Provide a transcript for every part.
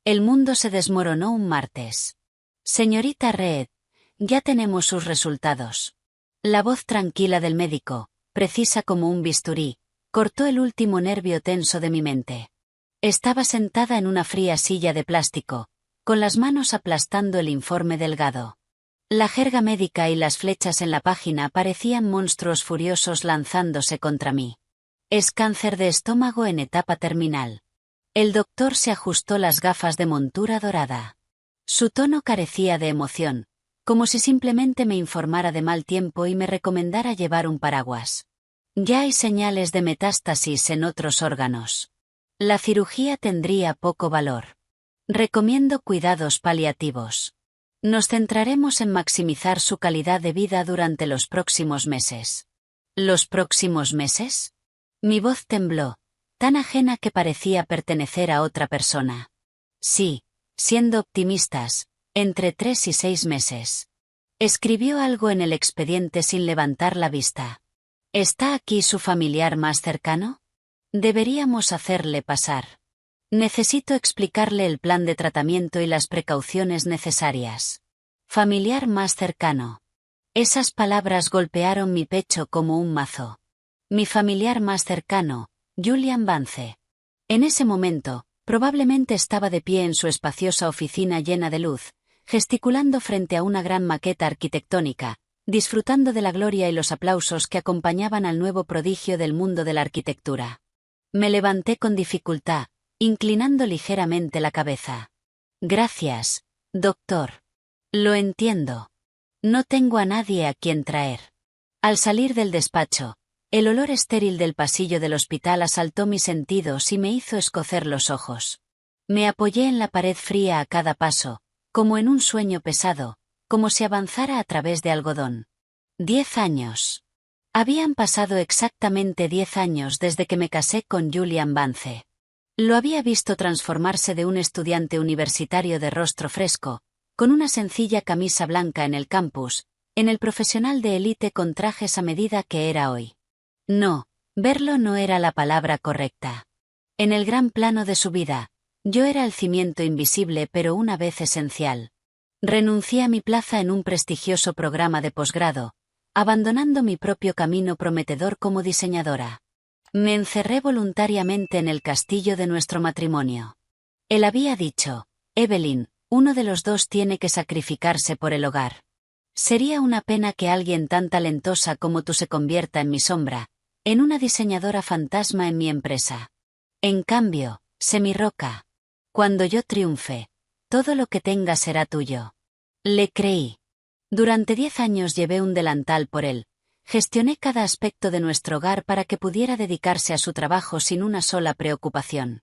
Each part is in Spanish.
El mundo se desmoronó un martes. Señorita Reed, ya tenemos sus resultados. La voz tranquila del médico, precisa como un bisturí, cortó el último nervio tenso de mi mente. Estaba sentada en una fría silla de plástico, con las manos aplastando el informe delgado. La jerga médica y las flechas en la página parecían monstruos furiosos lanzándose contra mí. Es cáncer de estómago en etapa terminal. El doctor se ajustó las gafas de montura dorada. Su tono carecía de emoción, como si simplemente me informara de mal tiempo y me recomendara llevar un paraguas. Ya hay señales de metástasis en otros órganos. La cirugía tendría poco valor. Recomiendo cuidados paliativos. Nos centraremos en maximizar su calidad de vida durante los próximos meses. ¿Los próximos meses? Mi voz tembló, tan ajena que parecía pertenecer a otra persona. Sí, siendo optimistas, entre 3 y 6 meses. Escribió algo en el expediente sin levantar la vista. ¿Está aquí su familiar más cercano? Deberíamos hacerle pasar. Necesito explicarle el plan de tratamiento y las precauciones necesarias. Familiar más cercano. Esas palabras golpearon mi pecho como un mazo. Mi familiar más cercano, Julian Vance. En ese momento, probablemente estaba de pie en su espaciosa oficina llena de luz, gesticulando frente a una gran maqueta arquitectónica, disfrutando de la gloria y los aplausos que acompañaban al nuevo prodigio del mundo de la arquitectura. Me levanté con dificultad, inclinando ligeramente la cabeza. Gracias, doctor. Lo entiendo. No tengo a nadie a quien traer. Al salir del despacho, el olor estéril del pasillo del hospital asaltó mis sentidos y me hizo escocer los ojos. Me apoyé en la pared fría a cada paso, como en un sueño pesado, como si avanzara a través de algodón. 10 años. Habían pasado exactamente 10 años desde que me casé con Julian Vance. Lo había visto transformarse de un estudiante universitario de rostro fresco, con una sencilla camisa blanca en el campus, en el profesional de élite con trajes a medida que era hoy. No, verlo no era la palabra correcta. En el gran plano de su vida, yo era el cimiento invisible pero una vez esencial. Renuncié a mi plaza en un prestigioso programa de posgrado, abandonando mi propio camino prometedor como diseñadora. Me encerré voluntariamente en el castillo de nuestro matrimonio. Él había dicho, Evelyn, uno de los dos tiene que sacrificarse por el hogar. Sería una pena que alguien tan talentosa como tú se convierta en mi sombra, en una diseñadora fantasma en mi empresa. En cambio, sé mi roca. Cuando yo triunfe, todo lo que tenga será tuyo. Le creí. Durante 10 años llevé un delantal por él. Gestioné cada aspecto de nuestro hogar para que pudiera dedicarse a su trabajo sin una sola preocupación.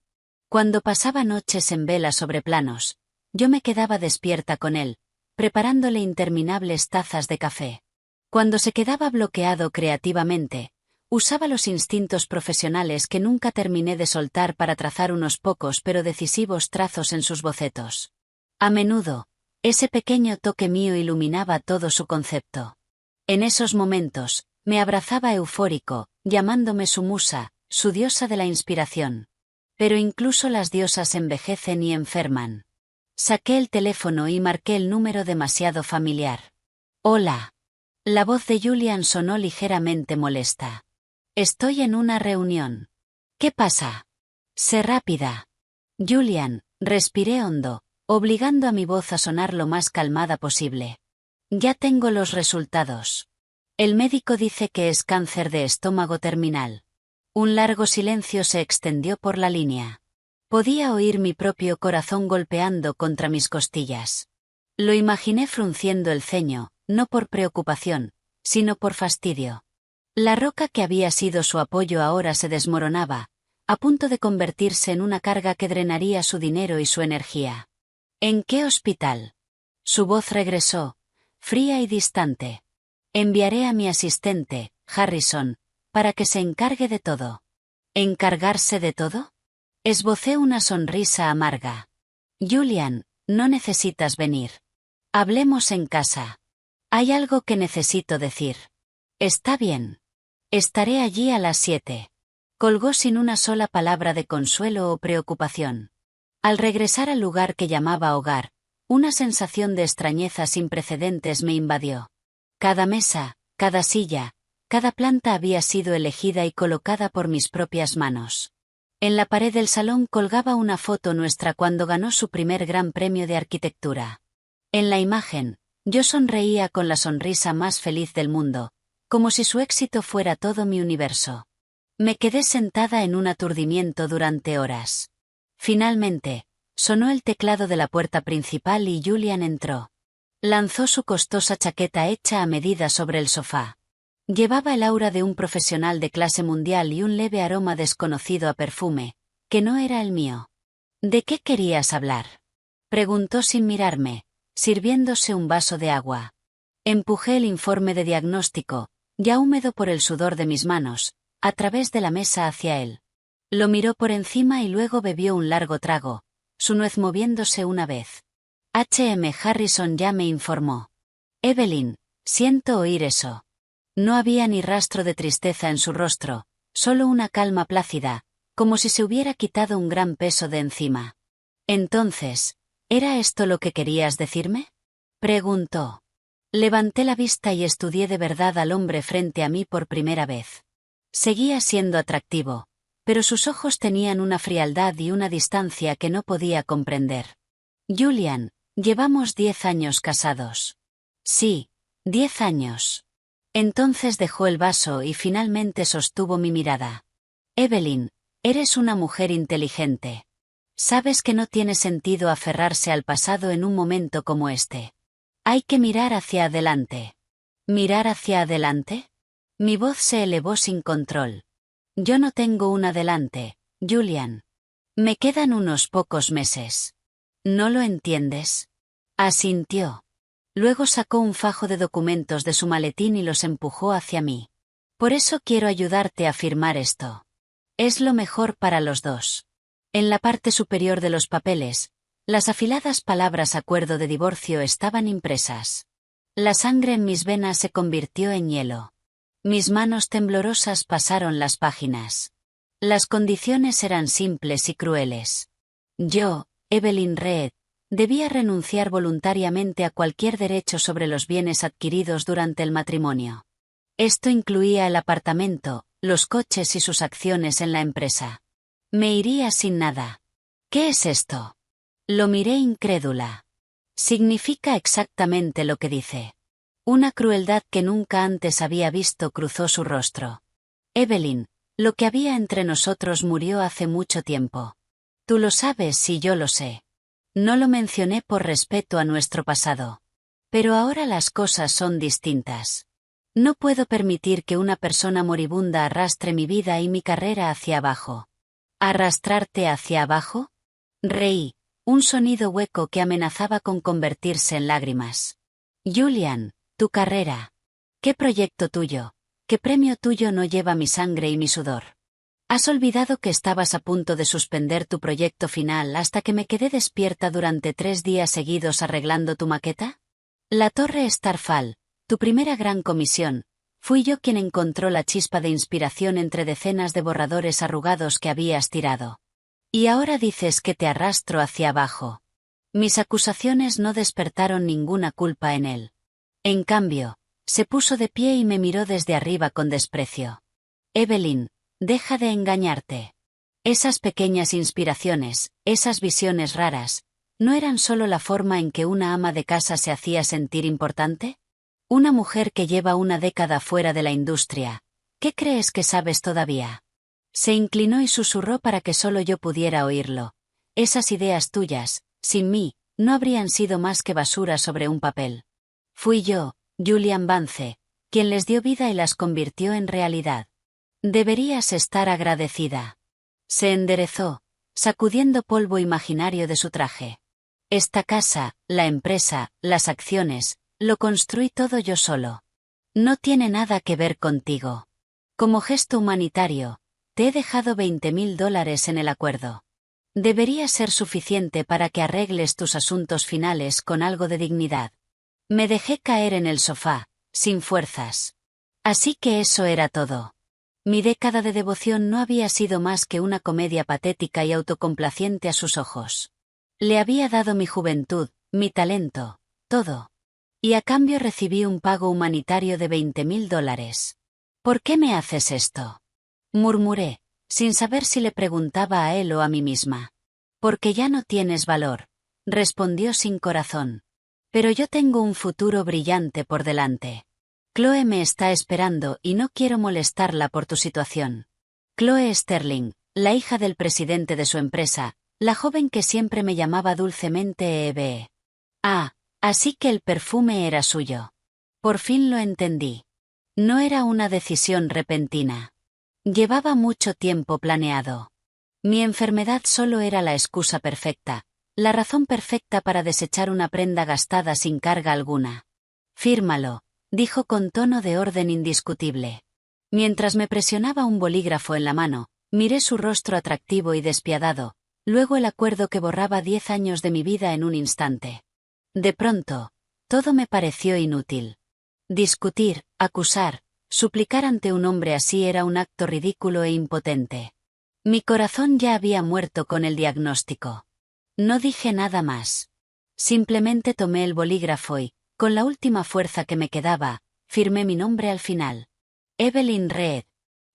Cuando pasaba noches en vela sobre planos, yo me quedaba despierta con él, preparándole interminables tazas de café. Cuando se quedaba bloqueado creativamente, usaba los instintos profesionales que nunca terminé de soltar para trazar unos pocos pero decisivos trazos en sus bocetos. A menudo, ese pequeño toque mío iluminaba todo su concepto. En esos momentos, me abrazaba eufórico, llamándome su musa, su diosa de la inspiración. Pero incluso las diosas envejecen y enferman. Saqué el teléfono y marqué el número demasiado familiar. Hola. La voz de Julian sonó ligeramente molesta. Estoy en una reunión. ¿Qué pasa? Sé rápida. Julian, respiré hondo, obligando a mi voz a sonar lo más calmada posible. Ya tengo los resultados. El médico dice que es cáncer de estómago terminal. Un largo silencio se extendió por la línea. Podía oír mi propio corazón golpeando contra mis costillas. Lo imaginé frunciendo el ceño, no por preocupación, sino por fastidio. La roca que había sido su apoyo ahora se desmoronaba, a punto de convertirse en una carga que drenaría su dinero y su energía. ¿En qué hospital? Su voz regresó, fría y distante. Enviaré a mi asistente, Harrison, para que se encargue de todo. ¿Encargarse de todo? Esbocé una sonrisa amarga. Julian, no necesitas venir. Hablemos en casa. Hay algo que necesito decir. Está bien. Estaré allí a las 7. Colgó sin una sola palabra de consuelo o preocupación. Al regresar al lugar que llamaba hogar, una sensación de extrañeza sin precedentes me invadió. Cada mesa, cada silla, cada planta había sido elegida y colocada por mis propias manos. En la pared del salón colgaba una foto nuestra cuando ganó su primer gran premio de arquitectura. En la imagen, yo sonreía con la sonrisa más feliz del mundo, como si su éxito fuera todo mi universo. Me quedé sentada en un aturdimiento durante horas. Finalmente, sonó el teclado de la puerta principal y Julian entró. Lanzó su costosa chaqueta hecha a medida sobre el sofá. Llevaba el aura de un profesional de clase mundial y un leve aroma desconocido a perfume, que no era el mío. ¿De qué querías hablar?, preguntó sin mirarme, sirviéndose un vaso de agua. Empujé el informe de diagnóstico, ya húmedo por el sudor de mis manos, a través de la mesa hacia él. Lo miró por encima y luego bebió un largo trago, su nuez moviéndose una vez. Harrison ya me informó. Evelyn, siento oír eso. No había ni rastro de tristeza en su rostro, solo una calma plácida, como si se hubiera quitado un gran peso de encima. Entonces, ¿era esto lo que querías decirme?, preguntó. Levanté la vista y estudié de verdad al hombre frente a mí por primera vez. Seguía siendo atractivo, pero sus ojos tenían una frialdad y una distancia que no podía comprender. Julian, llevamos 10 años casados. Sí, 10 años. Entonces dejó el vaso y finalmente sostuvo mi mirada. Evelyn, eres una mujer inteligente. Sabes que no tiene sentido aferrarse al pasado en un momento como este. Hay que mirar hacia adelante. ¿Mirar hacia adelante? Mi voz se elevó sin control. Yo no tengo un adelante, Julian. Me quedan unos pocos meses. ¿No lo entiendes?, asintió. Luego sacó un fajo de documentos de su maletín y los empujó hacia mí. Por eso quiero ayudarte a firmar esto. Es lo mejor para los dos. En la parte superior de los papeles, las afiladas palabras acuerdo de divorcio estaban impresas. La sangre en mis venas se convirtió en hielo. Mis manos temblorosas pasaron las páginas. Las condiciones eran simples y crueles. Yo, Evelyn Reed, debía renunciar voluntariamente a cualquier derecho sobre los bienes adquiridos durante el matrimonio. Esto incluía el apartamento, los coches y sus acciones en la empresa. Me iría sin nada. ¿Qué es esto?, lo miré incrédula. Significa exactamente lo que dice. Una crueldad que nunca antes había visto cruzó su rostro. Evelyn, lo que había entre nosotros murió hace mucho tiempo. Tú lo sabes y yo lo sé. No lo mencioné por respeto a nuestro pasado. Pero ahora las cosas son distintas. No puedo permitir que una persona moribunda arrastre mi vida y mi carrera hacia abajo. ¿Arrastrarte hacia abajo? Reí, un sonido hueco que amenazaba con convertirse en lágrimas. Julian, tu carrera. ¿Qué proyecto tuyo, qué premio tuyo no lleva mi sangre y mi sudor? ¿Has olvidado que estabas a punto de suspender tu proyecto final hasta que me quedé despierta durante 3 días seguidos arreglando tu maqueta? La Torre Starfall, tu primera gran comisión, fui yo quien encontró la chispa de inspiración entre decenas de borradores arrugados que habías tirado. Y ahora dices que te arrastro hacia abajo. Mis acusaciones no despertaron ninguna culpa en él. En cambio, se puso de pie y me miró desde arriba con desprecio. Evelyn, deja de engañarte. Esas pequeñas inspiraciones, esas visiones raras, ¿no eran solo la forma en que una ama de casa se hacía sentir importante? Una mujer que lleva una década fuera de la industria. ¿Qué crees que sabes todavía? Se inclinó y susurró para que solo yo pudiera oírlo. Esas ideas tuyas, sin mí, no habrían sido más que basura sobre un papel. Fui yo, Julian Vance, quien les dio vida y las convirtió en realidad. Deberías estar agradecida. Se enderezó, sacudiendo polvo imaginario de su traje. Esta casa, la empresa, las acciones, lo construí todo yo solo. No tiene nada que ver contigo. Como gesto humanitario, te he dejado $20,000 en el acuerdo. Debería ser suficiente para que arregles tus asuntos finales con algo de dignidad. Me dejé caer en el sofá, sin fuerzas. Así que eso era todo. Mi década de devoción no había sido más que una comedia patética y autocomplaciente a sus ojos. Le había dado mi juventud, mi talento, todo. Y a cambio recibí un pago humanitario de $20,000. ¿Por qué me haces esto? Murmuré, sin saber si le preguntaba a él o a mí misma. Porque ya no tienes valor, respondió sin corazón. Pero yo tengo un futuro brillante por delante. Chloe me está esperando y no quiero molestarla por tu situación. Chloe Sterling, la hija del presidente de su empresa, la joven que siempre me llamaba dulcemente Eve. Ah, así que el perfume era suyo. Por fin lo entendí. No era una decisión repentina. Llevaba mucho tiempo planeado. Mi enfermedad solo era la excusa perfecta, la razón perfecta para desechar una prenda gastada sin carga alguna. Fírmalo, dijo con tono de orden indiscutible. Mientras me presionaba un bolígrafo en la mano, miré su rostro atractivo y despiadado, luego el acuerdo que borraba 10 años de mi vida en un instante. De pronto, todo me pareció inútil. Discutir, acusar, suplicar ante un hombre así era un acto ridículo e impotente. Mi corazón ya había muerto con el diagnóstico. No dije nada más. Simplemente tomé el bolígrafo y, con la última fuerza que me quedaba, firmé mi nombre al final. Evelyn Reed.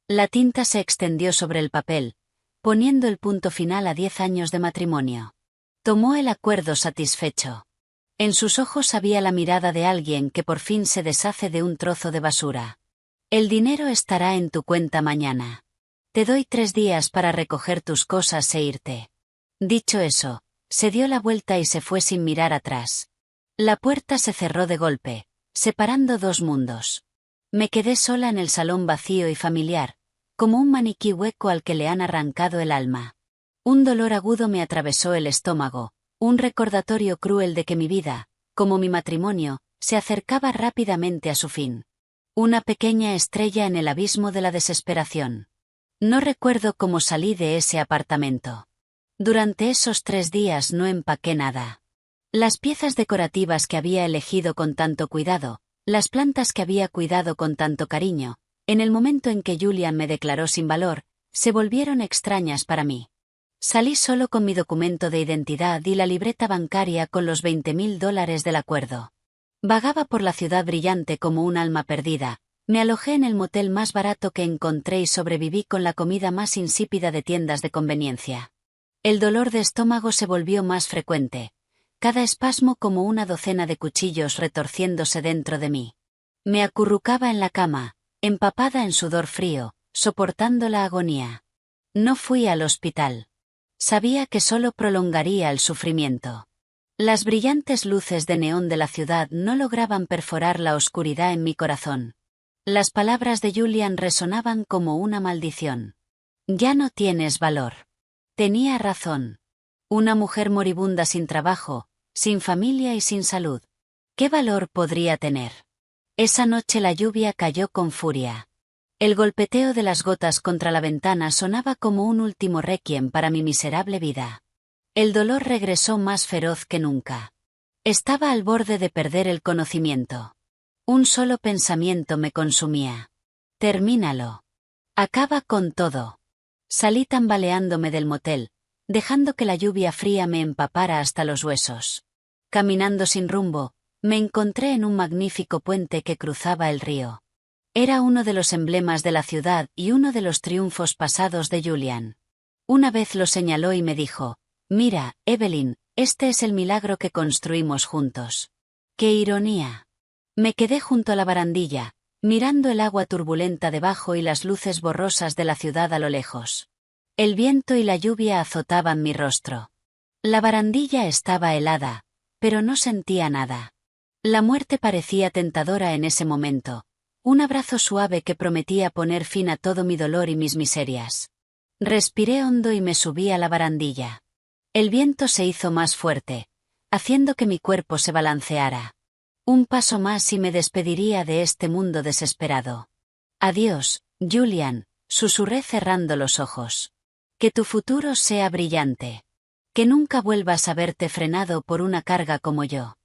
La tinta se extendió sobre el papel, poniendo el punto final a 10 años de matrimonio. Tomó el acuerdo satisfecho. En sus ojos había la mirada de alguien que por fin se deshace de un trozo de basura. El dinero estará en tu cuenta mañana. Te doy 3 días para recoger tus cosas e irte. Dicho eso, se dio la vuelta y se fue sin mirar atrás. La puerta se cerró de golpe, separando 2 mundos. Me quedé sola en el salón vacío y familiar, como un maniquí hueco al que le han arrancado el alma. Un dolor agudo me atravesó el estómago, un recordatorio cruel de que mi vida, como mi matrimonio, se acercaba rápidamente a su fin. Una pequeña estrella en el abismo de la desesperación. No recuerdo cómo salí de ese apartamento. Durante esos 3 días no empaqué nada. Las piezas decorativas que había elegido con tanto cuidado, las plantas que había cuidado con tanto cariño, en el momento en que Julian me declaró sin valor, se volvieron extrañas para mí. Salí solo con mi documento de identidad y la libreta bancaria con los $20,000 del acuerdo. Vagaba por la ciudad brillante como un alma perdida, me alojé en el motel más barato que encontré y sobreviví con la comida más insípida de tiendas de conveniencia. El dolor de estómago se volvió más frecuente, cada espasmo como una docena de cuchillos retorciéndose dentro de mí. Me acurrucaba en la cama, empapada en sudor frío, soportando la agonía. No fui al hospital. Sabía que solo prolongaría el sufrimiento. Las brillantes luces de neón de la ciudad no lograban perforar la oscuridad en mi corazón. Las palabras de Julian resonaban como una maldición. Ya no tienes valor. Tenía razón. Una mujer moribunda sin trabajo, sin familia y sin salud. ¿Qué valor podría tener? Esa noche la lluvia cayó con furia. El golpeteo de las gotas contra la ventana sonaba como un último requiem para mi miserable vida. El dolor regresó más feroz que nunca. Estaba al borde de perder el conocimiento. Un solo pensamiento me consumía. Termínalo. Acaba con todo. Salí tambaleándome del motel, dejando que la lluvia fría me empapara hasta los huesos. Caminando sin rumbo, me encontré en un magnífico puente que cruzaba el río. Era uno de los emblemas de la ciudad y uno de los triunfos pasados de Julian. Una vez lo señaló y me dijo: «Mira, Evelyn, este es el milagro que construimos juntos». ¡Qué ironía! Me quedé junto a la barandilla, mirando el agua turbulenta debajo y las luces borrosas de la ciudad a lo lejos. El viento y la lluvia azotaban mi rostro. La barandilla estaba helada, pero no sentía nada. La muerte parecía tentadora en ese momento, un abrazo suave que prometía poner fin a todo mi dolor y mis miserias. Respiré hondo y me subí a la barandilla. El viento se hizo más fuerte, haciendo que mi cuerpo se balanceara. Un paso más y me despediría de este mundo desesperado. Adiós, Julian, susurré cerrando los ojos. Que tu futuro sea brillante. Que nunca vuelvas a verte frenado por una carga como yo.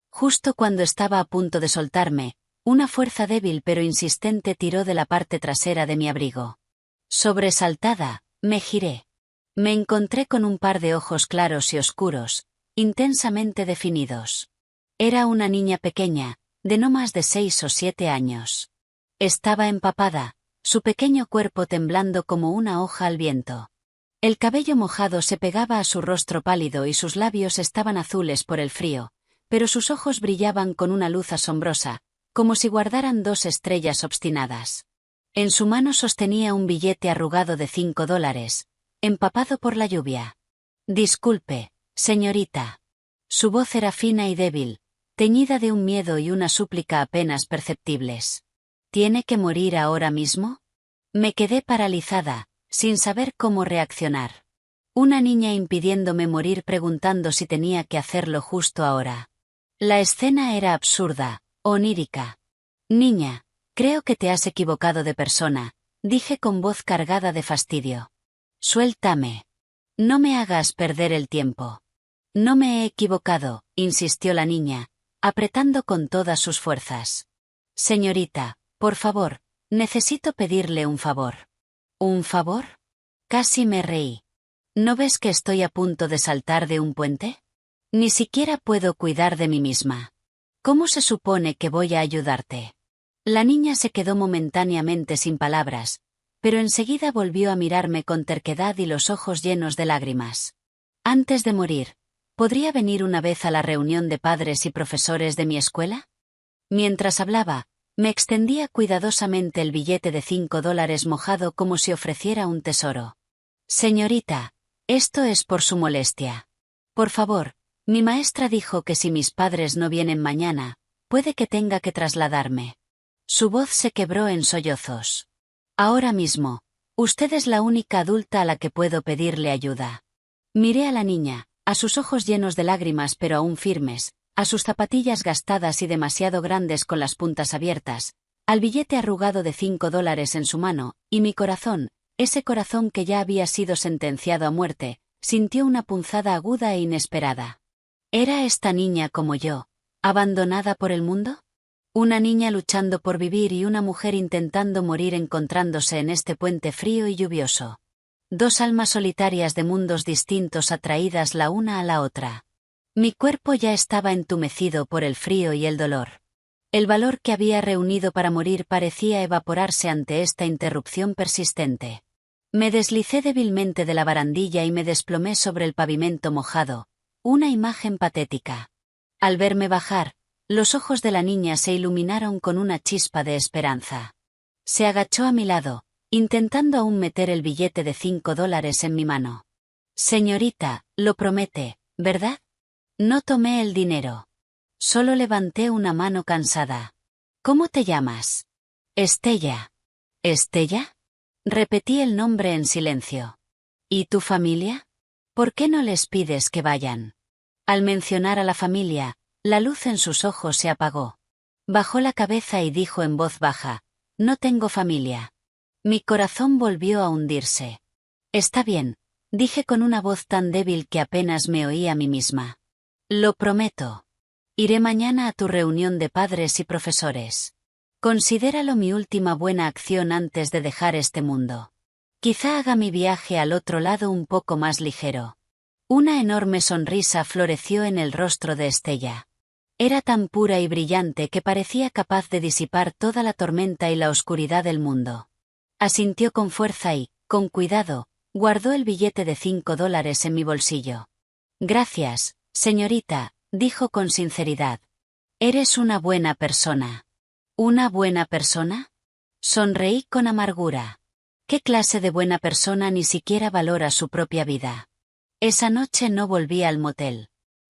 Justo cuando estaba a punto de soltarme, una fuerza débil pero insistente tiró de la parte trasera de mi abrigo. Sobresaltada, me giré. Me encontré con un par de ojos claros y oscuros, intensamente definidos. Era una niña pequeña, de no más de 6 o 7 años. Estaba empapada, su pequeño cuerpo temblando como una hoja al viento. El cabello mojado se pegaba a su rostro pálido y sus labios estaban azules por el frío, pero sus ojos brillaban con una luz asombrosa, como si guardaran 2 estrellas obstinadas. En su mano sostenía un billete arrugado de $5, empapado por la lluvia. Disculpe, señorita. Su voz era fina y débil, teñida de un miedo y una súplica apenas perceptibles. ¿Tiene que morir ahora mismo? Me quedé paralizada, sin saber cómo reaccionar. Una niña impidiéndome morir preguntando si tenía que hacerlo justo ahora. La escena era absurda, onírica. Niña, creo que te has equivocado de persona, dije con voz cargada de fastidio. Suéltame. No me hagas perder el tiempo. No me he equivocado, insistió la niña, apretando con todas sus fuerzas. Señorita, por favor, necesito pedirle un favor. ¿Un favor? Casi me reí. ¿No ves que estoy a punto de saltar de un puente? Ni siquiera puedo cuidar de mí misma. ¿Cómo se supone que voy a ayudarte? La niña se quedó momentáneamente sin palabras, pero enseguida volvió a mirarme con terquedad y los ojos llenos de lágrimas. Antes de morir, ¿podría venir una vez a la reunión de padres y profesores de mi escuela? Mientras hablaba, me extendía cuidadosamente el billete de $5 mojado como si ofreciera un tesoro. Señorita, esto es por su molestia. Por favor, mi maestra dijo que si mis padres no vienen mañana, puede que tenga que trasladarme. Su voz se quebró en sollozos. Ahora mismo, usted es la única adulta a la que puedo pedirle ayuda. Miré a la niña, a sus ojos llenos de lágrimas pero aún firmes, a sus zapatillas gastadas y demasiado grandes con las puntas abiertas, al billete arrugado de $5 en su mano, y mi corazón, ese corazón que ya había sido sentenciado a muerte, sintió una punzada aguda e inesperada. ¿Era esta niña como yo, abandonada por el mundo? Una niña luchando por vivir y una mujer intentando morir encontrándose en este puente frío y lluvioso. 2 almas solitarias de mundos distintos atraídas la una a la otra. Mi cuerpo ya estaba entumecido por el frío y el dolor. El valor que había reunido para morir parecía evaporarse ante esta interrupción persistente. Me deslicé débilmente de la barandilla y me desplomé sobre el pavimento mojado, una imagen patética. Al verme bajar, los ojos de la niña se iluminaron con una chispa de esperanza. Se agachó a mi lado, intentando aún meter el billete de $5 en mi mano. Señorita, lo promete, ¿verdad? No tomé el dinero. Solo levanté una mano cansada. ¿Cómo te llamas? Estella. ¿Estella? Repetí el nombre en silencio. ¿Y tu familia? ¿Por qué no les pides que vayan? Al mencionar a la familia, la luz en sus ojos se apagó. Bajó la cabeza y dijo en voz baja, no tengo familia. Mi corazón volvió a hundirse. Está bien, dije con una voz tan débil que apenas me oí a mí misma. Lo prometo. Iré mañana a tu reunión de padres y profesores. Considéralo mi última buena acción antes de dejar este mundo. Quizá haga mi viaje al otro lado un poco más ligero. Una enorme sonrisa floreció en el rostro de Estella. Era tan pura y brillante que parecía capaz de disipar toda la tormenta y la oscuridad del mundo. Asintió con fuerza y, con cuidado, guardó el billete de $5 en mi bolsillo. Gracias, señorita, dijo con sinceridad. Eres una buena persona. ¿Una buena persona? Sonreí con amargura. ¿Qué clase de buena persona ni siquiera valora su propia vida? Esa noche no volví al motel.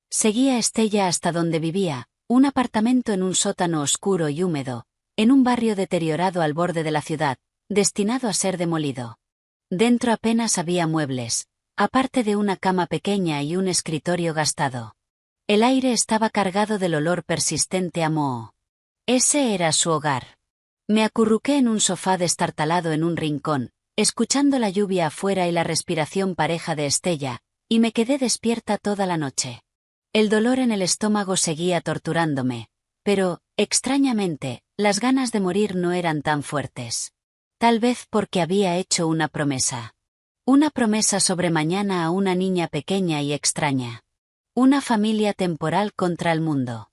Seguí a Estella hasta donde vivía, un apartamento en un sótano oscuro y húmedo, en un barrio deteriorado al borde de la ciudad, destinado a ser demolido. Dentro apenas había muebles, aparte de una cama pequeña y un escritorio gastado. El aire estaba cargado del olor persistente a moho. Ese era su hogar. Me acurruqué en un sofá destartalado en un rincón, escuchando la lluvia afuera y la respiración pareja de Estella, y me quedé despierta toda la noche. El dolor en el estómago seguía torturándome, pero, extrañamente, las ganas de morir no eran tan fuertes. Tal vez porque había hecho una promesa. Una promesa sobre mañana a una niña pequeña y extraña. Una familia temporal contra el mundo.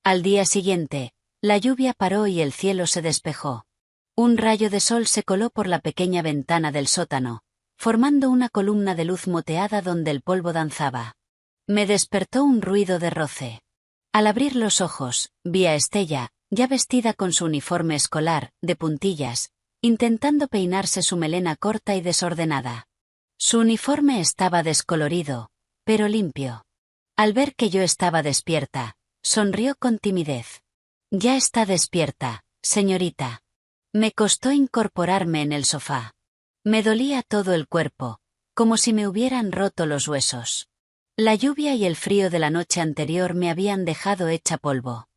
Al día siguiente, la lluvia paró y el cielo se despejó. Un rayo de sol se coló por la pequeña ventana del sótano, formando una columna de luz moteada donde el polvo danzaba. Me despertó un ruido de roce. Al abrir los ojos, vi a Estella, ya vestida con su uniforme escolar, de puntillas, intentando peinarse su melena corta y desordenada. Su uniforme estaba descolorido, pero limpio. Al ver que yo estaba despierta, sonrió con timidez. «Ya está despierta, señorita». Me costó incorporarme en el sofá. Me dolía todo el cuerpo, como si me hubieran roto los huesos. La lluvia y el frío de la noche anterior me habían dejado hecha polvo.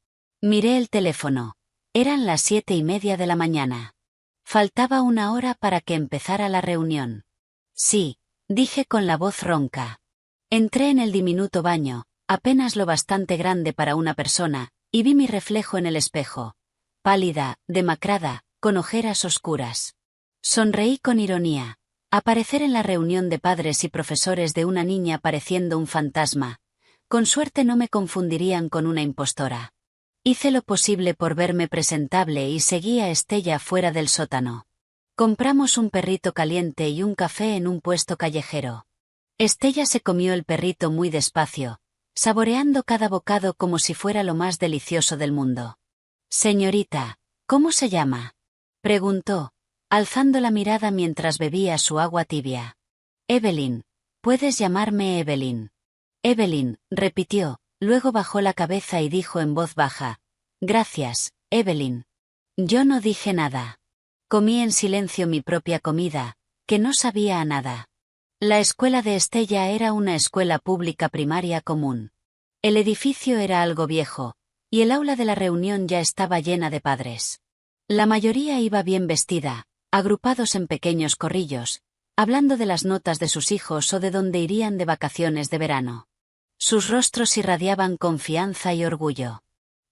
Miré el teléfono. Eran las 7:30 de la mañana. Faltaba una hora para que empezara la reunión. Sí, dije con la voz ronca. Entré en el diminuto baño, apenas lo bastante grande para una persona, y vi mi reflejo en el espejo. Pálida, demacrada, con ojeras oscuras. Sonreí con ironía. Aparecer en la reunión de padres y profesores de una niña pareciendo un fantasma. Con suerte no me confundirían con una impostora. Hice lo posible por verme presentable y seguí a Estella fuera del sótano. Compramos un perrito caliente y un café en un puesto callejero. Estella se comió el perrito muy despacio, saboreando cada bocado como si fuera lo más delicioso del mundo. «Señorita, ¿cómo se llama?», preguntó, alzando la mirada mientras bebía su agua tibia. «Evelyn, puedes llamarme Evelyn». «Evelyn», repitió, luego bajó la cabeza y dijo en voz baja: «Gracias, Evelyn». Yo no dije nada. Comí en silencio mi propia comida, que no sabía a nada. La escuela de Estella era una escuela pública primaria común. El edificio era algo viejo, y el aula de la reunión ya estaba llena de padres. La mayoría iba bien vestida, agrupados en pequeños corrillos, hablando de las notas de sus hijos o de dónde irían de vacaciones de verano. Sus rostros irradiaban confianza y orgullo.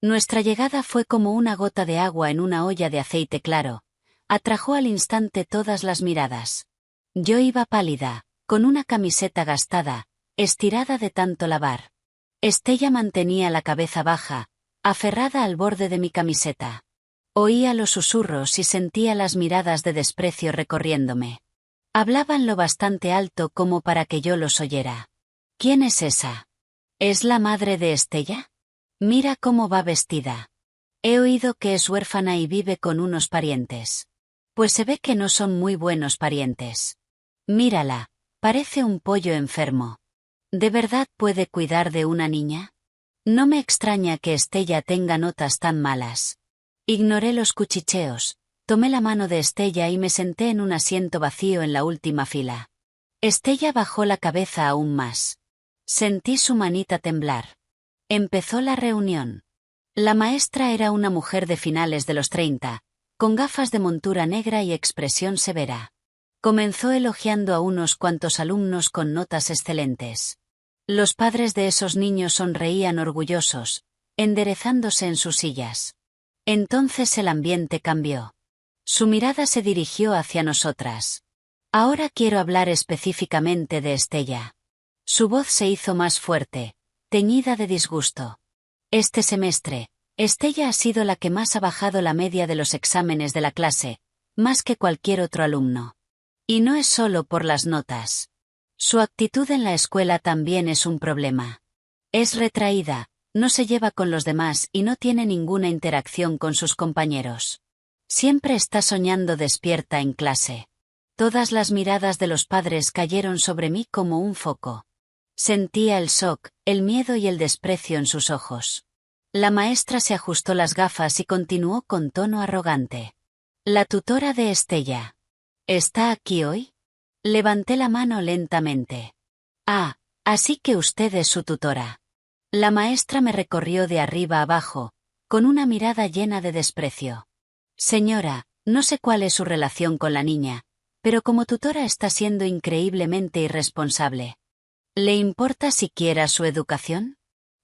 Nuestra llegada fue como una gota de agua en una olla de aceite claro. Atrajo al instante todas las miradas. Yo iba pálida, con una camiseta gastada, estirada de tanto lavar. Estella mantenía la cabeza baja, aferrada al borde de mi camiseta. Oía los susurros y sentía las miradas de desprecio recorriéndome. Hablaban lo bastante alto como para que yo los oyera. «¿Quién es esa? ¿Es la madre de Estella? Mira cómo va vestida. He oído que es huérfana y vive con unos parientes. Pues se ve que no son muy buenos parientes. Mírala, parece un pollo enfermo. ¿De verdad puede cuidar de una niña? No me extraña que Estella tenga notas tan malas». Ignoré los cuchicheos, tomé la mano de Estella y me senté en un asiento vacío en la última fila. Estella bajó la cabeza aún más. Sentí su manita temblar. Empezó la reunión. La maestra era una mujer de finales de los 30, con gafas de montura negra y expresión severa. Comenzó elogiando a unos cuantos alumnos con notas excelentes. Los padres de esos niños sonreían orgullosos, enderezándose en sus sillas. Entonces el ambiente cambió. Su mirada se dirigió hacia nosotras. «Ahora quiero hablar específicamente de Estella». Su voz se hizo más fuerte, teñida de disgusto. «Este semestre, Estella ha sido la que más ha bajado la media de los exámenes de la clase, más que cualquier otro alumno. Y no es solo por las notas. Su actitud en la escuela también es un problema. Es retraída, no se lleva con los demás y no tiene ninguna interacción con sus compañeros. Siempre está soñando despierta en clase». Todas las miradas de los padres cayeron sobre mí como un foco. Sentía el shock, el miedo y el desprecio en sus ojos. La maestra se ajustó las gafas y continuó con tono arrogante. «La tutora de Estella. ¿Está aquí hoy?». Levanté la mano lentamente. «Ah, así que usted es su tutora». La maestra me recorrió de arriba abajo, con una mirada llena de desprecio. «Señora, no sé cuál es su relación con la niña, pero como tutora está siendo increíblemente irresponsable. ¿Le importa siquiera su educación?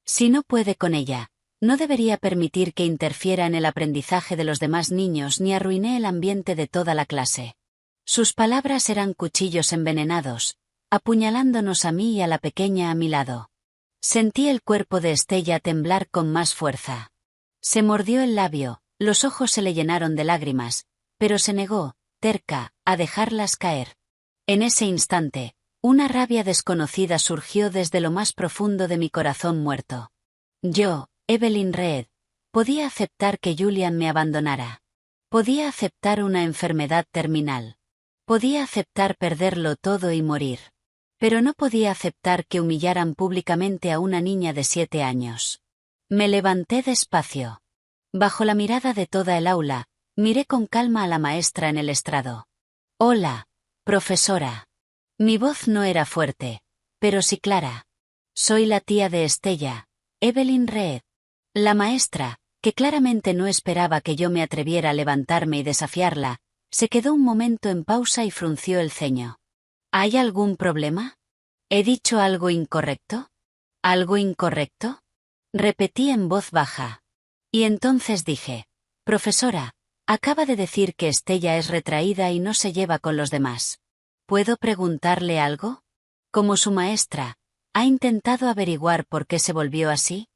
Si no puede con ella, No debería permitir que interfiera en el aprendizaje de los demás niños ni arruiné el ambiente de toda la clase. Sus palabras eran cuchillos envenenados, apuñalándonos a mí y a la pequeña a mi lado. Sentí el cuerpo de Estella temblar con más fuerza. Se mordió el labio, los ojos se le llenaron de lágrimas, pero se negó, terca, a dejarlas caer. En ese instante, una rabia desconocida surgió desde lo más profundo de mi corazón muerto. Yo, Evelyn Reed, podía aceptar que Julian me abandonara. Podía aceptar una enfermedad terminal. Podía aceptar perderlo todo y morir. Pero no podía aceptar que humillaran públicamente a una niña de 7 años. Me levanté despacio. Bajo la mirada de toda el aula, miré con calma a la maestra en el estrado. «Hola, profesora». Mi voz no era fuerte, pero sí clara. «Soy la tía de Estella, Evelyn Reed». La maestra, que claramente no esperaba que yo me atreviera a levantarme y desafiarla, se quedó un momento en pausa y frunció el ceño. ¿Hay algún problema? ¿He dicho algo incorrecto? ¿Algo incorrecto? Repetí en voz baja. Y entonces dije, profesora, acaba de decir que Estella es retraída y no se lleva con los demás. ¿Puedo preguntarle algo? Como su maestra, ¿ha intentado averiguar por qué se volvió así?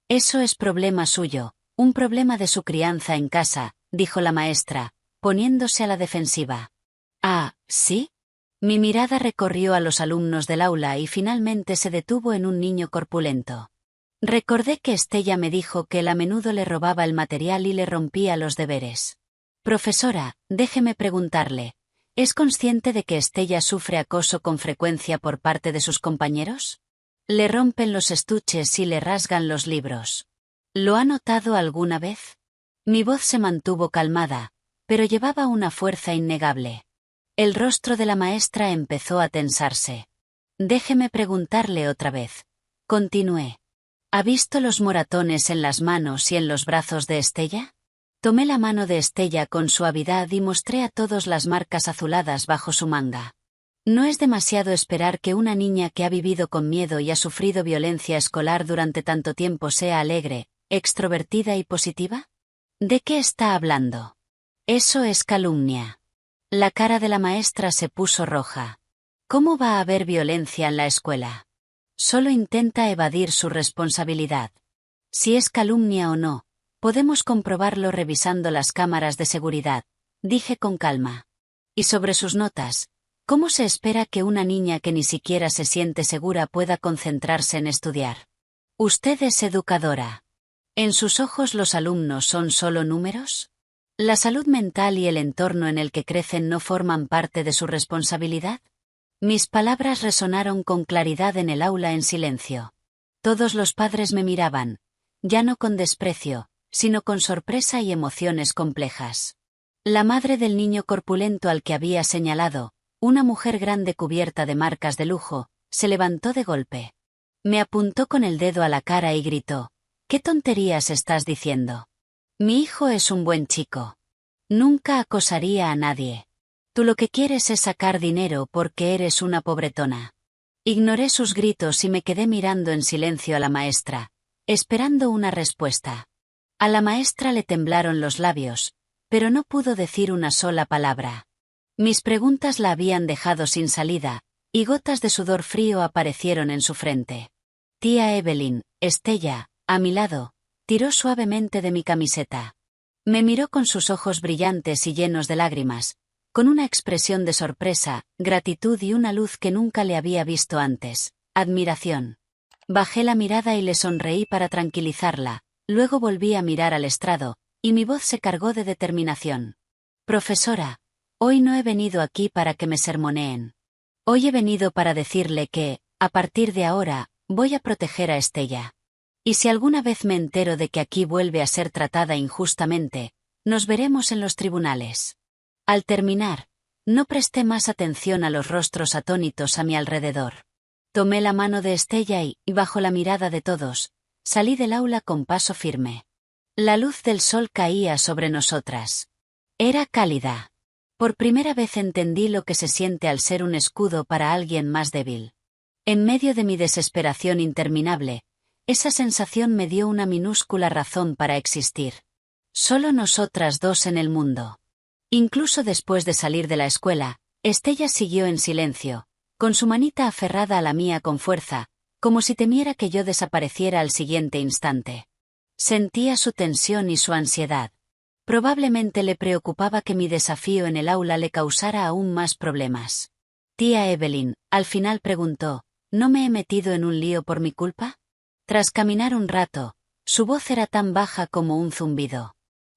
Eso es problema suyo, un problema de su crianza en casa, dijo la maestra, poniéndose a la defensiva. Ah, ¿sí? Mi mirada recorrió a los alumnos del aula y finalmente se detuvo en un niño corpulento. Recordé que Estella me dijo que él a menudo le robaba el material y le rompía los deberes. Profesora, déjeme preguntarle, ¿es consciente de que Estella sufre acoso con frecuencia por parte de sus compañeros? Le rompen los estuches y le rasgan los libros. ¿Lo ha notado alguna vez? Mi voz se mantuvo calmada, pero llevaba una fuerza innegable. El rostro de la maestra empezó a tensarse. Déjeme preguntarle otra vez. Continué. ¿Ha visto los moratones en las manos y en los brazos de Estella? Tomé la mano de Estella con suavidad y mostré a todos las marcas azuladas bajo su manga. ¿No es demasiado esperar que una niña que ha vivido con miedo y ha sufrido violencia escolar durante tanto tiempo sea alegre, extrovertida y positiva? ¿De qué está hablando? Eso es calumnia. La cara de la maestra se puso roja. ¿Cómo va a haber violencia en la escuela? Solo intenta evadir su responsabilidad. Si es calumnia o no, podemos comprobarlo revisando las cámaras de seguridad, dije con calma. Y sobre sus notas, ¿cómo se espera que una niña que ni siquiera se siente segura pueda concentrarse en estudiar? Usted es educadora. ¿En sus ojos los alumnos son solo números? ¿La salud mental y el entorno en el que crecen no forman parte de su responsabilidad? Mis palabras resonaron con claridad en el aula en silencio. Todos los padres me miraban, ya no con desprecio, sino con sorpresa y emociones complejas. La madre del niño corpulento al que había señalado, una mujer grande cubierta de marcas de lujo, se levantó de golpe. Me apuntó con el dedo a la cara y gritó, «¿Qué tonterías estás diciendo? Mi hijo es un buen chico. Nunca acosaría a nadie. Tú lo que quieres es sacar dinero porque eres una pobretona». Ignoré sus gritos y me quedé mirando en silencio a la maestra, esperando una respuesta. A la maestra le temblaron los labios, pero no pudo decir una sola palabra. Mis preguntas la habían dejado sin salida, y gotas de sudor frío aparecieron en su frente. Tía Evelyn, Estella, a mi lado, tiró suavemente de mi camiseta. Me miró con sus ojos brillantes y llenos de lágrimas, con una expresión de sorpresa, gratitud y una luz que nunca le había visto antes, admiración. Bajé la mirada y le sonreí para tranquilizarla, luego volví a mirar al estrado, y mi voz se cargó de determinación. Profesora, hoy no he venido aquí para que me sermoneen. Hoy he venido para decirle que, a partir de ahora, voy a proteger a Estella. Y si alguna vez me entero de que aquí vuelve a ser tratada injustamente, nos veremos en los tribunales. Al terminar, no presté más atención a los rostros atónitos a mi alrededor. Tomé la mano de Estella y, bajo la mirada de todos, salí del aula con paso firme. La luz del sol caía sobre nosotras. Era cálida. Por primera vez entendí lo que se siente al ser un escudo para alguien más débil. En medio de mi desesperación interminable, Esa sensación me dio una minúscula razón para existir. Solo nosotras dos en el mundo. Incluso después de salir de la escuela, Estella siguió en silencio, con su manita aferrada a la mía con fuerza, como si temiera que yo desapareciera al siguiente instante. Sentía su tensión y su ansiedad. Probablemente le preocupaba que mi desafío en el aula le causara aún más problemas. Tía Evelyn, al final preguntó, ¿no me he metido en un lío por mi culpa? Tras caminar un rato, su voz era tan baja como un zumbido.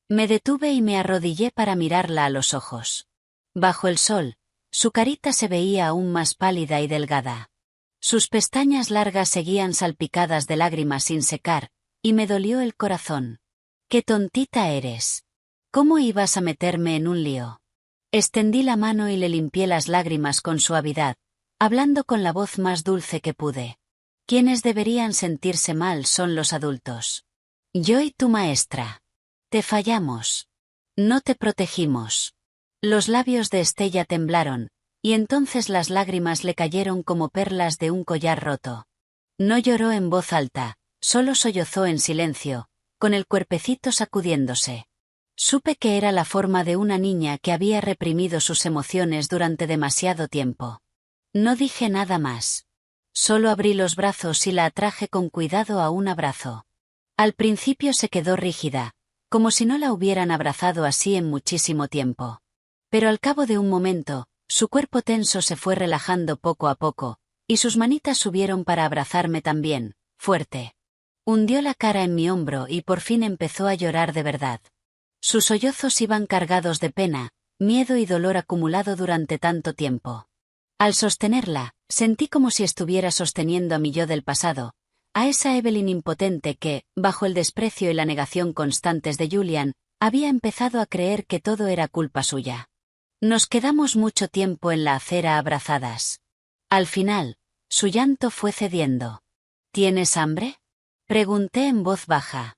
Me detuve y me arrodillé para mirarla a los ojos. Bajo el sol, su carita se veía aún más pálida y delgada. Sus pestañas largas seguían salpicadas de lágrimas sin secar, y me dolió el corazón. ¡Qué tontita eres! ¿Cómo ibas a meterme en un lío? Extendí la mano y le limpié las lágrimas con suavidad, hablando con la voz más dulce que pude. Quienes deberían sentirse mal son los adultos. Yo y tu maestra. Te fallamos. No te protegimos. Los labios de Estella temblaron, y entonces las lágrimas le cayeron como perlas de un collar roto. No lloró en voz alta, solo sollozó en silencio, con el cuerpecito sacudiéndose. Supe que era la forma de una niña que había reprimido sus emociones durante demasiado tiempo. No dije nada más. Solo abrí los brazos y la atraje con cuidado a un abrazo. Al principio se quedó rígida, como si no la hubieran abrazado así en muchísimo tiempo. Pero al cabo de un momento, su cuerpo tenso se fue relajando poco a poco, y sus manitas subieron para abrazarme también, fuerte. Hundió la cara en mi hombro y por fin empezó a llorar de verdad. Sus sollozos iban cargados de pena, miedo y dolor acumulado durante tanto tiempo. Al sostenerla, sentí como si estuviera sosteniendo a mi yo del pasado, a esa Evelyn impotente que, bajo el desprecio y la negación constantes de Julian, había empezado a creer que todo era culpa suya. Nos quedamos mucho tiempo en la acera abrazadas. Al final, su llanto fue cediendo. ¿Tienes hambre? Pregunté en voz baja.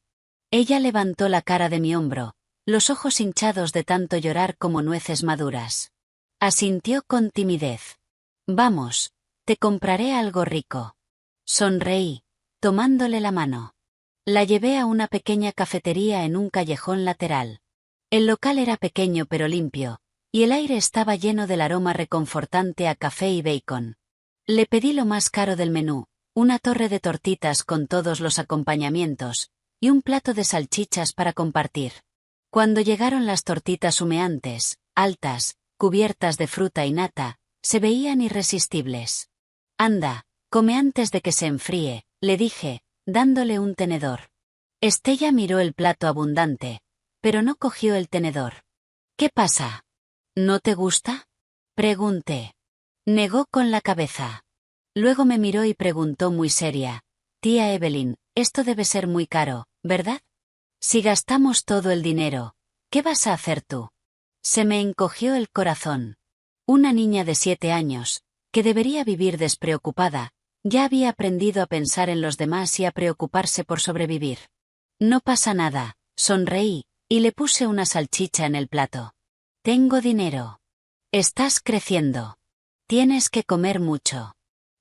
Ella levantó la cara de mi hombro, los ojos hinchados de tanto llorar como nueces maduras. Asintió con timidez. Vamos, te compraré algo rico. Sonreí, tomándole la mano. La llevé a una pequeña cafetería en un callejón lateral. El local era pequeño pero limpio, y el aire estaba lleno del aroma reconfortante a café y bacon. Le pedí lo más caro del menú, una torre de tortitas con todos los acompañamientos, y un plato de salchichas para compartir. Cuando llegaron las tortitas humeantes, altas, cubiertas de fruta y nata, se veían irresistibles. Anda, come antes de que se enfríe, le dije, dándole un tenedor. Estella miró el plato abundante, pero no cogió el tenedor. ¿Qué pasa? ¿No te gusta? Pregunté. Negó con la cabeza. Luego me miró y preguntó muy seria. Tía Evelyn, esto debe ser muy caro, ¿verdad? Si gastamos todo el dinero, ¿qué vas a hacer tú? Se me encogió el corazón. Una niña de 7 años, que debería vivir despreocupada, ya había aprendido a pensar en los demás y a preocuparse por sobrevivir. No pasa nada, sonreí, y le puse una salchicha en el plato. Tengo dinero. Estás creciendo. Tienes que comer mucho.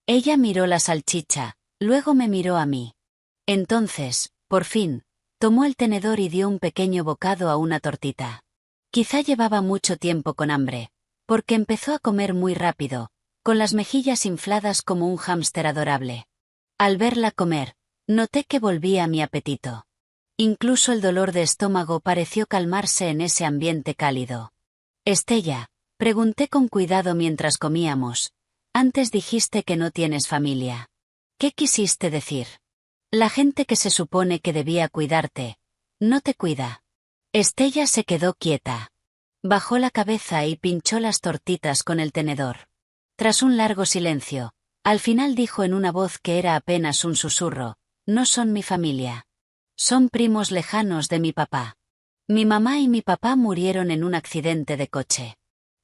Ella miró la salchicha, luego me miró a mí. Entonces, por fin, tomó el tenedor y dio un pequeño bocado a una tortita. Quizá llevaba mucho tiempo con hambre, porque empezó a comer muy rápido, con las mejillas infladas como un hámster adorable. Al verla comer, noté que volvía mi apetito. Incluso el dolor de estómago pareció calmarse en ese ambiente cálido. Estella, pregunté con cuidado mientras comíamos, antes dijiste que no tienes familia. ¿Qué quisiste decir? La gente que se supone que debía cuidarte, no te cuida. Estella se quedó quieta. Bajó la cabeza y pinchó las tortitas con el tenedor. Tras un largo silencio, al final dijo en una voz que era apenas un susurro, no son mi familia. Son primos lejanos de mi papá. Mi mamá y mi papá murieron en un accidente de coche.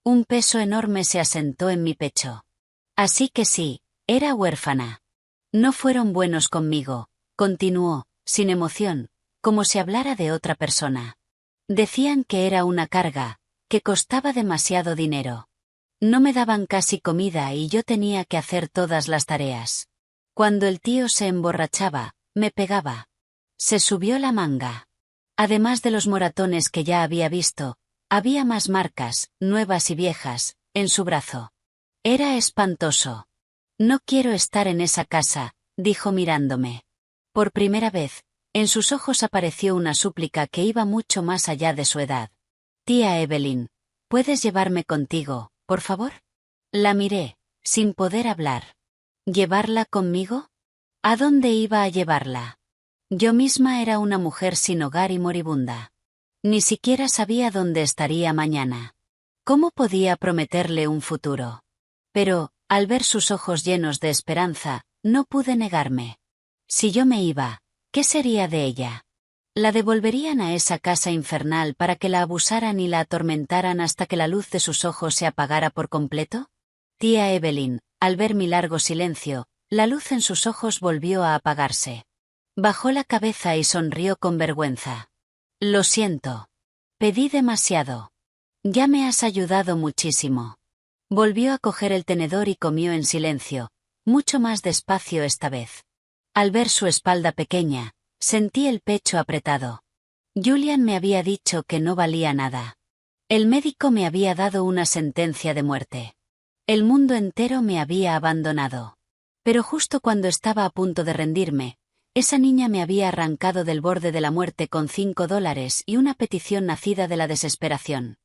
Un peso enorme se asentó en mi pecho. Así que sí, era huérfana. No fueron buenos conmigo, continuó, sin emoción, como si hablara de otra persona. Decían que era una carga, que costaba demasiado dinero. No me daban casi comida y yo tenía que hacer todas las tareas. Cuando el tío se emborrachaba, me pegaba. Se subió la manga. Además de los moratones que ya había visto, había más marcas, nuevas y viejas, en su brazo. Era espantoso. No quiero estar en esa casa, dijo mirándome. Por primera vez, en sus ojos apareció una súplica que iba mucho más allá de su edad. Tía Evelyn, ¿puedes llevarme contigo, por favor? La miré, sin poder hablar. ¿Llevarla conmigo? ¿A dónde iba a llevarla? Yo misma era una mujer sin hogar y moribunda. Ni siquiera sabía dónde estaría mañana. ¿Cómo podía prometerle un futuro? Pero, al ver sus ojos llenos de esperanza, no pude negarme. Si yo me iba, ¿qué sería de ella? ¿La devolverían a esa casa infernal para que la abusaran y la atormentaran hasta que la luz de sus ojos se apagara por completo? Tía Evelyn, al ver mi largo silencio, la luz en sus ojos volvió a apagarse. Bajó la cabeza y sonrió con vergüenza. Lo siento. Pedí demasiado. Ya me has ayudado muchísimo. Volvió a coger el tenedor y comió en silencio, mucho más despacio esta vez. Al ver su espalda pequeña, sentí el pecho apretado. Julian me había dicho que no valía nada. El médico me había dado una sentencia de muerte. El mundo entero me había abandonado. Pero justo cuando estaba a punto de rendirme, esa niña me había arrancado del borde de la muerte con $5 y una petición nacida de la desesperación.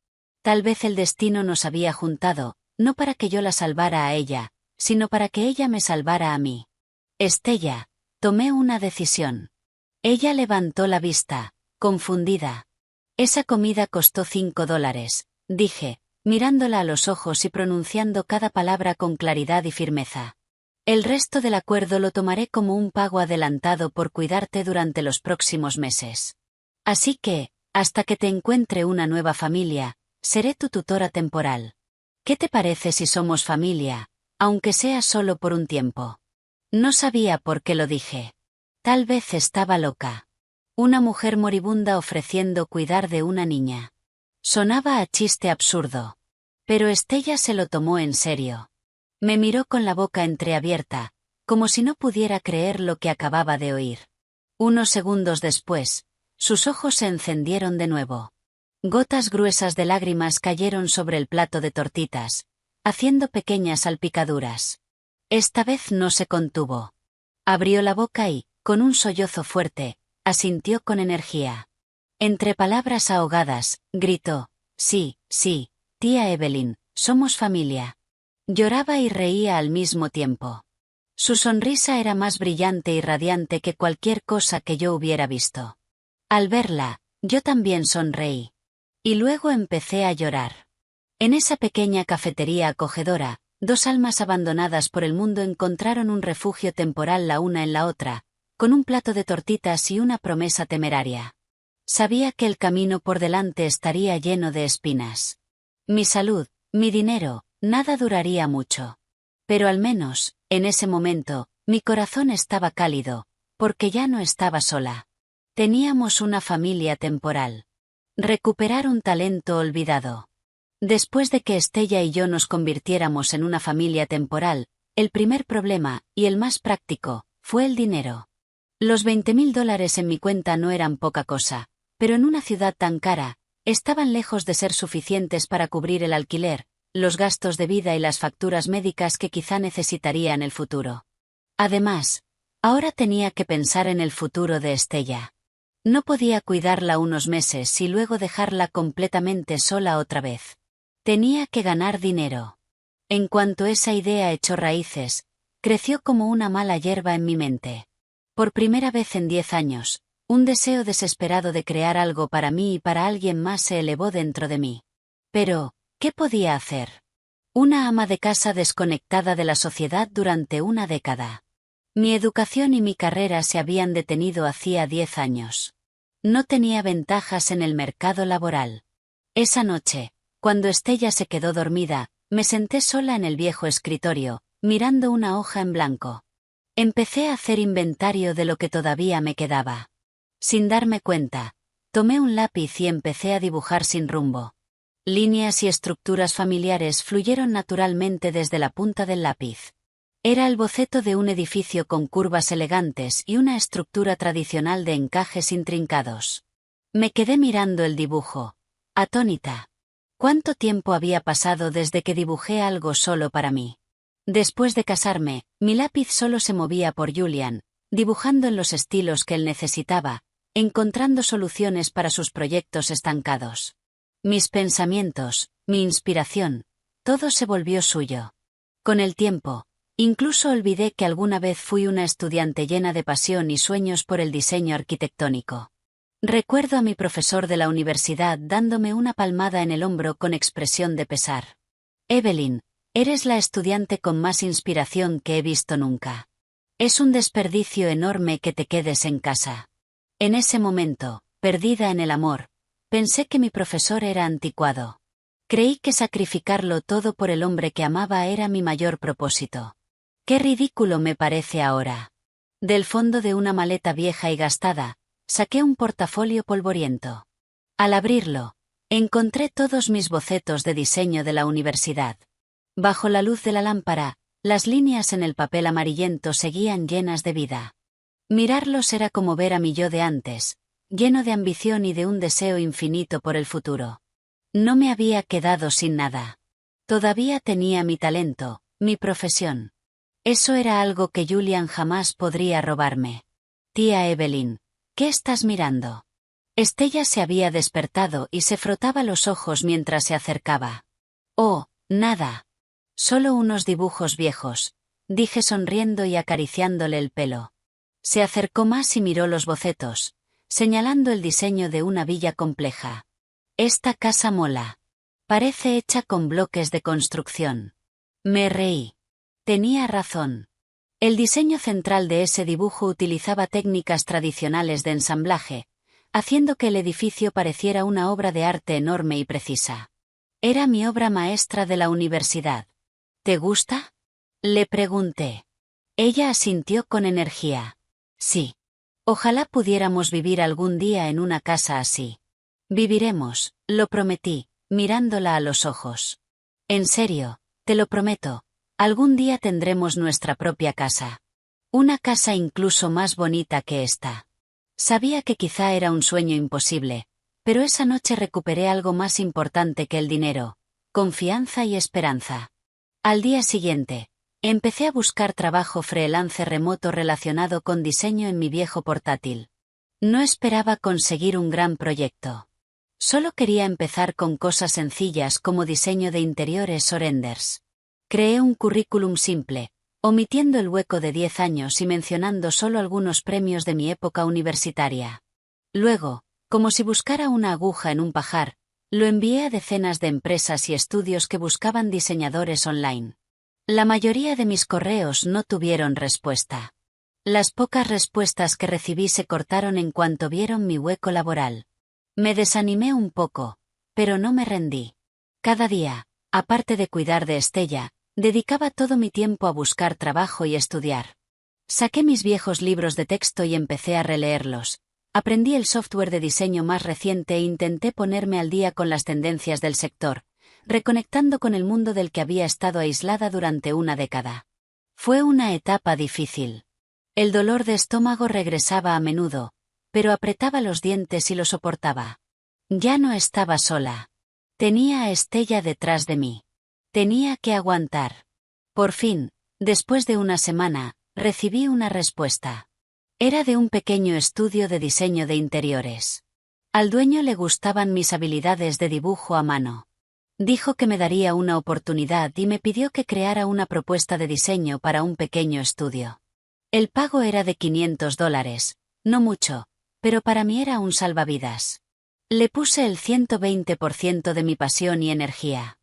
Tal vez el destino nos había juntado, no para que yo la salvara a ella, sino para que ella me salvara a mí. Estella, tomé una decisión. Ella levantó la vista, confundida. Esa comida costó $5, dije, mirándola a los ojos y pronunciando cada palabra con claridad y firmeza. El resto del acuerdo lo tomaré como un pago adelantado por cuidarte durante los próximos meses. Así que, hasta que te encuentre una nueva familia, seré tu tutora temporal. ¿Qué te parece si somos familia, aunque sea solo por un tiempo? No sabía por qué lo dije. Tal vez estaba loca. Una mujer moribunda ofreciendo cuidar de una niña. Sonaba a chiste absurdo. Pero Estella se lo tomó en serio. Me miró con la boca entreabierta, como si no pudiera creer lo que acababa de oír. Unos segundos después, sus ojos se encendieron de nuevo. Gotas gruesas de lágrimas cayeron sobre el plato de tortitas, haciendo pequeñas salpicaduras. Esta vez no se contuvo. Abrió la boca y, con un sollozo fuerte, asintió con energía. Entre palabras ahogadas, gritó, sí, sí, tía Evelyn, somos familia. Lloraba y reía al mismo tiempo. Su sonrisa era más brillante y radiante que cualquier cosa que yo hubiera visto. Al verla, yo también sonreí. Y luego empecé a llorar. En esa pequeña cafetería acogedora, dos almas abandonadas por el mundo encontraron un refugio temporal la una en la otra, con un plato de tortitas y una promesa temeraria. Sabía que el camino por delante estaría lleno de espinas. Mi salud, mi dinero, nada duraría mucho. Pero al menos, en ese momento, mi corazón estaba cálido, porque ya no estaba sola. Teníamos una familia temporal. Recuperar un talento olvidado. Después de que Estella y yo nos convirtiéramos en una familia temporal, el primer problema, y el más práctico, fue el dinero. Los $20,000 en mi cuenta no eran poca cosa, pero en una ciudad tan cara, estaban lejos de ser suficientes para cubrir el alquiler, los gastos de vida y las facturas médicas que quizá necesitaría en el futuro. Además, ahora tenía que pensar en el futuro de Estella. No podía cuidarla unos meses y luego dejarla completamente sola otra vez. Tenía que ganar dinero. En cuanto esa idea echó raíces, creció como una mala hierba en mi mente. Por primera vez en 10 años, un deseo desesperado de crear algo para mí y para alguien más se elevó dentro de mí. Pero, ¿qué podía hacer? Una ama de casa desconectada de la sociedad durante una década. Mi educación y mi carrera se habían detenido hacía 10 años. No tenía ventajas en el mercado laboral. Esa noche, cuando Estella se quedó dormida, me senté sola en el viejo escritorio, mirando una hoja en blanco. Empecé a hacer inventario de lo que todavía me quedaba. Sin darme cuenta, tomé un lápiz y empecé a dibujar sin rumbo. Líneas y estructuras familiares fluyeron naturalmente desde la punta del lápiz. Era el boceto de un edificio con curvas elegantes y una estructura tradicional de encajes intrincados. Me quedé mirando el dibujo, atónita. ¿Cuánto tiempo había pasado desde que dibujé algo solo para mí? Después de casarme, mi lápiz solo se movía por Julian, dibujando en los estilos que él necesitaba, encontrando soluciones para sus proyectos estancados. Mis pensamientos, mi inspiración, todo se volvió suyo. Con el tiempo, incluso olvidé que alguna vez fui una estudiante llena de pasión y sueños por el diseño arquitectónico. Recuerdo a mi profesor de la universidad dándome una palmada en el hombro con expresión de pesar. Evelyn, eres la estudiante con más inspiración que he visto nunca. Es un desperdicio enorme que te quedes en casa. En ese momento, perdida en el amor, pensé que mi profesor era anticuado. Creí que sacrificarlo todo por el hombre que amaba era mi mayor propósito. Qué ridículo me parece ahora. Del fondo de una maleta vieja y gastada, saqué un portafolio polvoriento. Al abrirlo, encontré todos mis bocetos de diseño de la universidad. Bajo la luz de la lámpara, las líneas en el papel amarillento seguían llenas de vida. Mirarlos era como ver a mi yo de antes, lleno de ambición y de un deseo infinito por el futuro. No me había quedado sin nada. Todavía tenía mi talento, mi profesión. Eso era algo que Julian jamás podría robarme. Tía Evelyn, ¿qué estás mirando? Estella se había despertado y se frotaba los ojos mientras se acercaba. Oh, nada. Solo unos dibujos viejos, dije sonriendo y acariciándole el pelo. Se acercó más y miró los bocetos, señalando el diseño de una villa compleja. Esta casa mola. Parece hecha con bloques de construcción. Me reí. Tenía razón. El diseño central de ese dibujo utilizaba técnicas tradicionales de ensamblaje, haciendo que el edificio pareciera una obra de arte enorme y precisa. Era mi obra maestra de la universidad. ¿Te gusta? Le pregunté. Ella asintió con energía. Sí. Ojalá pudiéramos vivir algún día en una casa así. Viviremos, lo prometí, mirándola a los ojos. En serio, te lo prometo, algún día tendremos nuestra propia casa. Una casa incluso más bonita que esta. Sabía que quizá era un sueño imposible, pero esa noche recuperé algo más importante que el dinero, confianza y esperanza. Al día siguiente, empecé a buscar trabajo freelance remoto relacionado con diseño en mi viejo portátil. No esperaba conseguir un gran proyecto. Solo quería empezar con cosas sencillas como diseño de interiores o renders. Creé un currículum simple, omitiendo el hueco de 10 años y mencionando solo algunos premios de mi época universitaria. Luego, como si buscara una aguja en un pajar, lo envié a decenas de empresas y estudios que buscaban diseñadores online. La mayoría de mis correos no tuvieron respuesta. Las pocas respuestas que recibí se cortaron en cuanto vieron mi hueco laboral. Me desanimé un poco, pero no me rendí. Cada día, aparte de cuidar de Estella, dedicaba todo mi tiempo a buscar trabajo y estudiar. Saqué mis viejos libros de texto y empecé a releerlos. Aprendí el software de diseño más reciente e intenté ponerme al día con las tendencias del sector, reconectando con el mundo del que había estado aislada durante una década. Fue una etapa difícil. El dolor de estómago regresaba a menudo, pero apretaba los dientes y lo soportaba. Ya no estaba sola. Tenía a Estella detrás de mí. Tenía que aguantar. Por fin, después de una semana, recibí una respuesta. Era de un pequeño estudio de diseño de interiores. Al dueño le gustaban mis habilidades de dibujo a mano. Dijo que me daría una oportunidad y me pidió que creara una propuesta de diseño para un pequeño estudio. El pago era de $500, no mucho, pero para mí era un salvavidas. Le puse el 120% de mi pasión y energía.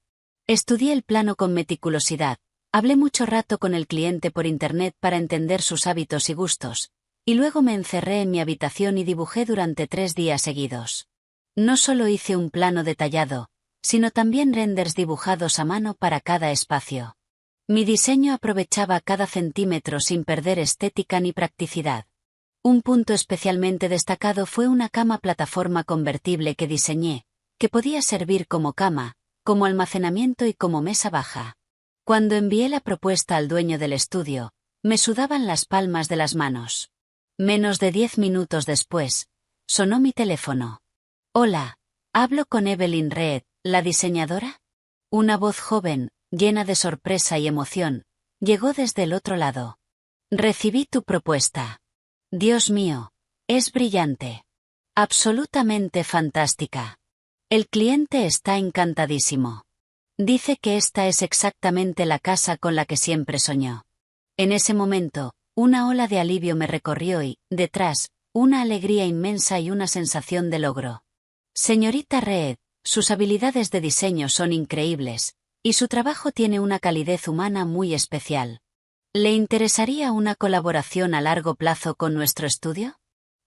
Estudié el plano con meticulosidad, hablé mucho rato con el cliente por internet para entender sus hábitos y gustos, y luego me encerré en mi habitación y dibujé durante 3 días seguidos. No solo hice un plano detallado, sino también renders dibujados a mano para cada espacio. Mi diseño aprovechaba cada centímetro sin perder estética ni practicidad. Un punto especialmente destacado fue una cama plataforma convertible que diseñé, que podía servir como cama, como almacenamiento y como mesa baja. Cuando envié la propuesta al dueño del estudio, me sudaban las palmas de las manos. Menos de 10 minutos después, sonó mi teléfono. Hola, ¿hablo con Evelyn Reed, la diseñadora? Una voz joven, llena de sorpresa y emoción, llegó desde el otro lado. Recibí tu propuesta. Dios mío, es brillante. Absolutamente fantástica. El cliente está encantadísimo. Dice que esta es exactamente la casa con la que siempre soñó. En ese momento, una ola de alivio me recorrió y, detrás, una alegría inmensa y una sensación de logro. Señorita Reed, sus habilidades de diseño son increíbles, y su trabajo tiene una calidez humana muy especial. ¿Le interesaría una colaboración a largo plazo con nuestro estudio?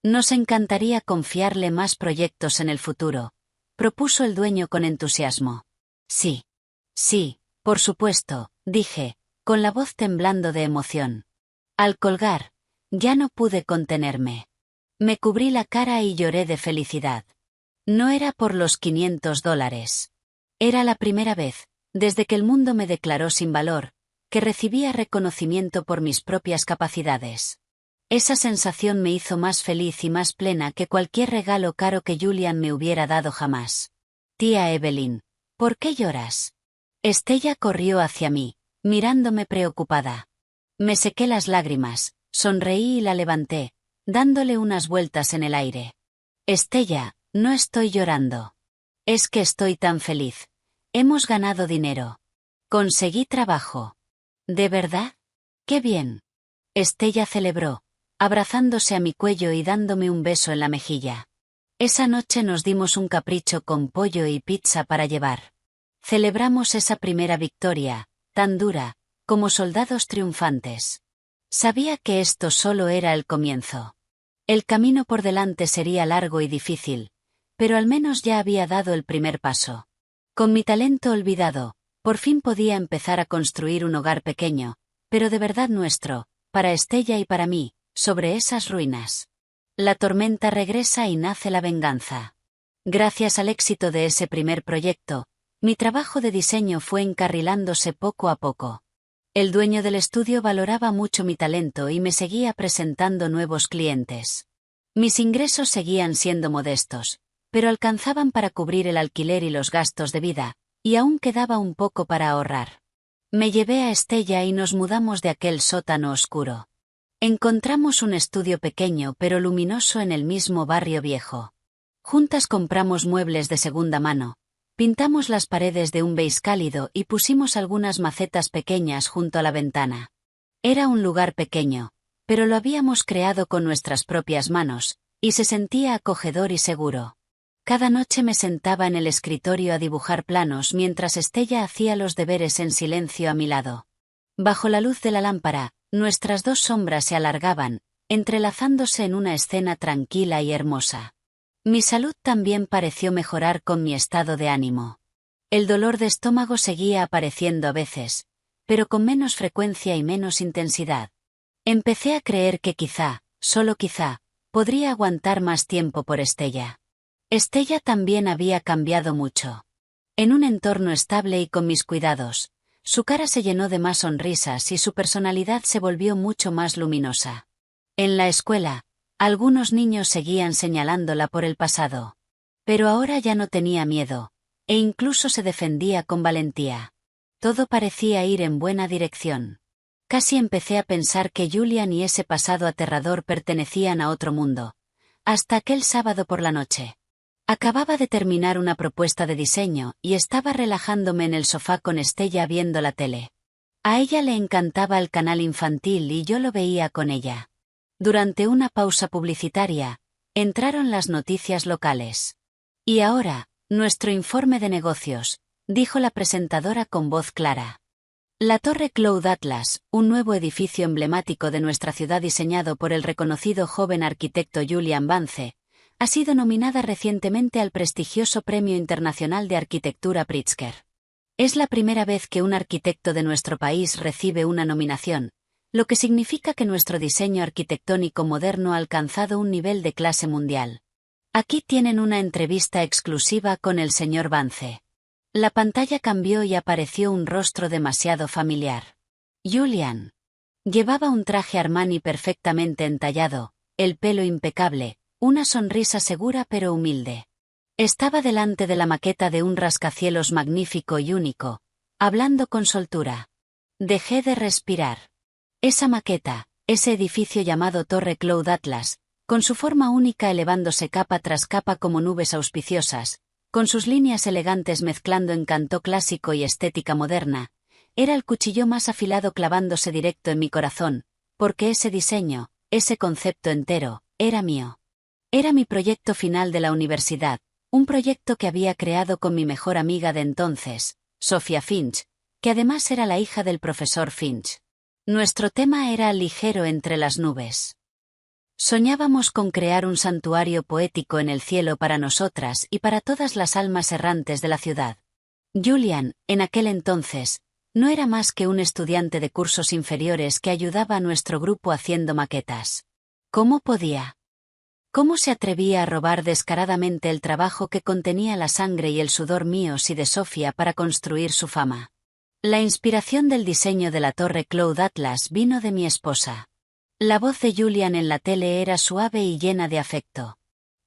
Nos encantaría confiarle más proyectos en el futuro, propuso el dueño con entusiasmo. Sí. Sí, por supuesto, dije, con la voz temblando de emoción. Al colgar, ya no pude contenerme. Me cubrí la cara y lloré de felicidad. No era por los $500. Era la primera vez, desde que el mundo me declaró sin valor, que recibía reconocimiento por mis propias capacidades. Esa sensación me hizo más feliz y más plena que cualquier regalo caro que Julian me hubiera dado jamás. Tía Evelyn, ¿por qué lloras? Estella corrió hacia mí, mirándome preocupada. Me sequé las lágrimas, sonreí y la levanté, dándole unas vueltas en el aire. Estella, no estoy llorando. Es que estoy tan feliz. Hemos ganado dinero. Conseguí trabajo. ¿De verdad? ¡Qué bien! Estella celebró, abrazándose a mi cuello y dándome un beso en la mejilla. Esa noche nos dimos un capricho con pollo y pizza para llevar. Celebramos esa primera victoria, tan dura, como soldados triunfantes. Sabía que esto solo era el comienzo. El camino por delante sería largo y difícil, pero al menos ya había dado el primer paso. Con mi talento olvidado, por fin podía empezar a construir un hogar pequeño, pero de verdad nuestro, para Estella y para mí, sobre esas ruinas. La tormenta regresa y nace la venganza. Gracias al éxito de ese primer proyecto, mi trabajo de diseño fue encarrilándose poco a poco. El dueño del estudio valoraba mucho mi talento y me seguía presentando nuevos clientes. Mis ingresos seguían siendo modestos, pero alcanzaban para cubrir el alquiler y los gastos de vida, y aún quedaba un poco para ahorrar. Me llevé a Estella y nos mudamos de aquel sótano oscuro. Encontramos un estudio pequeño pero luminoso en el mismo barrio viejo. Juntas compramos muebles de segunda mano. Pintamos las paredes de un beige cálido y pusimos algunas macetas pequeñas junto a la ventana. Era un lugar pequeño, pero lo habíamos creado con nuestras propias manos, y se sentía acogedor y seguro. Cada noche me sentaba en el escritorio a dibujar planos mientras Estella hacía los deberes en silencio a mi lado. Bajo la luz de la lámpara, nuestras dos sombras se alargaban, entrelazándose en una escena tranquila y hermosa. Mi salud también pareció mejorar con mi estado de ánimo. El dolor de estómago seguía apareciendo a veces, pero con menos frecuencia y menos intensidad. Empecé a creer que quizá, solo quizá, podría aguantar más tiempo por Estella. Estella también había cambiado mucho. En un entorno estable y con mis cuidados, su cara se llenó de más sonrisas y su personalidad se volvió mucho más luminosa. En la escuela, algunos niños seguían señalándola por el pasado. Pero ahora ya no tenía miedo, e incluso se defendía con valentía. Todo parecía ir en buena dirección. Casi empecé a pensar que Julian y ese pasado aterrador pertenecían a otro mundo. Hasta aquel sábado por la noche. Acababa de terminar una propuesta de diseño y estaba relajándome en el sofá con Estella viendo la tele. A ella le encantaba el canal infantil y yo lo veía con ella. Durante una pausa publicitaria, entraron las noticias locales. Y ahora, nuestro informe de negocios, dijo la presentadora con voz clara. La Torre Cloud Atlas, un nuevo edificio emblemático de nuestra ciudad diseñado por el reconocido joven arquitecto Julian Vance, ha sido nominada recientemente al prestigioso Premio Internacional de Arquitectura Pritzker. Es la primera vez que un arquitecto de nuestro país recibe una nominación, lo que significa que nuestro diseño arquitectónico moderno ha alcanzado un nivel de clase mundial. Aquí tienen una entrevista exclusiva con el señor Vance. La pantalla cambió y apareció un rostro demasiado familiar. Julian. Llevaba un traje Armani perfectamente entallado, el pelo impecable, una sonrisa segura pero humilde. Estaba delante de la maqueta de un rascacielos magnífico y único, hablando con soltura. Dejé de respirar. Esa maqueta, ese edificio llamado Torre Cloud Atlas, con su forma única elevándose capa tras capa como nubes auspiciosas, con sus líneas elegantes mezclando encanto clásico y estética moderna, era el cuchillo más afilado clavándose directo en mi corazón, porque ese diseño, ese concepto entero, era mío. Era mi proyecto final de la universidad, un proyecto que había creado con mi mejor amiga de entonces, Sophia Finch, que además era la hija del profesor Finch. Nuestro tema era ligero entre las nubes. Soñábamos con crear un santuario poético en el cielo para nosotras y para todas las almas errantes de la ciudad. Julian, en aquel entonces, no era más que un estudiante de cursos inferiores que ayudaba a nuestro grupo haciendo maquetas. ¿Cómo podía? ¿Cómo se atrevía a robar descaradamente el trabajo que contenía la sangre y el sudor míos y de Sofía para construir su fama? La inspiración del diseño de la Torre Cloud Atlas vino de mi esposa. La voz de Julian en la tele era suave y llena de afecto.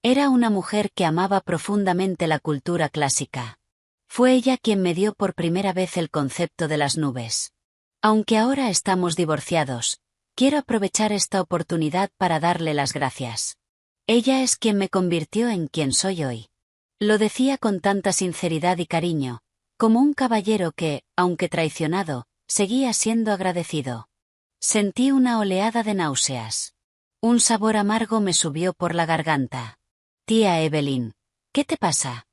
Era una mujer que amaba profundamente la cultura clásica. Fue ella quien me dio por primera vez el concepto de las nubes. Aunque ahora estamos divorciados, quiero aprovechar esta oportunidad para darle las gracias. Ella es quien me convirtió en quien soy hoy. Lo decía con tanta sinceridad y cariño, como un caballero que, aunque traicionado, seguía siendo agradecido. Sentí una oleada de náuseas. Un sabor amargo me subió por la garganta. Tía Evelyn, ¿qué te pasa?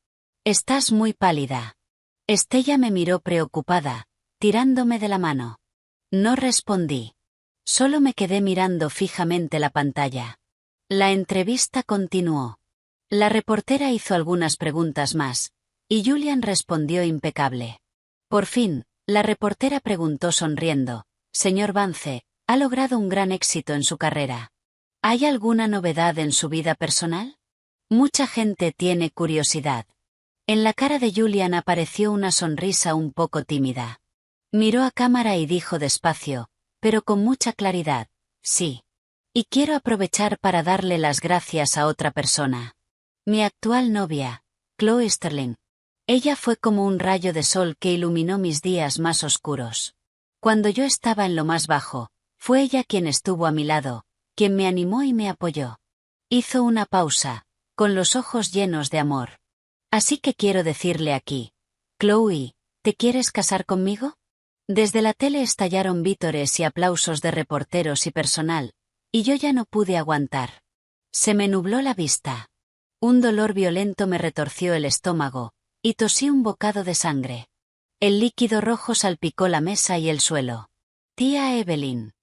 Estás muy pálida. Estella me miró preocupada, tirándome de la mano. No respondí. Solo me quedé mirando fijamente la pantalla. La entrevista continuó. La reportera hizo algunas preguntas más, y Julian respondió impecable. Por fin, la reportera preguntó sonriendo, «Señor Vance, ha logrado un gran éxito en su carrera. ¿Hay alguna novedad en su vida personal? Mucha gente tiene curiosidad». En la cara de Julian apareció una sonrisa un poco tímida. Miró a cámara y dijo despacio, pero con mucha claridad, «Sí. Y quiero aprovechar para darle las gracias a otra persona. Mi actual novia, Chloe Sterling. Ella fue como un rayo de sol que iluminó mis días más oscuros. Cuando yo estaba en lo más bajo, fue ella quien estuvo a mi lado, quien me animó y me apoyó». Hizo una pausa, con los ojos llenos de amor. «Así que quiero decirle aquí, Chloe, ¿te quieres casar conmigo?» Desde la tele estallaron vítores y aplausos de reporteros y personal, y yo ya no pude aguantar. Se me nubló la vista. Un dolor violento me retorció el estómago, y tosí un bocado de sangre. El líquido rojo salpicó la mesa y el suelo. «Tía Evelyn»,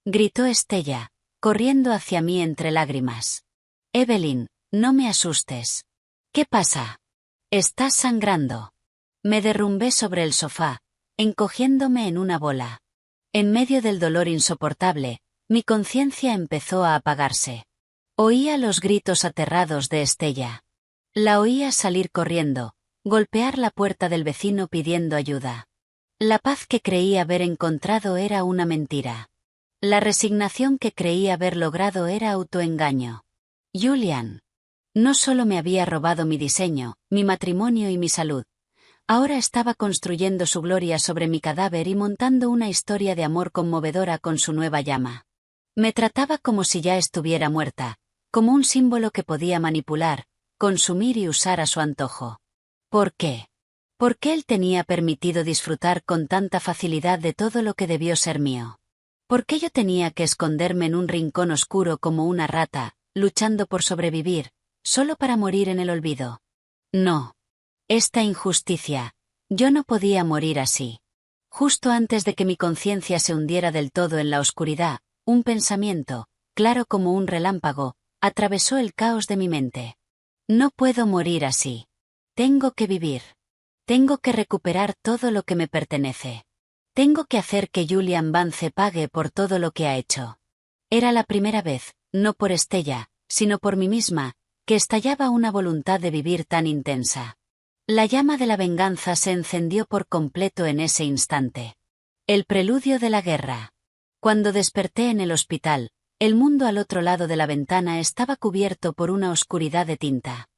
gritó Estella, corriendo hacia mí entre lágrimas. «Evelyn, no me asustes. ¿Qué pasa? Estás sangrando». Me derrumbé sobre el sofá, encogiéndome en una bola. En medio del dolor insoportable, mi conciencia empezó a apagarse. Oía los gritos aterrados de Estella. La oía salir corriendo, golpear la puerta del vecino pidiendo ayuda. La paz que creía haber encontrado era una mentira. La resignación que creía haber logrado era autoengaño. Julian. No solo me había robado mi diseño, mi matrimonio y mi salud. Ahora estaba construyendo su gloria sobre mi cadáver y montando una historia de amor conmovedora con su nueva llama. Me trataba como si ya estuviera muerta, como un símbolo que podía manipular, consumir y usar a su antojo. ¿Por qué? ¿Por qué él tenía permitido disfrutar con tanta facilidad de todo lo que debió ser mío? ¿Por qué yo tenía que esconderme en un rincón oscuro como una rata, luchando por sobrevivir, solo para morir en el olvido? No. Esta injusticia. Yo no podía morir así. Justo antes de que mi conciencia se hundiera del todo en la oscuridad, un pensamiento, claro como un relámpago, atravesó el caos de mi mente. No puedo morir así. Tengo que vivir. Tengo que recuperar todo lo que me pertenece. Tengo que hacer que Julian Vance pague por todo lo que ha hecho. Era la primera vez, no por Estella, sino por mí misma, que estallaba una voluntad de vivir tan intensa. La llama de la venganza se encendió por completo en ese instante. El preludio de la guerra. Cuando desperté en el hospital, el mundo al otro lado de la ventana estaba cubierto por una oscuridad de tinta.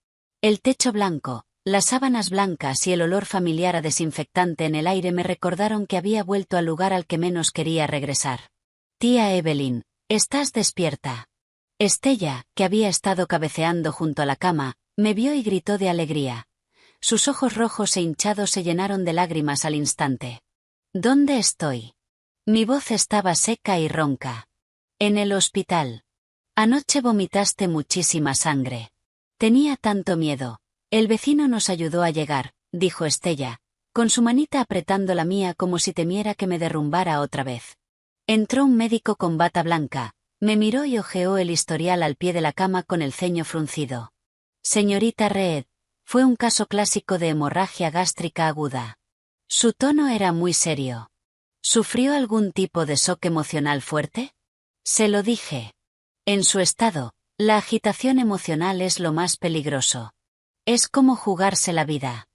El techo blanco, las sábanas blancas y el olor familiar a desinfectante en el aire me recordaron que había vuelto al lugar al que menos quería regresar. Tía Evelyn, ¿estás despierta? Estella, que había estado cabeceando junto a la cama, me vio y gritó de alegría. Sus ojos rojos e hinchados se llenaron de lágrimas al instante. ¿Dónde estoy? Mi voz estaba seca y ronca. En el hospital. Anoche vomitaste muchísima sangre. Tenía tanto miedo. El vecino nos ayudó a llegar, dijo Estella, con su manita apretando la mía como si temiera que me derrumbara otra vez. Entró un médico con bata blanca, me miró y hojeó el historial al pie de la cama con el ceño fruncido. Señorita Reed, fue un caso clásico de hemorragia gástrica aguda. Su tono era muy serio. ¿Sufrió algún tipo de shock emocional fuerte? Se lo dije. En su estado, la agitación emocional es lo más peligroso. Es como jugarse la vida.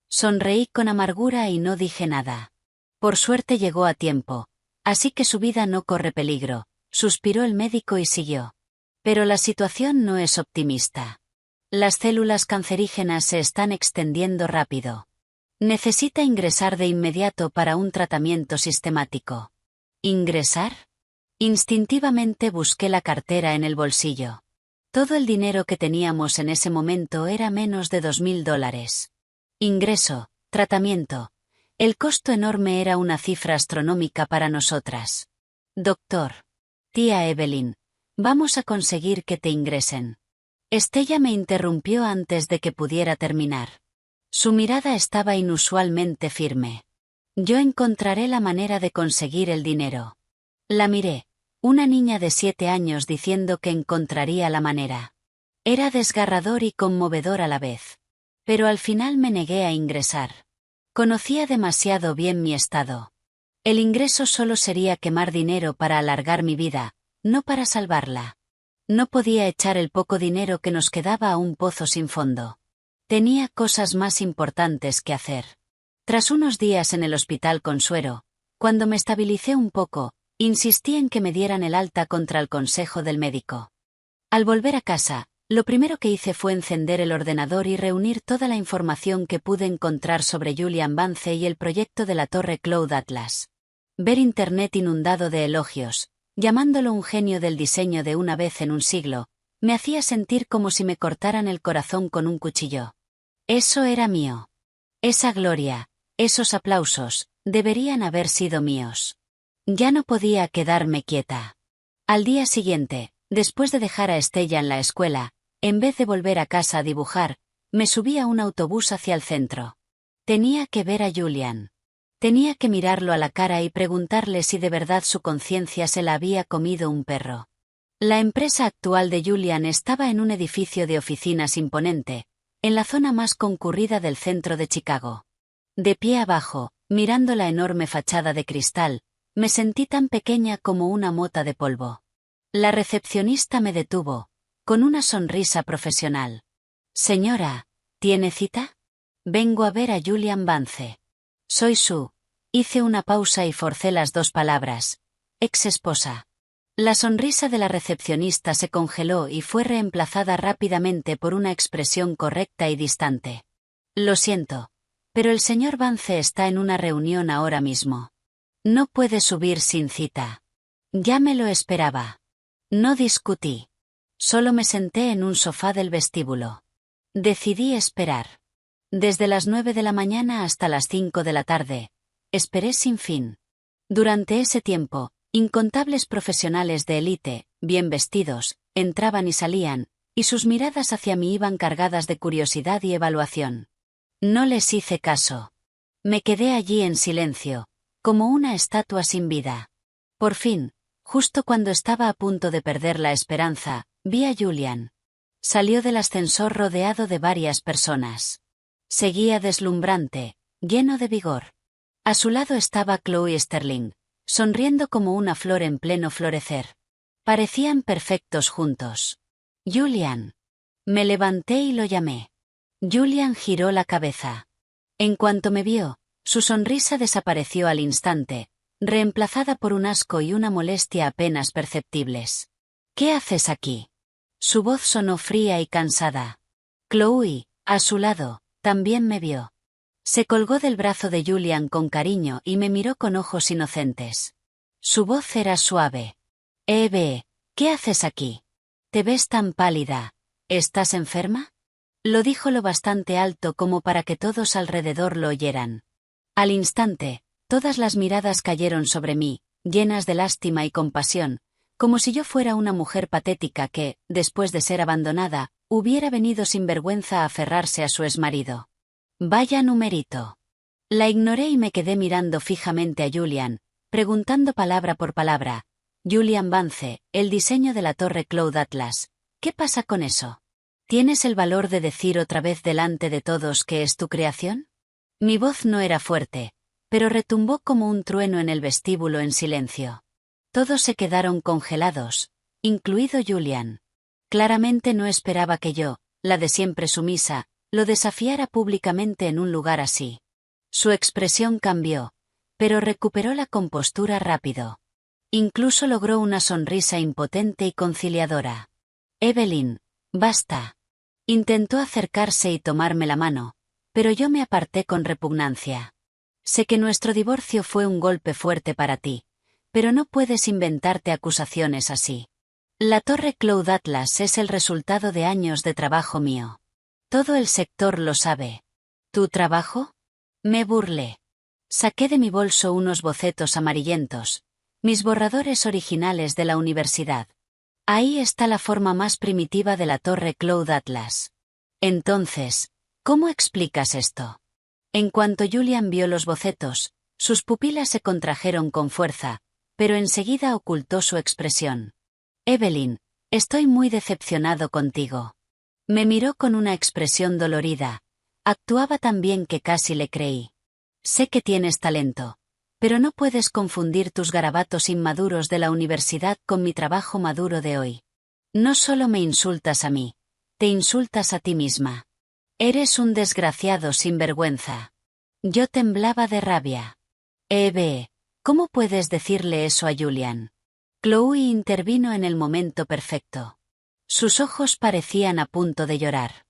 Sonreí con amargura y no dije nada. Por suerte llegó a tiempo, así que su vida no corre peligro, suspiró el médico y siguió. Pero la situación no es optimista. Las células cancerígenas se están extendiendo rápido. Necesita ingresar de inmediato para un tratamiento sistemático. ¿Ingresar? Instintivamente busqué la cartera en el bolsillo. Todo el dinero que teníamos en ese momento era menos de $2000. Ingreso, tratamiento. El costo enorme era una cifra astronómica para nosotras. Doctor. Tía Evelyn, vamos a conseguir que te ingresen. Estella me interrumpió antes de que pudiera terminar. Su mirada estaba inusualmente firme. Yo encontraré la manera de conseguir el dinero. La miré. Una niña de 7 años diciendo que encontraría la manera. Era desgarrador y conmovedor a la vez. Pero al final me negué a ingresar. Conocía demasiado bien mi estado. El ingreso solo sería quemar dinero para alargar mi vida, no para salvarla. No podía echar el poco dinero que nos quedaba a un pozo sin fondo. Tenía cosas más importantes que hacer. Tras unos días en el hospital con suero, cuando me estabilicé un poco, insistí en que me dieran el alta contra el consejo del médico. Al volver a casa, lo primero que hice fue encender el ordenador y reunir toda la información que pude encontrar sobre Julian Vance y el proyecto de la Torre Cloud Atlas. Ver Internet inundado de elogios, llamándolo un genio del diseño de una vez en un siglo, me hacía sentir como si me cortaran el corazón con un cuchillo. Eso era mío. Esa gloria, esos aplausos, deberían haber sido míos. Ya no podía quedarme quieta. Al día siguiente, después de dejar a Estella en la escuela, en vez de volver a casa a dibujar, me subí a un autobús hacia el centro. Tenía que ver a Julian. Tenía que mirarlo a la cara y preguntarle si de verdad su conciencia se la había comido un perro. La empresa actual de Julian estaba en un edificio de oficinas imponente, en la zona más concurrida del centro de Chicago. De pie abajo, mirando la enorme fachada de cristal, me sentí tan pequeña como una mota de polvo. La recepcionista me detuvo, con una sonrisa profesional. Señora, ¿tiene cita? Vengo a ver a Julian Vance. Soy Sue. Hice una pausa y forcé las 2 palabras. Ex esposa. La sonrisa de la recepcionista se congeló y fue reemplazada rápidamente por una expresión correcta y distante. Lo siento, pero el señor Vance está en una reunión ahora mismo. No puede subir sin cita. Ya me lo esperaba. No discutí. Solo me senté en un sofá del vestíbulo. Decidí esperar. Desde las 9 de la mañana hasta las 5 de la tarde. Esperé sin fin. Durante ese tiempo, incontables profesionales de élite, bien vestidos, entraban y salían, y sus miradas hacia mí iban cargadas de curiosidad y evaluación. No les hice caso. Me quedé allí en silencio, como una estatua sin vida. Por fin, justo cuando estaba a punto de perder la esperanza, vi a Julian. Salió del ascensor rodeado de varias personas. Seguía deslumbrante, lleno de vigor. A su lado estaba Chloe Sterling, sonriendo como una flor en pleno florecer. Parecían perfectos juntos. Julian. Me levanté y lo llamé. Julian giró la cabeza. En cuanto me vio, su sonrisa desapareció al instante, reemplazada por un asco y una molestia apenas perceptibles. ¿Qué haces aquí? Su voz sonó fría y cansada. Chloe, a su lado, también me vio. Se colgó del brazo de Julian con cariño y me miró con ojos inocentes. Su voz era suave. Eve, ¿qué haces aquí? Te ves tan pálida. ¿Estás enferma? Lo dijo lo bastante alto como para que todos alrededor lo oyeran. Al instante, todas las miradas cayeron sobre mí, llenas de lástima y compasión, como si yo fuera una mujer patética que, después de ser abandonada, hubiera venido sin vergüenza a aferrarse a su exmarido. Vaya numerito. La ignoré y me quedé mirando fijamente a Julian, preguntando palabra por palabra. Julian Vance, el diseño de la Torre Cloud Atlas. ¿Qué pasa con eso? ¿Tienes el valor de decir otra vez delante de todos que es tu creación? Mi voz no era fuerte, pero retumbó como un trueno en el vestíbulo en silencio. Todos se quedaron congelados, incluido Julian. Claramente no esperaba que yo, la de siempre sumisa, lo desafiara públicamente en un lugar así. Su expresión cambió, pero recuperó la compostura rápido. Incluso logró una sonrisa impotente y conciliadora. Evelyn, basta. Intentó acercarse y tomarme la mano, pero yo me aparté con repugnancia. Sé que nuestro divorcio fue un golpe fuerte para ti, pero no puedes inventarte acusaciones así. La Torre Cloud Atlas es el resultado de años de trabajo mío. Todo el sector lo sabe. ¿Tu trabajo? Me burlé. Saqué de mi bolso unos bocetos amarillentos, mis borradores originales de la universidad. Ahí está la forma más primitiva de la Torre Cloud Atlas. Entonces, ¿cómo explicas esto? En cuanto Julian vio los bocetos, sus pupilas se contrajeron con fuerza, pero enseguida ocultó su expresión. Evelyn, estoy muy decepcionado contigo. Me miró con una expresión dolorida. Actuaba tan bien que casi le creí. Sé que tienes talento, pero no puedes confundir tus garabatos inmaduros de la universidad con mi trabajo maduro de hoy. No solo me insultas a mí, te insultas a ti misma. Eres un desgraciado sinvergüenza. Yo temblaba de rabia. Eve, ¿cómo puedes decirle eso a Julian? Chloe intervino en el momento perfecto. Sus ojos parecían a punto de llorar.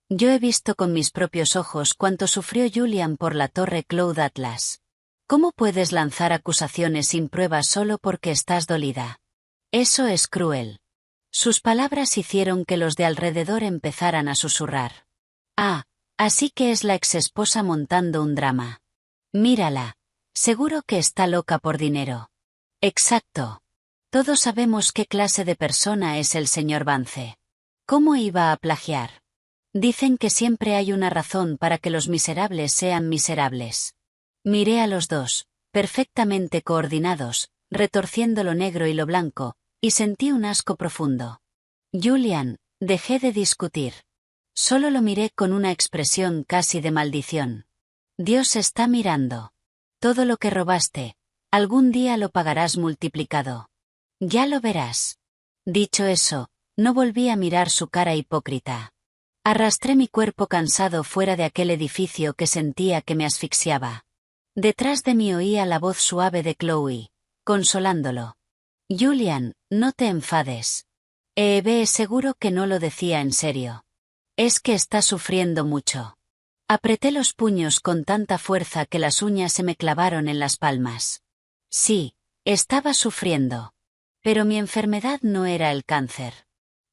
Yo he visto con mis propios ojos cuánto sufrió Julian por la Torre Cloud Atlas. ¿Cómo puedes lanzar acusaciones sin pruebas solo porque estás dolida? Eso es cruel. Sus palabras hicieron que los de alrededor empezaran a susurrar. Ah, así que es la exesposa montando un drama. Mírala. Seguro que está loca por dinero. Exacto. Todos sabemos qué clase de persona es el señor Vance. ¿Cómo iba a plagiar? Dicen que siempre hay una razón para que los miserables sean miserables. Miré a los dos, perfectamente coordinados, retorciendo lo negro y lo blanco, y sentí un asco profundo. Julian, dejé de discutir. Solo lo miré con una expresión casi de maldición. Dios está mirando. Todo lo que robaste, algún día lo pagarás multiplicado. Ya lo verás. Dicho eso, no volví a mirar su cara hipócrita. Arrastré mi cuerpo cansado fuera de aquel edificio que sentía que me asfixiaba. Detrás de mí oía la voz suave de Chloe, consolándolo. Julian, no te enfades. Eve seguro que no lo decía en serio. Es que está sufriendo mucho. Apreté los puños con tanta fuerza que las uñas se me clavaron en las palmas. Sí, estaba sufriendo. Pero mi enfermedad no era el cáncer.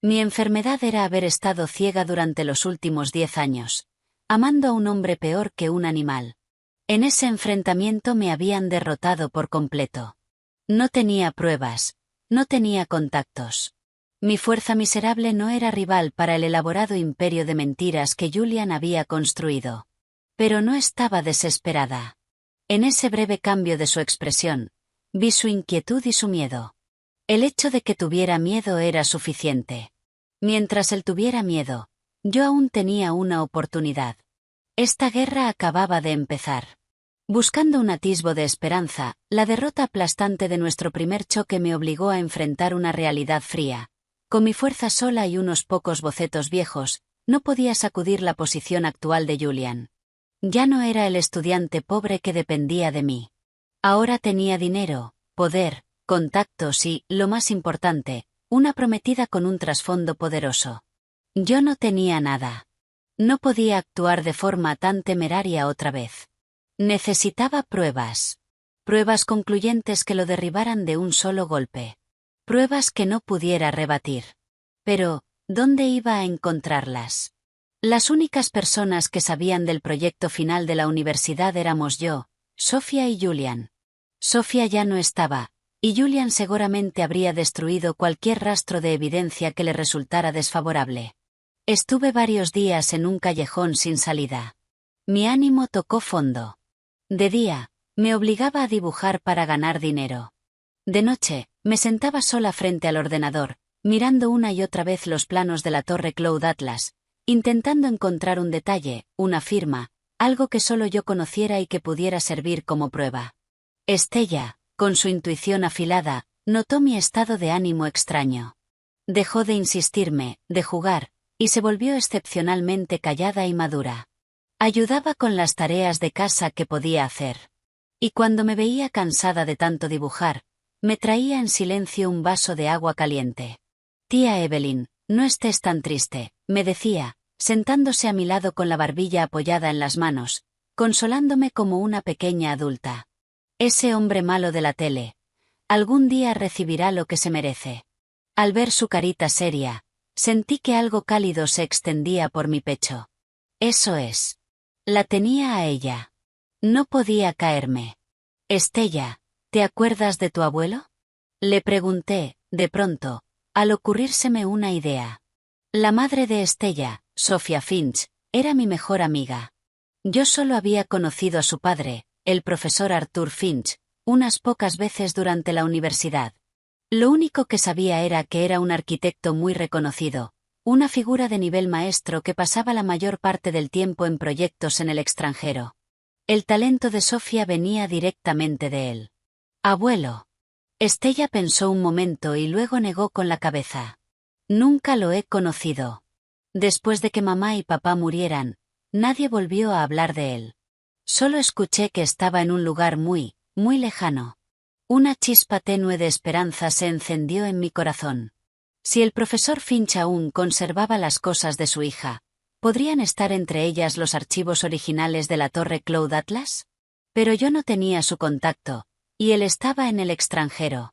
Mi enfermedad era haber estado ciega durante los últimos 10 años, amando a un hombre peor que un animal. En ese enfrentamiento me habían derrotado por completo. No tenía pruebas, no tenía contactos. Mi fuerza miserable no era rival para el elaborado imperio de mentiras que Julian había construido. Pero no estaba desesperada. En ese breve cambio de su expresión, vi su inquietud y su miedo. El hecho de que tuviera miedo era suficiente. Mientras él tuviera miedo, yo aún tenía una oportunidad. Esta guerra acababa de empezar. Buscando un atisbo de esperanza, la derrota aplastante de nuestro primer choque me obligó a enfrentar una realidad fría. Con mi fuerza sola y unos pocos bocetos viejos, no podía sacudir la posición actual de Julian. Ya no era el estudiante pobre que dependía de mí. Ahora tenía dinero, poder, contactos y, lo más importante, una prometida con un trasfondo poderoso. Yo no tenía nada. No podía actuar de forma tan temeraria otra vez. Necesitaba pruebas. Pruebas concluyentes que lo derribaran de un solo golpe. Pruebas que no pudiera rebatir. Pero, ¿dónde iba a encontrarlas? Las únicas personas que sabían del proyecto final de la universidad éramos yo, Sofía y Julian. Sofía ya no estaba, y Julian seguramente habría destruido cualquier rastro de evidencia que le resultara desfavorable. Estuve varios días en un callejón sin salida. Mi ánimo tocó fondo. De día, me obligaba a dibujar para ganar dinero. De noche, me sentaba sola frente al ordenador, mirando una y otra vez los planos de la torre Cloud Atlas, intentando encontrar un detalle, una firma, algo que solo yo conociera y que pudiera servir como prueba. Estella, con su intuición afilada, notó mi estado de ánimo extraño. Dejó de insistirme, de jugar, y se volvió excepcionalmente callada y madura. Ayudaba con las tareas de casa que podía hacer. Y cuando me veía cansada de tanto dibujar, me traía en silencio un vaso de agua caliente. Tía Evelyn, no estés tan triste, me decía, sentándose a mi lado con la barbilla apoyada en las manos, consolándome como una pequeña adulta. Ese hombre malo de la tele. Algún día recibirá lo que se merece. Al ver su carita seria, sentí que algo cálido se extendía por mi pecho. Eso es. La tenía a ella. No podía caerme. Estella, ¿te acuerdas de tu abuelo? Le pregunté, de pronto, al ocurrírseme una idea. La madre de Estella, Sofía Finch, era mi mejor amiga. Yo solo había conocido a su padre, el profesor Arthur Finch, unas pocas veces durante la universidad. Lo único que sabía era que era un arquitecto muy reconocido, una figura de nivel maestro que pasaba la mayor parte del tiempo en proyectos en el extranjero. El talento de Sofía venía directamente de él. Abuelo. Estella pensó un momento y luego negó con la cabeza. Nunca lo he conocido. Después de que mamá y papá murieran, nadie volvió a hablar de él. Solo escuché que estaba en un lugar muy, muy lejano. Una chispa tenue de esperanza se encendió en mi corazón. Si el profesor Finch aún conservaba las cosas de su hija, ¿podrían estar entre ellas los archivos originales de la torre Cloud Atlas? Pero yo no tenía su contacto, y él estaba en el extranjero.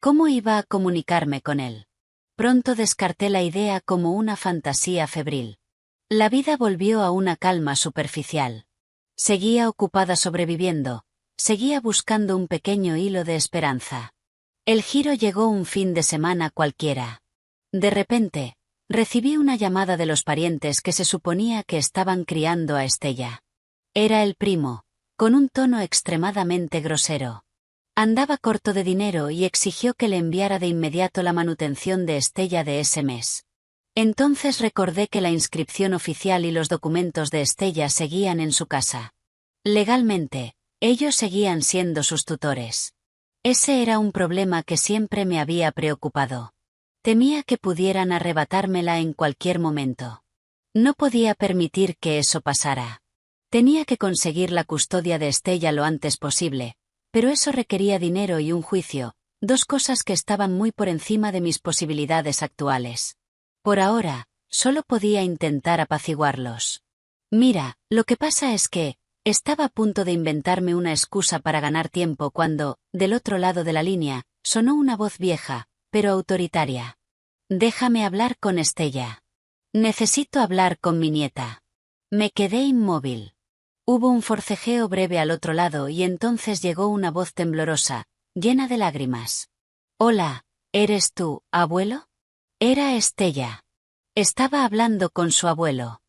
¿Cómo iba a comunicarme con él? Pronto descarté la idea como una fantasía febril. La vida volvió a una calma superficial. Seguía ocupada sobreviviendo, seguía buscando un pequeño hilo de esperanza. El giro llegó un fin de semana cualquiera. De repente, recibí una llamada de los parientes que se suponía que estaban criando a Estella. Era el primo, con un tono extremadamente grosero. Andaba corto de dinero y exigió que le enviara de inmediato la manutención de Estella de ese mes. Entonces recordé que la inscripción oficial y los documentos de Estella seguían en su casa. Legalmente, ellos seguían siendo sus tutores. Ese era un problema que siempre me había preocupado. Temía que pudieran arrebatármela en cualquier momento. No podía permitir que eso pasara. Tenía que conseguir la custodia de Estella lo antes posible, pero eso requería dinero y un juicio, dos cosas que estaban muy por encima de mis posibilidades actuales. Por ahora, solo podía intentar apaciguarlos. Mira, lo que pasa es que, estaba a punto de inventarme una excusa para ganar tiempo cuando, del otro lado de la línea, sonó una voz vieja, pero autoritaria. Déjame hablar con Estella. Necesito hablar con mi nieta. Me quedé inmóvil. Hubo un forcejeo breve al otro lado y entonces llegó una voz temblorosa, llena de lágrimas. Hola, ¿eres tú, abuelo? Era Estella. Estaba hablando con su abuelo.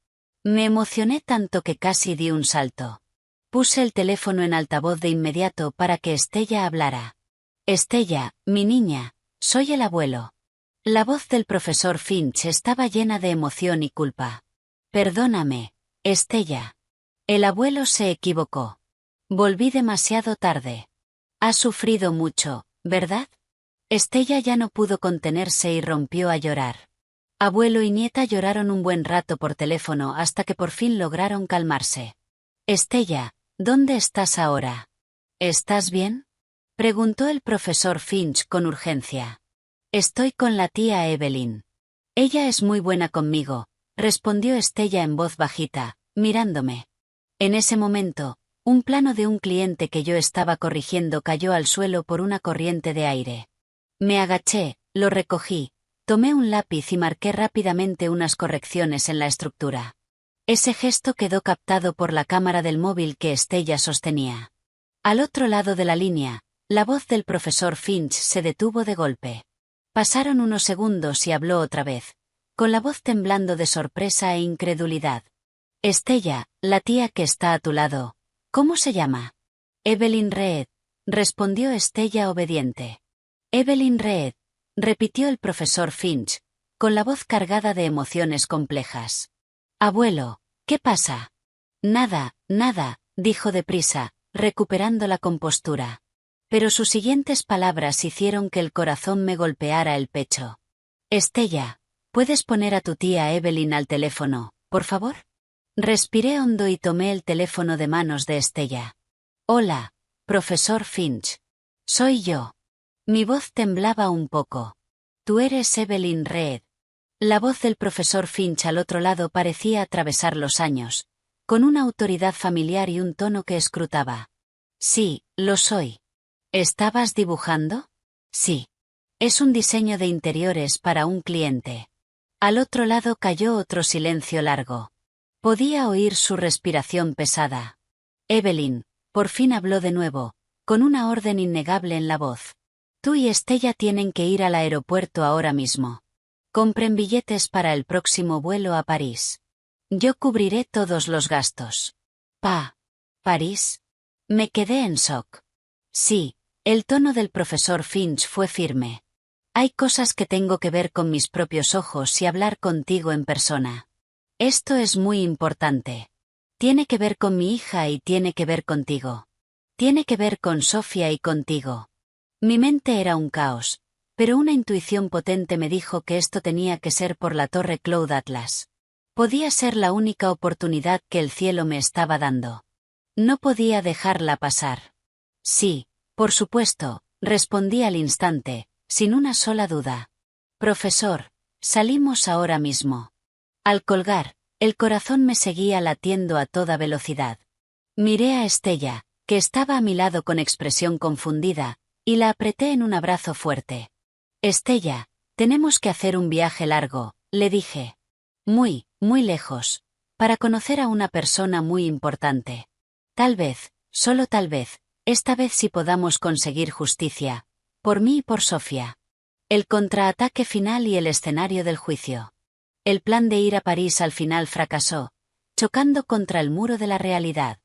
Me emocioné tanto que casi di un salto. Puse el teléfono en altavoz de inmediato para que Estella hablara. Estella, mi niña, soy el abuelo. La voz del profesor Finch estaba llena de emoción y culpa. Perdóname, Estella. El abuelo se equivocó. Volví demasiado tarde. Has sufrido mucho, ¿verdad? Estella ya no pudo contenerse y rompió a llorar. Abuelo y nieta lloraron un buen rato por teléfono hasta que por fin lograron calmarse. Estella, ¿dónde estás ahora? ¿Estás bien? Preguntó el profesor Finch con urgencia. Estoy con la tía Evelyn. Ella es muy buena conmigo, respondió Estella en voz bajita, mirándome. En ese momento, un plano de un cliente que yo estaba corrigiendo cayó al suelo por una corriente de aire. Me agaché, lo recogí, tomé un lápiz y marqué rápidamente unas correcciones en la estructura. Ese gesto quedó captado por la cámara del móvil que Estella sostenía. Al otro lado de la línea, la voz del profesor Finch se detuvo de golpe. Pasaron unos segundos y habló otra vez, con la voz temblando de sorpresa e incredulidad. Estella, la tía que está a tu lado, ¿cómo se llama? Evelyn Reed, respondió Estella obediente. Evelyn Reed, repitió el profesor Finch, con la voz cargada de emociones complejas. Abuelo, ¿qué pasa? Nada, nada, dijo deprisa, recuperando la compostura. Pero sus siguientes palabras hicieron que el corazón me golpeara el pecho. Estella, ¿puedes poner a tu tía Evelyn al teléfono, por favor? Respiré hondo y tomé el teléfono de manos de Estella. Hola, profesor Finch. Soy yo. Mi voz temblaba un poco. Tú eres Evelyn Reed. La voz del profesor Finch al otro lado parecía atravesar los años, con una autoridad familiar y un tono que escrutaba. Sí, lo soy. ¿Estabas dibujando? Sí. Es un diseño de interiores para un cliente. Al otro lado cayó otro silencio largo. Podía oír su respiración pesada. Evelyn, por fin habló de nuevo, con una orden innegable en la voz. Tú y Estella tienen que ir al aeropuerto ahora mismo. Compren billetes para el próximo vuelo a París. Yo cubriré todos los gastos. ¿París? Me quedé en shock. Sí, el tono del profesor Finch fue firme. Hay cosas que tengo que ver con mis propios ojos y hablar contigo en persona. Esto es muy importante. Tiene que ver con mi hija y tiene que ver contigo. Tiene que ver con Sofía y contigo. Mi mente era un caos, pero una intuición potente me dijo que esto tenía que ser por la torre Cloud Atlas. Podía ser la única oportunidad que el cielo me estaba dando. No podía dejarla pasar. Sí, por supuesto, respondí al instante, sin una sola duda. Profesor, salimos ahora mismo. Al colgar, el corazón me seguía latiendo a toda velocidad. Miré a Estella, que estaba a mi lado con expresión confundida, y la apreté en un abrazo fuerte. Estella, tenemos que hacer un viaje largo, le dije. Muy, muy lejos. Para conocer a una persona muy importante. Tal vez, solo tal vez, esta vez sí podamos conseguir justicia. Por mí y por Sofía. El contraataque final y el escenario del juicio. El plan de ir a París al final fracasó, chocando contra el muro de la realidad.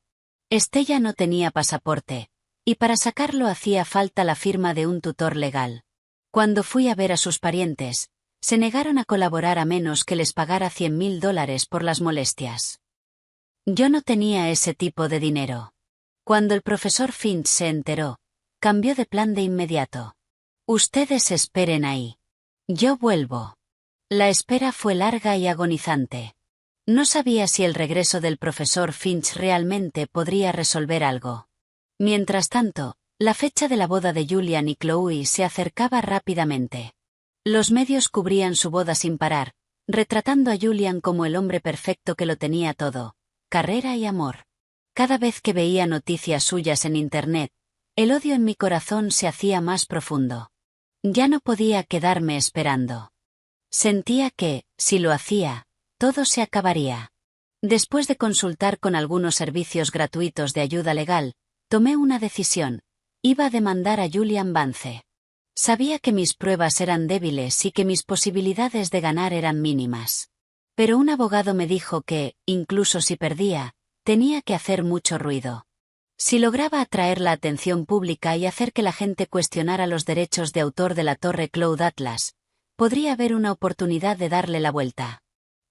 Estella no tenía pasaporte, y para sacarlo hacía falta la firma de un tutor legal. Cuando fui a ver a sus parientes, se negaron a colaborar a menos que les pagara $100.000 por las molestias. Yo no tenía ese tipo de dinero. Cuando el profesor Finch se enteró, cambió de plan de inmediato. Ustedes esperen ahí. Yo vuelvo. La espera fue larga y agonizante. No sabía si el regreso del profesor Finch realmente podría resolver algo. Mientras tanto, la fecha de la boda de Julian y Chloe se acercaba rápidamente. Los medios cubrían su boda sin parar, retratando a Julian como el hombre perfecto que lo tenía todo, carrera y amor. Cada vez que veía noticias suyas en Internet, el odio en mi corazón se hacía más profundo. Ya no podía quedarme esperando. Sentía que, si lo hacía, todo se acabaría. Después de consultar con algunos servicios gratuitos de ayuda legal, tomé una decisión. Iba a demandar a Julian Vance. Sabía que mis pruebas eran débiles y que mis posibilidades de ganar eran mínimas. Pero un abogado me dijo que, incluso si perdía, tenía que hacer mucho ruido. Si lograba atraer la atención pública y hacer que la gente cuestionara los derechos de autor de la torre Cloud Atlas, podría haber una oportunidad de darle la vuelta.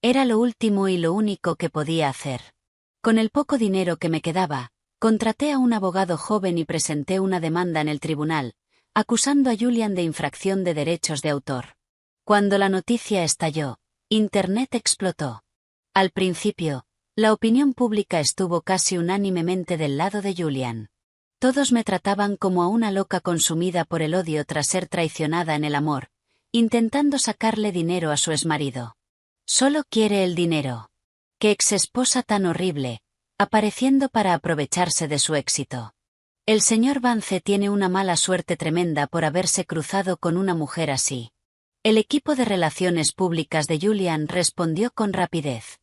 Era lo último y lo único que podía hacer. Con el poco dinero que me quedaba, contraté a un abogado joven y presenté una demanda en el tribunal, acusando a Julian de infracción de derechos de autor. Cuando la noticia estalló, Internet explotó. Al principio, La opinión pública estuvo casi unánimemente del lado de Julian. Todos me trataban como a una loca consumida por el odio tras ser traicionada en el amor, intentando sacarle dinero a su exmarido. Solo quiere el dinero. Qué exesposa tan horrible, apareciendo para aprovecharse de su éxito. El señor Vance tiene una mala suerte tremenda por haberse cruzado con una mujer así. El equipo de relaciones públicas de Julian respondió con rapidez.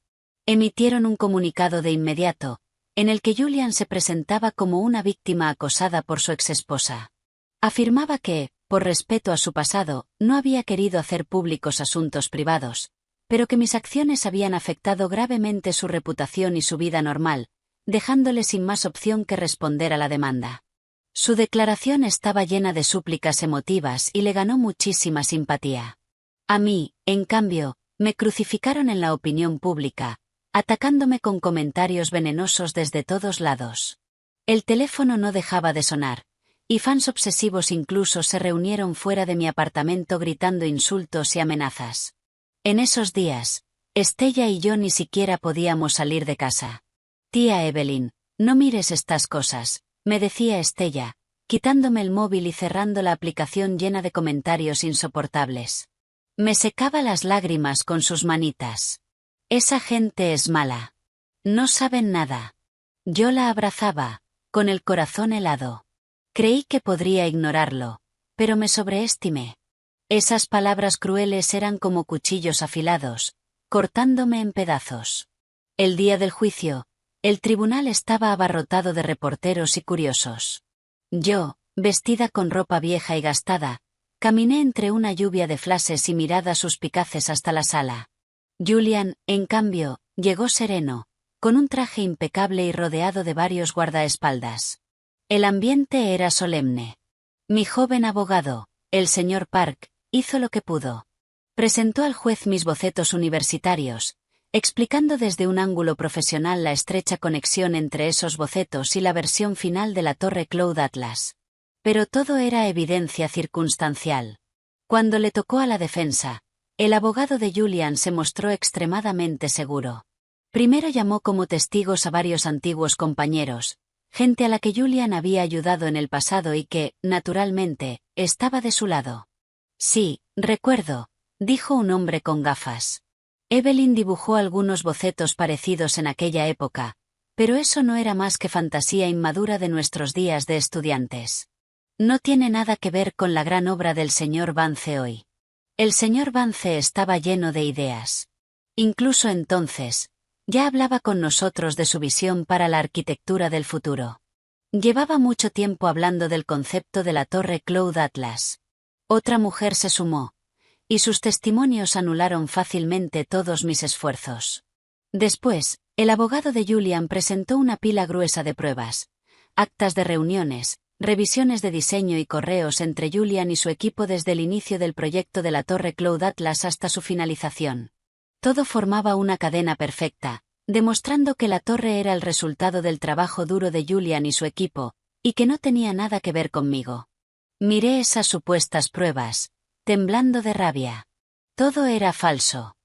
Emitieron un comunicado de inmediato, en el que Julian se presentaba como una víctima acosada por su exesposa. Afirmaba que, por respeto a su pasado, no había querido hacer públicos asuntos privados, pero que mis acciones habían afectado gravemente su reputación y su vida normal, dejándole sin más opción que responder a la demanda. Su declaración estaba llena de súplicas emotivas y le ganó muchísima simpatía. A mí, en cambio, me crucificaron en la opinión pública, atacándome con comentarios venenosos desde todos lados. El teléfono no dejaba de sonar, y fans obsesivos incluso se reunieron fuera de mi apartamento gritando insultos y amenazas. En esos días, Estella y yo ni siquiera podíamos salir de casa. Tía Evelyn, no mires estas cosas, me decía Estella, quitándome el móvil y cerrando la aplicación llena de comentarios insoportables. Me secaba las lágrimas con sus manitas. Esa gente es mala. No saben nada. Yo la abrazaba, con el corazón helado. Creí que podría ignorarlo, pero me sobreestimé. Esas palabras crueles eran como cuchillos afilados, cortándome en pedazos. El día del juicio, el tribunal estaba abarrotado de reporteros y curiosos. Yo, vestida con ropa vieja y gastada, caminé entre una lluvia de flashes y miradas suspicaces hasta la sala. Julian, en cambio, llegó sereno, con un traje impecable y rodeado de varios guardaespaldas. El ambiente era solemne. Mi joven abogado, el señor Park, hizo lo que pudo. Presentó al juez mis bocetos universitarios, explicando desde un ángulo profesional la estrecha conexión entre esos bocetos y la versión final de la Torre Cloud Atlas. Pero todo era evidencia circunstancial. Cuando le tocó a la defensa, el abogado de Julian se mostró extremadamente seguro. Primero llamó como testigos a varios antiguos compañeros, gente a la que Julian había ayudado en el pasado y que, naturalmente, estaba de su lado. Sí, recuerdo, dijo un hombre con gafas. Evelyn dibujó algunos bocetos parecidos en aquella época, pero eso no era más que fantasía inmadura de nuestros días de estudiantes. No tiene nada que ver con la gran obra del señor Vance hoy. El señor Vance estaba lleno de ideas. Incluso entonces, ya hablaba con nosotros de su visión para la arquitectura del futuro. Llevaba mucho tiempo hablando del concepto de la Torre Cloud Atlas. Otra mujer se sumó, y sus testimonios anularon fácilmente todos mis esfuerzos. Después, el abogado de Julian presentó una pila gruesa de pruebas, actas de reuniones, revisiones de diseño y correos entre Julian y su equipo desde el inicio del proyecto de la Torre Cloud Atlas hasta su finalización. Todo formaba una cadena perfecta, demostrando que la torre era el resultado del trabajo duro de Julian y su equipo, y que no tenía nada que ver conmigo. Miré esas supuestas pruebas, temblando de rabia. Todo era falso.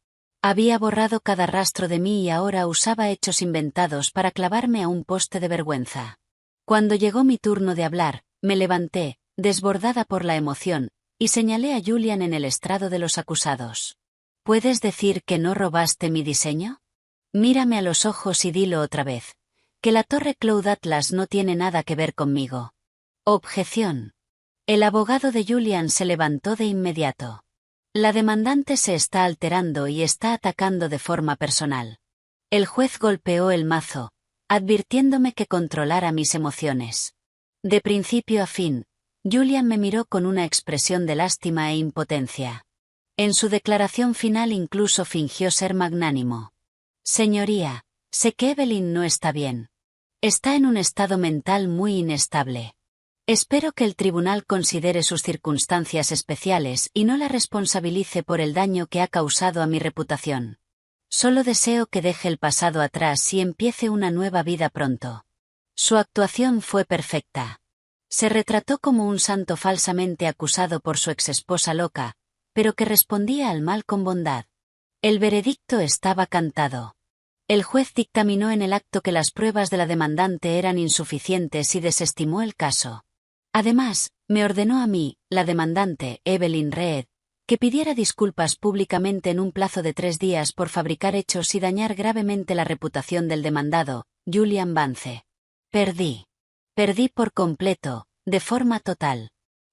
Había borrado cada rastro de mí y ahora usaba hechos inventados para clavarme a un poste de vergüenza. Cuando llegó mi turno de hablar, me levanté, desbordada por la emoción, y señalé a Julian en el estrado de los acusados. ¿Puedes decir que no robaste mi diseño? Mírame a los ojos y dilo otra vez, que la Torre Cloud Atlas no tiene nada que ver conmigo. Objeción. El abogado de Julian se levantó de inmediato. La demandante se está alterando y está atacando de forma personal. El juez golpeó el mazo, advirtiéndome que controlara mis emociones. De principio a fin, Julian me miró con una expresión de lástima e impotencia. En su declaración final incluso fingió ser magnánimo. Señoría, sé que Evelyn no está bien. Está en un estado mental muy inestable. Espero que el tribunal considere sus circunstancias especiales y no la responsabilice por el daño que ha causado a mi reputación. Solo deseo que deje el pasado atrás y empiece una nueva vida pronto. Su actuación fue perfecta. Se retrató como un santo falsamente acusado por su exesposa loca, pero que respondía al mal con bondad. El veredicto estaba cantado. El juez dictaminó en el acto que las pruebas de la demandante eran insuficientes y desestimó el caso. Además, me ordenó a mí, la demandante, Evelyn Reed, que pidiera disculpas públicamente en un plazo de 3 días por fabricar hechos y dañar gravemente la reputación del demandado, Julian Vance. Perdí. Perdí por completo, de forma total.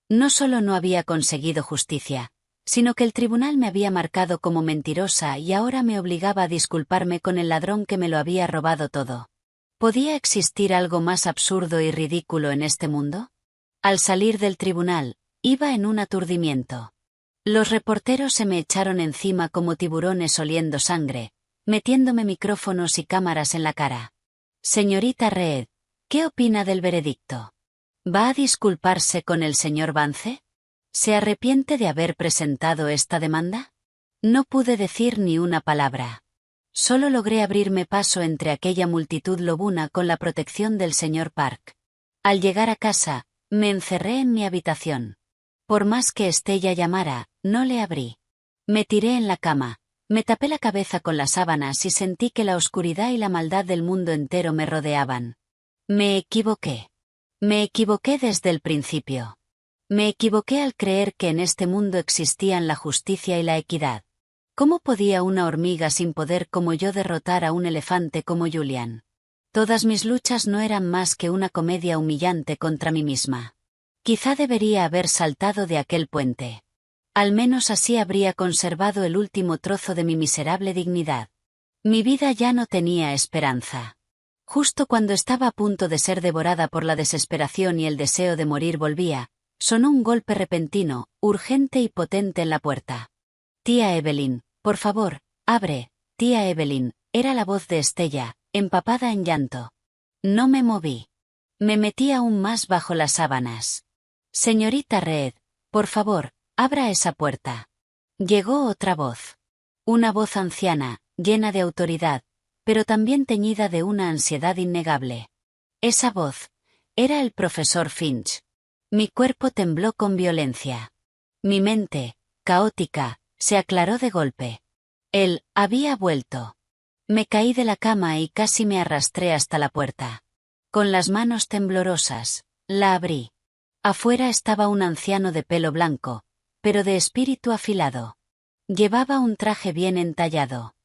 No solo no había conseguido justicia, sino que el tribunal me había marcado como mentirosa y ahora me obligaba a disculparme con el ladrón que me lo había robado todo. ¿Podía existir algo más absurdo y ridículo en este mundo? Al salir del tribunal, iba en un aturdimiento. Los reporteros se me echaron encima como tiburones oliendo sangre, metiéndome micrófonos y cámaras en la cara. Señorita Reed, ¿qué opina del veredicto? ¿Va a disculparse con el señor Vance? ¿Se arrepiente de haber presentado esta demanda? No pude decir ni una palabra. Solo logré abrirme paso entre aquella multitud lobuna con la protección del señor Park. Al llegar a casa, me encerré en mi habitación. Por más que Estella llamara, no le abrí. Me tiré en la cama, me tapé la cabeza con las sábanas y sentí que la oscuridad y la maldad del mundo entero me rodeaban. Me equivoqué. Me equivoqué desde el principio. Me equivoqué al creer que en este mundo existían la justicia y la equidad. ¿Cómo podía una hormiga sin poder como yo derrotar a un elefante como Julian? Todas mis luchas no eran más que una comedia humillante contra mí misma. Quizá debería haber saltado de aquel puente. Al menos así habría conservado el último trozo de mi miserable dignidad. Mi vida ya no tenía esperanza. Justo cuando estaba a punto de ser devorada por la desesperación y el deseo de morir sonó un golpe repentino, urgente y potente en la puerta. Tía Evelyn, por favor, abre, tía Evelyn, era la voz de Estella, empapada en llanto. No me moví. Me metí aún más bajo las sábanas. Señorita Reed, por favor, abra esa puerta. Llegó otra voz. Una voz anciana, llena de autoridad, pero también teñida de una ansiedad innegable. Esa voz era el profesor Finch. Mi cuerpo tembló con violencia. Mi mente, caótica, se aclaró de golpe. Él había vuelto. Me caí de la cama y casi me arrastré hasta la puerta. Con las manos temblorosas, la abrí. Afuera estaba un anciano de pelo blanco, pero de espíritu afilado. Llevaba un traje bien entallado.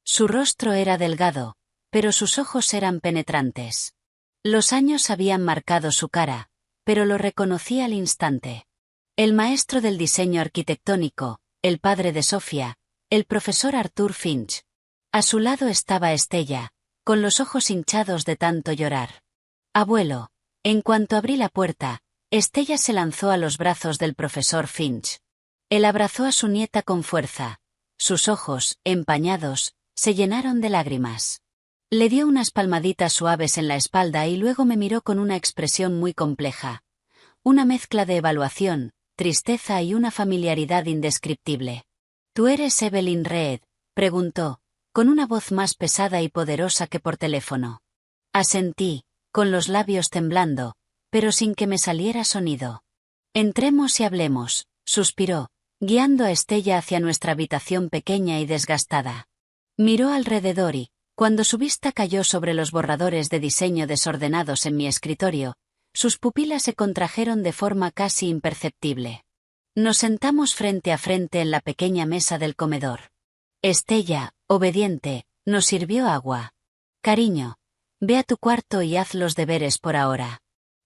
Su rostro era delgado, pero sus ojos eran penetrantes. Los años habían marcado su cara, pero lo reconocí al instante. El maestro del diseño arquitectónico, el padre de Sofía, el profesor Arthur Finch. A su lado estaba Estella, con los ojos hinchados de tanto llorar. Abuelo, en cuanto abrí la puerta, Estella se lanzó a los brazos del profesor Finch. Él abrazó a su nieta con fuerza. Sus ojos, empañados, se llenaron de lágrimas. Le dio unas palmaditas suaves en la espalda y luego me miró con una expresión muy compleja. Una mezcla de evaluación, tristeza y una familiaridad indescriptible. ¿Tú eres Evelyn Reed?, preguntó, con una voz más pesada y poderosa que por teléfono. Asentí, con los labios temblando, pero sin que me saliera sonido. Entremos y hablemos, suspiró, guiando a Estella hacia nuestra habitación pequeña y desgastada. Miró alrededor y, cuando su vista cayó sobre los borradores de diseño desordenados en mi escritorio, sus pupilas se contrajeron de forma casi imperceptible. Nos sentamos frente a frente en la pequeña mesa del comedor. Estella, obediente, nos sirvió agua. Cariño, ve a tu cuarto y haz los deberes por ahora.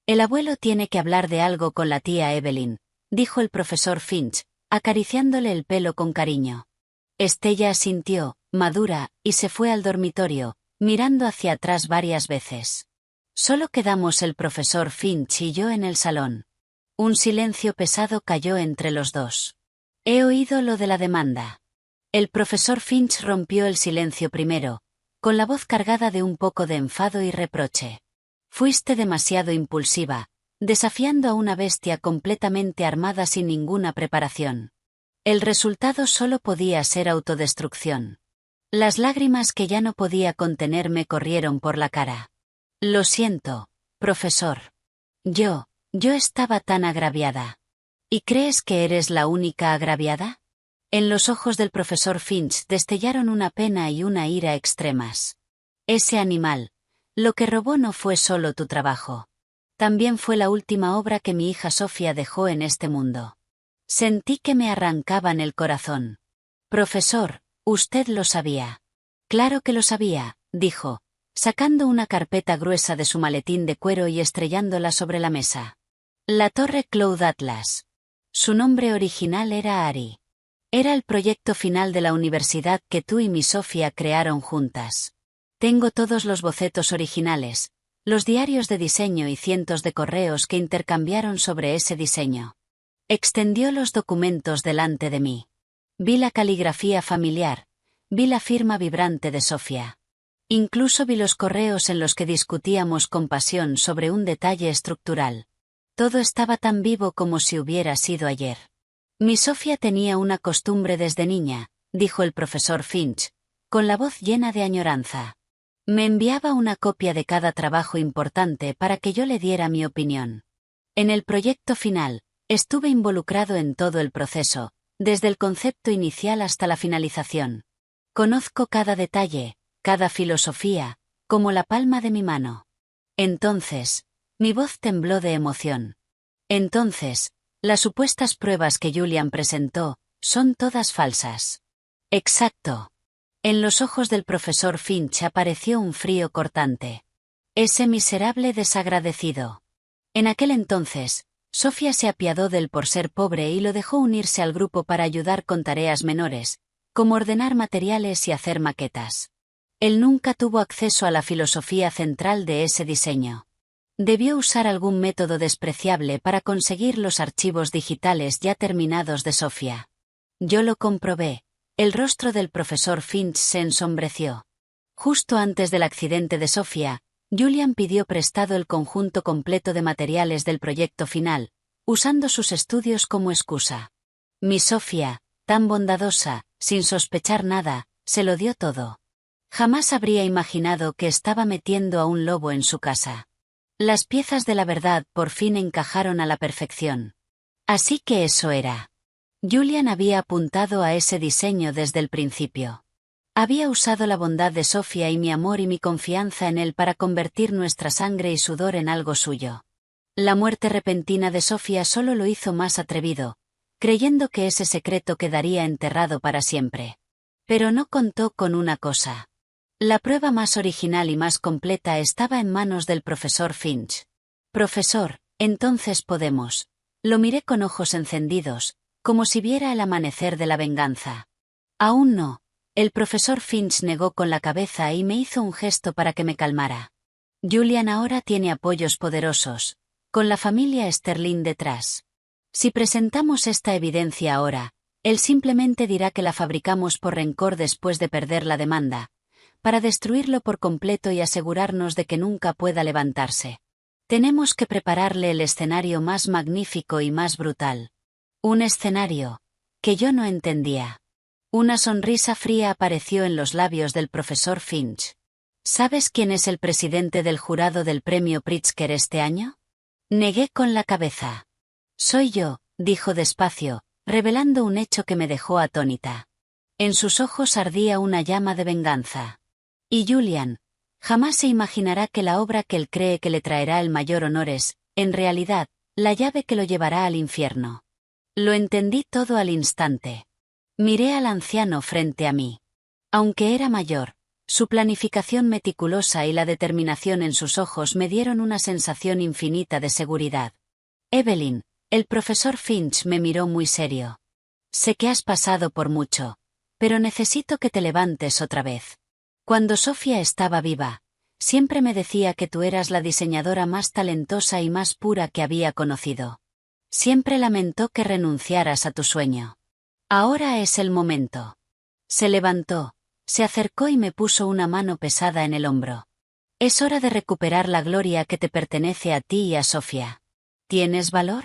El abuelo tiene que hablar de algo con la tía Evelyn, dijo el profesor Finch, acariciándole el pelo con cariño. Estella asintió, madura, y se fue al dormitorio, mirando hacia atrás varias veces. Solo quedamos el profesor Finch y yo en el salón. Un silencio pesado cayó entre los dos. He oído lo de la demanda. El profesor Finch rompió el silencio primero, con la voz cargada de un poco de enfado y reproche. Fuiste demasiado impulsiva, desafiando a una bestia completamente armada sin ninguna preparación. El resultado solo podía ser autodestrucción. Las lágrimas que ya no podía contener me corrieron por la cara. Lo siento, profesor. Yo estaba tan agraviada. ¿Y crees que eres la única agraviada? En los ojos del profesor Finch destellaron una pena y una ira extremas. Ese animal. Lo que robó no fue solo tu trabajo. También fue la última obra que mi hija Sofía dejó en este mundo. Sentí que me arrancaban el corazón. Profesor, usted lo sabía. Claro que lo sabía, dijo, sacando una carpeta gruesa de su maletín de cuero y estrellándola sobre la mesa. La Torre Cloud Atlas. Su nombre original era Ari. Era el proyecto final de la universidad que tú y mi Sofía crearon juntas. Tengo todos los bocetos originales, los diarios de diseño y cientos de correos que intercambiaron sobre ese diseño. Extendió los documentos delante de mí. Vi la caligrafía familiar, vi la firma vibrante de Sofía. Incluso vi los correos en los que discutíamos con pasión sobre un detalle estructural. Todo estaba tan vivo como si hubiera sido ayer. Mi Sofía tenía una costumbre desde niña, dijo el profesor Finch, con la voz llena de añoranza. Me enviaba una copia de cada trabajo importante para que yo le diera mi opinión. En el proyecto final, estuve involucrado en todo el proceso, desde el concepto inicial hasta la finalización. Conozco cada detalle, cada filosofía, como la palma de mi mano. Entonces, mi voz tembló de emoción. Entonces, las supuestas pruebas que Julian presentó, son todas falsas. Exacto. En los ojos del profesor Finch apareció un frío cortante. Ese miserable desagradecido. En aquel entonces, Sofía se apiadó de él por ser pobre y lo dejó unirse al grupo para ayudar con tareas menores, como ordenar materiales y hacer maquetas. Él nunca tuvo acceso a la filosofía central de ese diseño. Debió usar algún método despreciable para conseguir los archivos digitales ya terminados de Sofía. Yo lo comprobé. El rostro del profesor Finch se ensombreció. Justo antes del accidente de Sofía, Julian pidió prestado el conjunto completo de materiales del proyecto final, usando sus estudios como excusa. Mi Sofía, tan bondadosa, sin sospechar nada, se lo dio todo. Jamás habría imaginado que estaba metiendo a un lobo en su casa. Las piezas de la verdad por fin encajaron a la perfección. Así que eso era. Julian había apuntado a ese diseño desde el principio. Había usado la bondad de Sofía y mi amor y mi confianza en él para convertir nuestra sangre y sudor en algo suyo. La muerte repentina de Sofía solo lo hizo más atrevido, creyendo que ese secreto quedaría enterrado para siempre. Pero no contó con una cosa. La prueba más original y más completa estaba en manos del profesor Finch. Profesor, entonces podemos. Lo miré con ojos encendidos, como si viera el amanecer de la venganza. Aún no. El profesor Finch negó con la cabeza y me hizo un gesto para que me calmara. Julian ahora tiene apoyos poderosos, con la familia Sterling detrás. Si presentamos esta evidencia ahora, él simplemente dirá que la fabricamos por rencor después de perder la demanda, para destruirlo por completo y asegurarnos de que nunca pueda levantarse. Tenemos que prepararle el escenario más magnífico y más brutal. Un escenario que yo no entendía. Una sonrisa fría apareció en los labios del profesor Finch. ¿Sabes quién es el presidente del jurado del premio Pritzker este año? Negué con la cabeza. Soy yo, dijo despacio, revelando un hecho que me dejó atónita. En sus ojos ardía una llama de venganza. Y Julian, jamás se imaginará que la obra que él cree que le traerá el mayor honor es, en realidad, la llave que lo llevará al infierno. Lo entendí todo al instante. Miré al anciano frente a mí. Aunque era mayor, su planificación meticulosa y la determinación en sus ojos me dieron una sensación infinita de seguridad. Evelyn, el profesor Finch me miró muy serio. Sé que has pasado por mucho, pero necesito que te levantes otra vez. Cuando Sofía estaba viva, siempre me decía que tú eras la diseñadora más talentosa y más pura que había conocido. Siempre lamentó que renunciaras a tu sueño. Ahora es el momento. Se levantó, se acercó y me puso una mano pesada en el hombro. Es hora de recuperar la gloria que te pertenece a ti y a Sofía. ¿Tienes valor?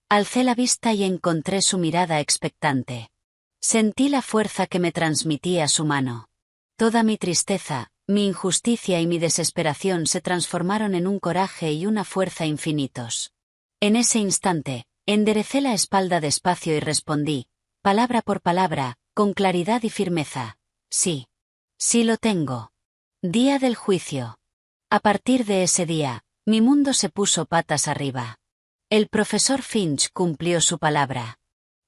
Alcé la vista y encontré su mirada expectante. Sentí la fuerza que me transmitía su mano. Toda mi tristeza, mi injusticia y mi desesperación se transformaron en un coraje y una fuerza infinitos. En ese instante, enderecé la espalda despacio y respondí, palabra por palabra, con claridad y firmeza. Sí. Sí lo tengo. Día del juicio. A partir de ese día, mi mundo se puso patas arriba. El profesor Finch cumplió su palabra.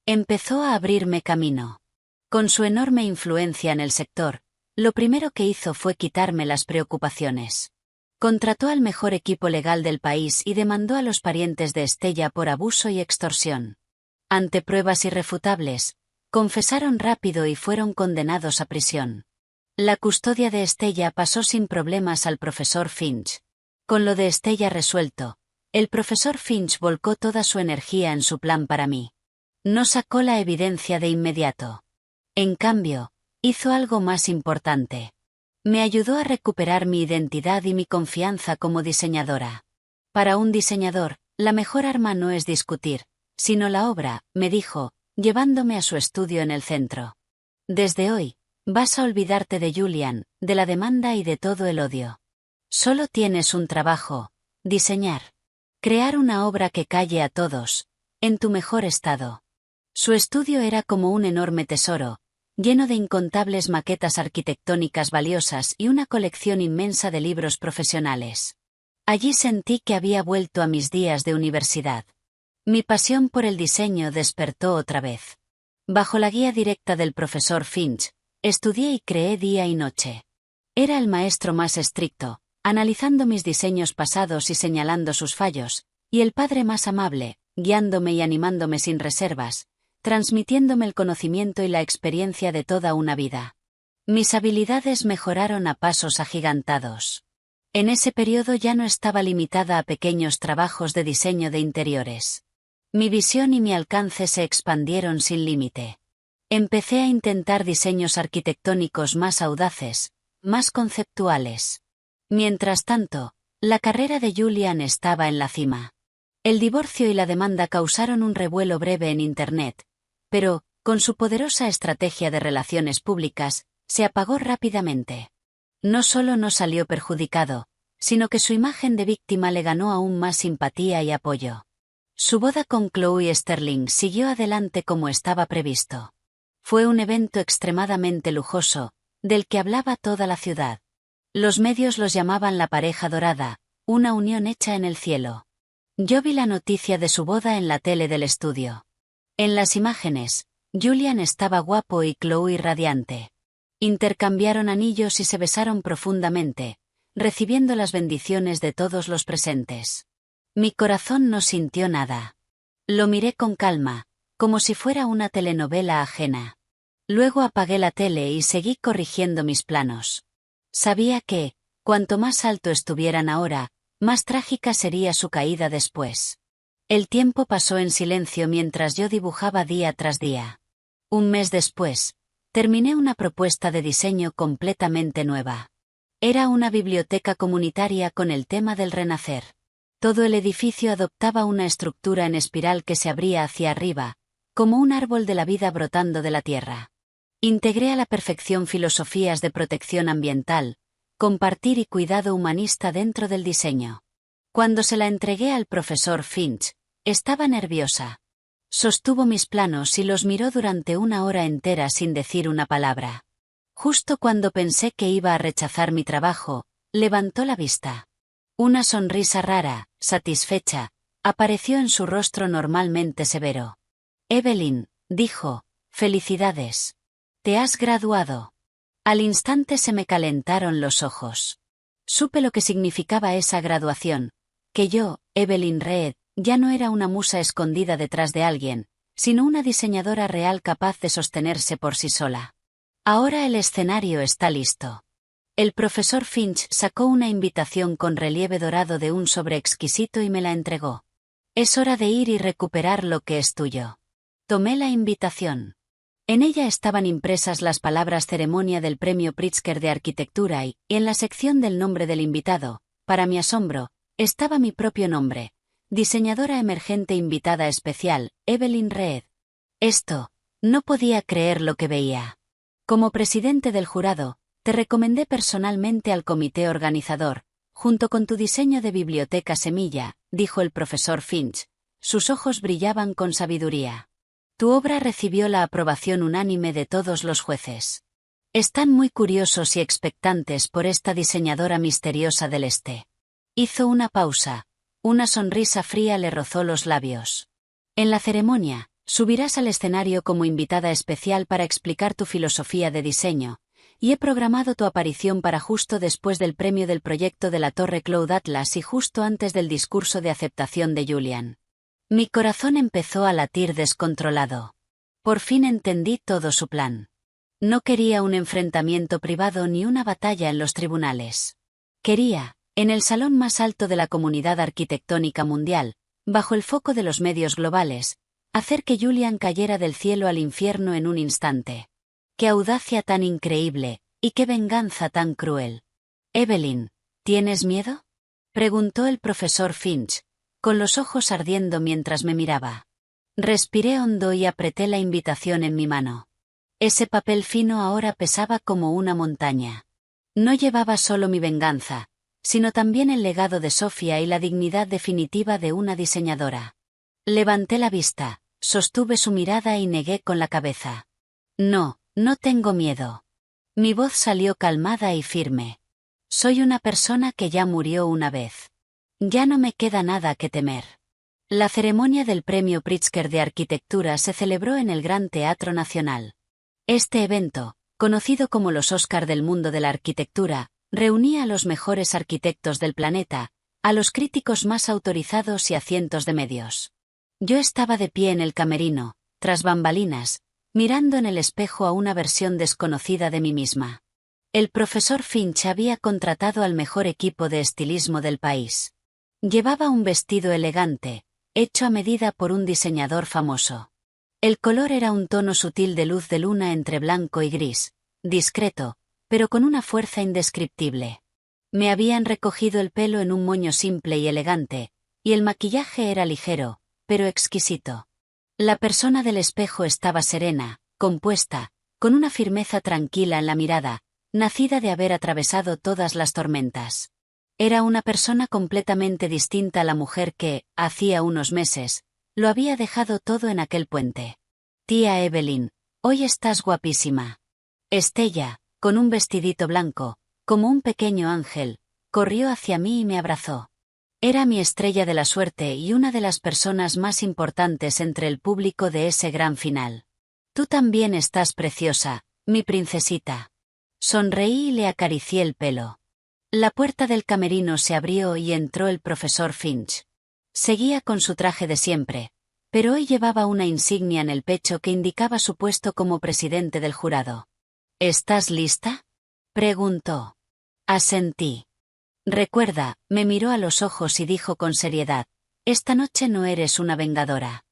Empezó a abrirme camino. Con su enorme influencia en el sector, lo primero que hizo fue quitarme las preocupaciones. Contrató al mejor equipo legal del país y demandó a los parientes de Estella por abuso y extorsión. Ante pruebas irrefutables, confesaron rápido y fueron condenados a prisión. La custodia de Estella pasó sin problemas al profesor Finch. Con lo de Estella resuelto, el profesor Finch volcó toda su energía en su plan para mí. No sacó la evidencia de inmediato. En cambio, hizo algo más importante. Me ayudó a recuperar mi identidad y mi confianza como diseñadora. Para un diseñador, la mejor arma no es discutir, sino la obra, me dijo, llevándome a su estudio en el centro. Desde hoy, vas a olvidarte de Julian, de la demanda y de todo el odio. Solo tienes un trabajo: diseñar. Crear una obra que calle a todos, en tu mejor estado. Su estudio era como un enorme tesoro, lleno de incontables maquetas arquitectónicas valiosas y una colección inmensa de libros profesionales. Allí sentí que había vuelto a mis días de universidad. Mi pasión por el diseño despertó otra vez. Bajo la guía directa del profesor Finch, estudié y creé día y noche. Era el maestro más estricto, analizando mis diseños pasados y señalando sus fallos, y el padre más amable, guiándome y animándome sin reservas, transmitiéndome el conocimiento y la experiencia de toda una vida. Mis habilidades mejoraron a pasos agigantados. En ese periodo ya no estaba limitada a pequeños trabajos de diseño de interiores. Mi visión y mi alcance se expandieron sin límite. Empecé a intentar diseños arquitectónicos más audaces, más conceptuales. Mientras tanto, la carrera de Julian estaba en la cima. El divorcio y la demanda causaron un revuelo breve en Internet, pero, con su poderosa estrategia de relaciones públicas, se apagó rápidamente. No solo no salió perjudicado, sino que su imagen de víctima le ganó aún más simpatía y apoyo. Su boda con Chloe Sterling siguió adelante como estaba previsto. Fue un evento extremadamente lujoso, del que hablaba toda la ciudad. Los medios los llamaban la pareja dorada, una unión hecha en el cielo. Yo vi la noticia de su boda en la tele del estudio. En las imágenes, Julian estaba guapo y Chloe radiante. Intercambiaron anillos y se besaron profundamente, recibiendo las bendiciones de todos los presentes. Mi corazón no sintió nada. Lo miré con calma, como si fuera una telenovela ajena. Luego apagué la tele y seguí corrigiendo mis planos. Sabía que, cuanto más alto estuvieran ahora, más trágica sería su caída después. El tiempo pasó en silencio mientras yo dibujaba día tras día. Un mes después, terminé una propuesta de diseño completamente nueva. Era una biblioteca comunitaria con el tema del renacer. Todo el edificio adoptaba una estructura en espiral que se abría hacia arriba, como un árbol de la vida brotando de la tierra. Integré a la perfección filosofías de protección ambiental, compartir y cuidado humanista dentro del diseño. Cuando se la entregué al profesor Finch, estaba nerviosa. Sostuvo mis planos y los miró durante una hora entera sin decir una palabra. Justo cuando pensé que iba a rechazar mi trabajo, levantó la vista. Una sonrisa rara, satisfecha, apareció en su rostro normalmente severo. Evelyn, dijo, felicidades. Te has graduado. Al instante se me calentaron los ojos. Supe lo que significaba esa graduación, que yo, Evelyn Reed, ya no era una musa escondida detrás de alguien, sino una diseñadora real capaz de sostenerse por sí sola. Ahora el escenario está listo. El profesor Finch sacó una invitación con relieve dorado de un sobre exquisito y me la entregó. Es hora de ir y recuperar lo que es tuyo. Tomé la invitación. En ella estaban impresas las palabras ceremonia del Premio Pritzker de Arquitectura y, en la sección del nombre del invitado, para mi asombro, estaba mi propio nombre, diseñadora emergente invitada especial, Evelyn Reed. No podía creer lo que veía. Como presidente del jurado, te recomendé personalmente al comité organizador, junto con tu diseño de biblioteca semilla, dijo el profesor Finch. Sus ojos brillaban con sabiduría. Tu obra recibió la aprobación unánime de todos los jueces. Están muy curiosos y expectantes por esta diseñadora misteriosa del este. Hizo una pausa. Una sonrisa fría le rozó los labios. En la ceremonia, subirás al escenario como invitada especial para explicar tu filosofía de diseño, y he programado tu aparición para justo después del premio del proyecto de la Torre Cloud Atlas y justo antes del discurso de aceptación de Julian. Mi corazón empezó a latir descontrolado. Por fin entendí todo su plan. No quería un enfrentamiento privado ni una batalla en los tribunales. Quería, en el salón más alto de la comunidad arquitectónica mundial, bajo el foco de los medios globales, hacer que Julian cayera del cielo al infierno en un instante. ¡Qué audacia tan increíble, y qué venganza tan cruel! Evelyn, ¿tienes miedo?, preguntó el profesor Finch, con los ojos ardiendo mientras me miraba. Respiré hondo y apreté la invitación en mi mano. Ese papel fino ahora pesaba como una montaña. No llevaba solo mi venganza, sino también el legado de Sofía y la dignidad definitiva de una diseñadora. Levanté la vista, sostuve su mirada y negué con la cabeza. No, no tengo miedo. Mi voz salió calmada y firme. Soy una persona que ya murió una vez. Ya no me queda nada que temer. La ceremonia del Premio Pritzker de Arquitectura se celebró en el Gran Teatro Nacional. Este evento, conocido como los Oscar del mundo de la arquitectura, reunía a los mejores arquitectos del planeta, a los críticos más autorizados y a cientos de medios. Yo estaba de pie en el camerino, tras bambalinas, mirando en el espejo a una versión desconocida de mí misma. El profesor Finch había contratado al mejor equipo de estilismo del país. Llevaba un vestido elegante, hecho a medida por un diseñador famoso. El color era un tono sutil de luz de luna entre blanco y gris, discreto, pero con una fuerza indescriptible. Me habían recogido el pelo en un moño simple y elegante, y el maquillaje era ligero, pero exquisito. La persona del espejo estaba serena, compuesta, con una firmeza tranquila en la mirada, nacida de haber atravesado todas las tormentas. Era una persona completamente distinta a la mujer que, hacía unos meses, lo había dejado todo en aquel puente. Tía Evelyn, hoy estás guapísima. Estella, con un vestidito blanco, como un pequeño ángel, corrió hacia mí y me abrazó. Era mi estrella de la suerte y una de las personas más importantes entre el público de ese gran final. Tú también estás preciosa, mi princesita. Sonreí y le acaricié el pelo. La puerta del camerino se abrió y entró el profesor Finch. Seguía con su traje de siempre, pero hoy llevaba una insignia en el pecho que indicaba su puesto como presidente del jurado. ¿Estás lista?, preguntó. Asentí. Recuerda, me miró a los ojos y dijo con seriedad, esta noche no eres una vengadora.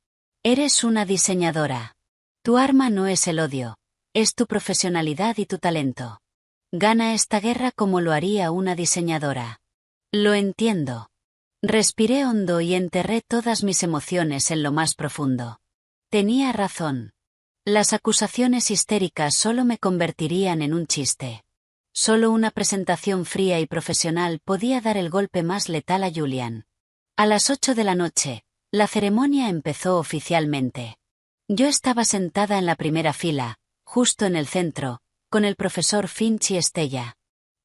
Eres una diseñadora. Tu arma no es el odio, es tu profesionalidad y tu talento. Gana esta guerra como lo haría una diseñadora. Lo entiendo. Respiré hondo y enterré todas mis emociones en lo más profundo. Tenía razón. Las acusaciones histéricas solo me convertirían en un chiste. Solo una presentación fría y profesional podía dar el golpe más letal a Julian. A las 8 de la noche, la ceremonia empezó oficialmente. Yo estaba sentada en la primera fila, justo en el centro, con el profesor Finch y Estella.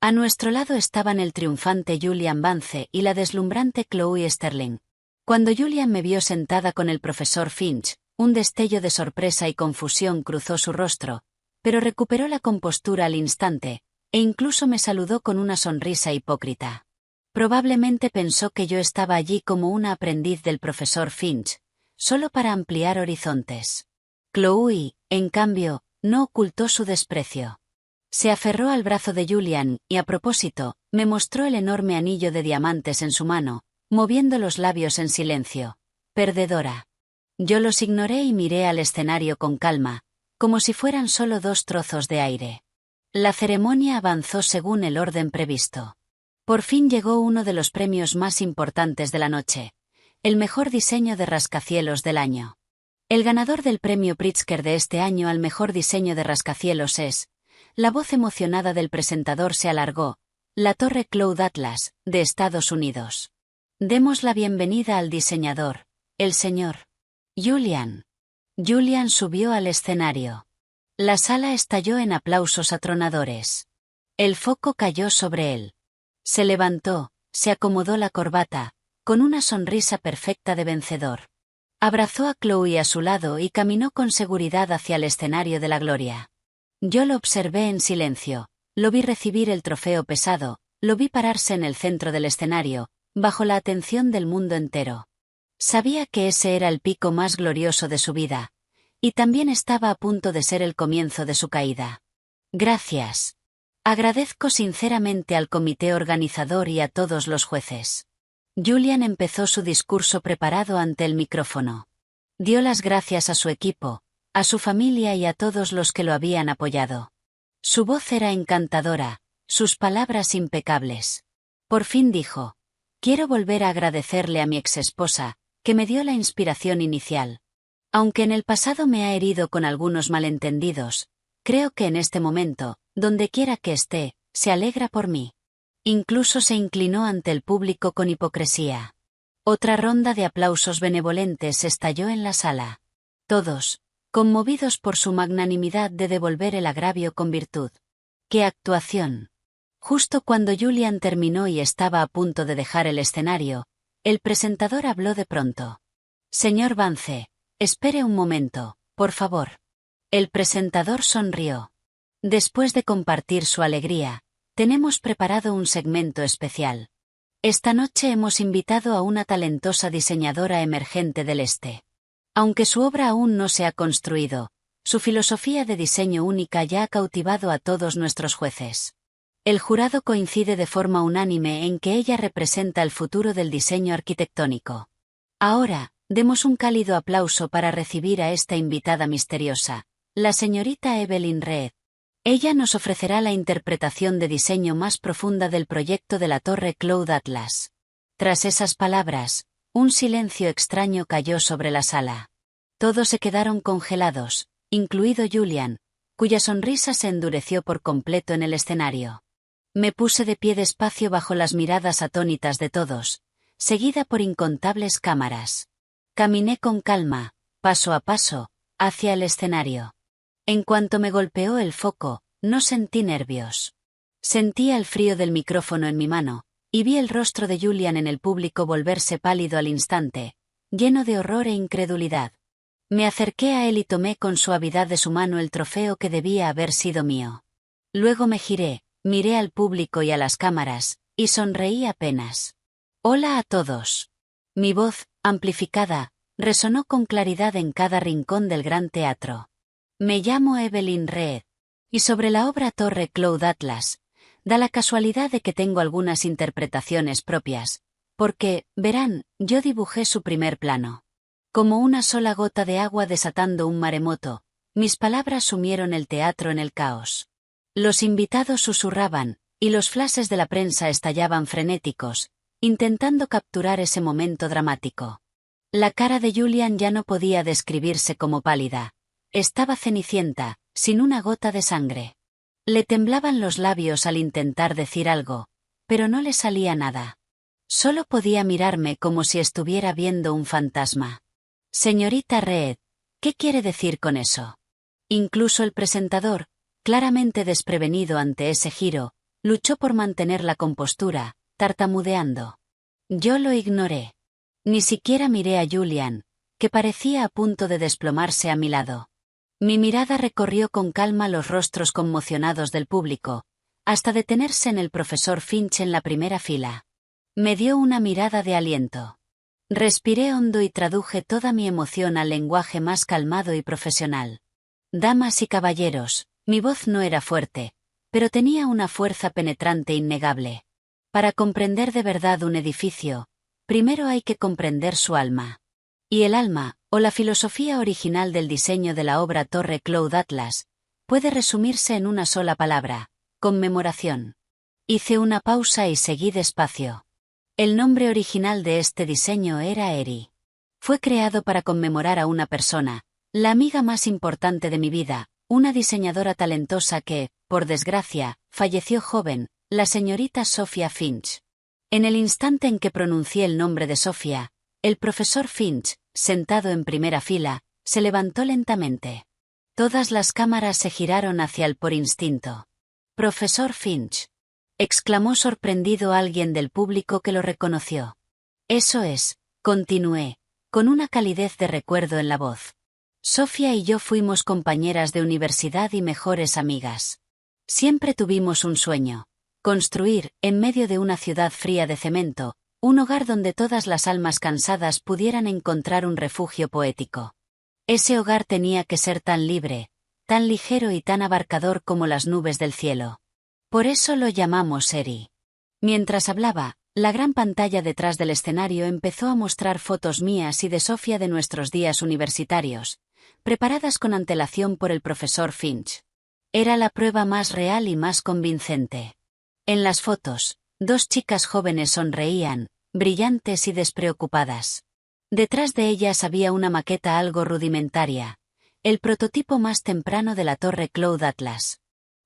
A nuestro lado estaban el triunfante Julian Vance y la deslumbrante Chloe Sterling. Cuando Julian me vio sentada con el profesor Finch, un destello de sorpresa y confusión cruzó su rostro, pero recuperó la compostura al instante, e incluso me saludó con una sonrisa hipócrita. Probablemente pensó que yo estaba allí como una aprendiz del profesor Finch, solo para ampliar horizontes. Chloe, en cambio, no ocultó su desprecio. Se aferró al brazo de Julian y, a propósito, me mostró el enorme anillo de diamantes en su mano, moviendo los labios en silencio. Perdedora. Yo los ignoré y miré al escenario con calma, como si fueran solo 2 trozos de aire. La ceremonia avanzó según el orden previsto. Por fin llegó uno de los premios más importantes de la noche, el mejor diseño de rascacielos del año. El ganador del premio Pritzker de este año al mejor diseño de rascacielos es... La voz emocionada del presentador se alargó, la Torre Cloud Atlas, de Estados Unidos. Demos la bienvenida al diseñador, el señor Julian. Julian subió al escenario. La sala estalló en aplausos atronadores. El foco cayó sobre él. Se levantó, se acomodó la corbata, con una sonrisa perfecta de vencedor. Abrazó a Chloe a su lado y caminó con seguridad hacia el escenario de la gloria. Yo lo observé en silencio, lo vi recibir el trofeo pesado, lo vi pararse en el centro del escenario, bajo la atención del mundo entero. Sabía que ese era el pico más glorioso de su vida, y también estaba a punto de ser el comienzo de su caída. Gracias. Agradezco sinceramente al comité organizador y a todos los jueces. Julian empezó su discurso preparado ante el micrófono. Dio las gracias a su equipo, a su familia y a todos los que lo habían apoyado. Su voz era encantadora, sus palabras impecables. Por fin dijo: quiero volver a agradecerle a mi exesposa, que me dio la inspiración inicial. Aunque en el pasado me ha herido con algunos malentendidos, creo que en este momento, donde quiera que esté, se alegra por mí. Incluso se inclinó ante el público con hipocresía. Otra ronda de aplausos benevolentes estalló en la sala. Todos, conmovidos por su magnanimidad de devolver el agravio con virtud. ¡Qué actuación! Justo cuando Julian terminó y estaba a punto de dejar el escenario, el presentador habló de pronto. Señor Vance, espere un momento, por favor. El presentador sonrió. Después de compartir su alegría, tenemos preparado un segmento especial. Esta noche hemos invitado a una talentosa diseñadora emergente del Este. Aunque su obra aún no se ha construido, su filosofía de diseño única ya ha cautivado a todos nuestros jueces. El jurado coincide de forma unánime en que ella representa el futuro del diseño arquitectónico. Ahora, demos un cálido aplauso para recibir a esta invitada misteriosa, la señorita Evelyn Reed. Ella nos ofrecerá la interpretación de diseño más profunda del proyecto de la Torre Cloud Atlas. Tras esas palabras, un silencio extraño cayó sobre la sala. Todos se quedaron congelados, incluido Julian, cuya sonrisa se endureció por completo en el escenario. Me puse de pie despacio bajo las miradas atónitas de todos, seguida por incontables cámaras. Caminé con calma, paso a paso, hacia el escenario. En cuanto me golpeó el foco, no sentí nervios. Sentía el frío del micrófono en mi mano, y vi el rostro de Julian en el público volverse pálido al instante, lleno de horror e incredulidad. Me acerqué a él y tomé con suavidad de su mano el trofeo que debía haber sido mío. Luego me giré, miré al público y a las cámaras, y sonreí apenas. Hola a todos. Mi voz, amplificada, resonó con claridad en cada rincón del gran teatro. Me llamo Evelyn Reed, y sobre la obra Torre Cloud Atlas, da la casualidad de que tengo algunas interpretaciones propias, porque, verán, yo dibujé su primer plano. Como una sola gota de agua desatando un maremoto, mis palabras sumieron el teatro en el caos. Los invitados susurraban, y los flashes de la prensa estallaban frenéticos, intentando capturar ese momento dramático. La cara de Julian ya no podía describirse como pálida. Estaba cenicienta, sin una gota de sangre. Le temblaban los labios al intentar decir algo, pero no le salía nada. Solo podía mirarme como si estuviera viendo un fantasma. Señorita Reed, ¿qué quiere decir con eso? Incluso el presentador, claramente desprevenido ante ese giro, luchó por mantener la compostura, tartamudeando. Yo lo ignoré. Ni siquiera miré a Julian, que parecía a punto de desplomarse a mi lado. Mi mirada recorrió con calma los rostros conmocionados del público, hasta detenerse en el profesor Finch en la primera fila. Me dio una mirada de aliento. Respiré hondo y traduje toda mi emoción al lenguaje más calmado y profesional. Damas y caballeros, mi voz no era fuerte, pero tenía una fuerza penetrante innegable. Para comprender de verdad un edificio, primero hay que comprender su alma. Y el alma, o la filosofía original del diseño de la obra Torre Cloud Atlas, puede resumirse en una sola palabra: conmemoración. Hice una pausa y seguí despacio. El nombre original de este diseño era Eri. Fue creado para conmemorar a una persona, la amiga más importante de mi vida, una diseñadora talentosa que, por desgracia, falleció joven, la señorita Sophia Finch. En el instante en que pronuncié el nombre de Sophia, el profesor Finch, sentado en primera fila, se levantó lentamente. Todas las cámaras se giraron hacia él por instinto. «Profesor Finch», exclamó sorprendido alguien del público que lo reconoció. «Eso es», continué, con una calidez de recuerdo en la voz. «Sofía y yo fuimos compañeras de universidad y mejores amigas. Siempre tuvimos un sueño: construir, en medio de una ciudad fría de cemento, un hogar donde todas las almas cansadas pudieran encontrar un refugio poético. Ese hogar tenía que ser tan libre, tan ligero y tan abarcador como las nubes del cielo. Por eso lo llamamos Eri». Mientras hablaba, la gran pantalla detrás del escenario empezó a mostrar fotos mías y de Sofía de nuestros días universitarios, preparadas con antelación por el profesor Finch. Era la prueba más real y más convincente. En las fotos, dos chicas jóvenes sonreían, brillantes y despreocupadas. Detrás de ellas había una maqueta algo rudimentaria, el prototipo más temprano de la torre Cloud Atlas.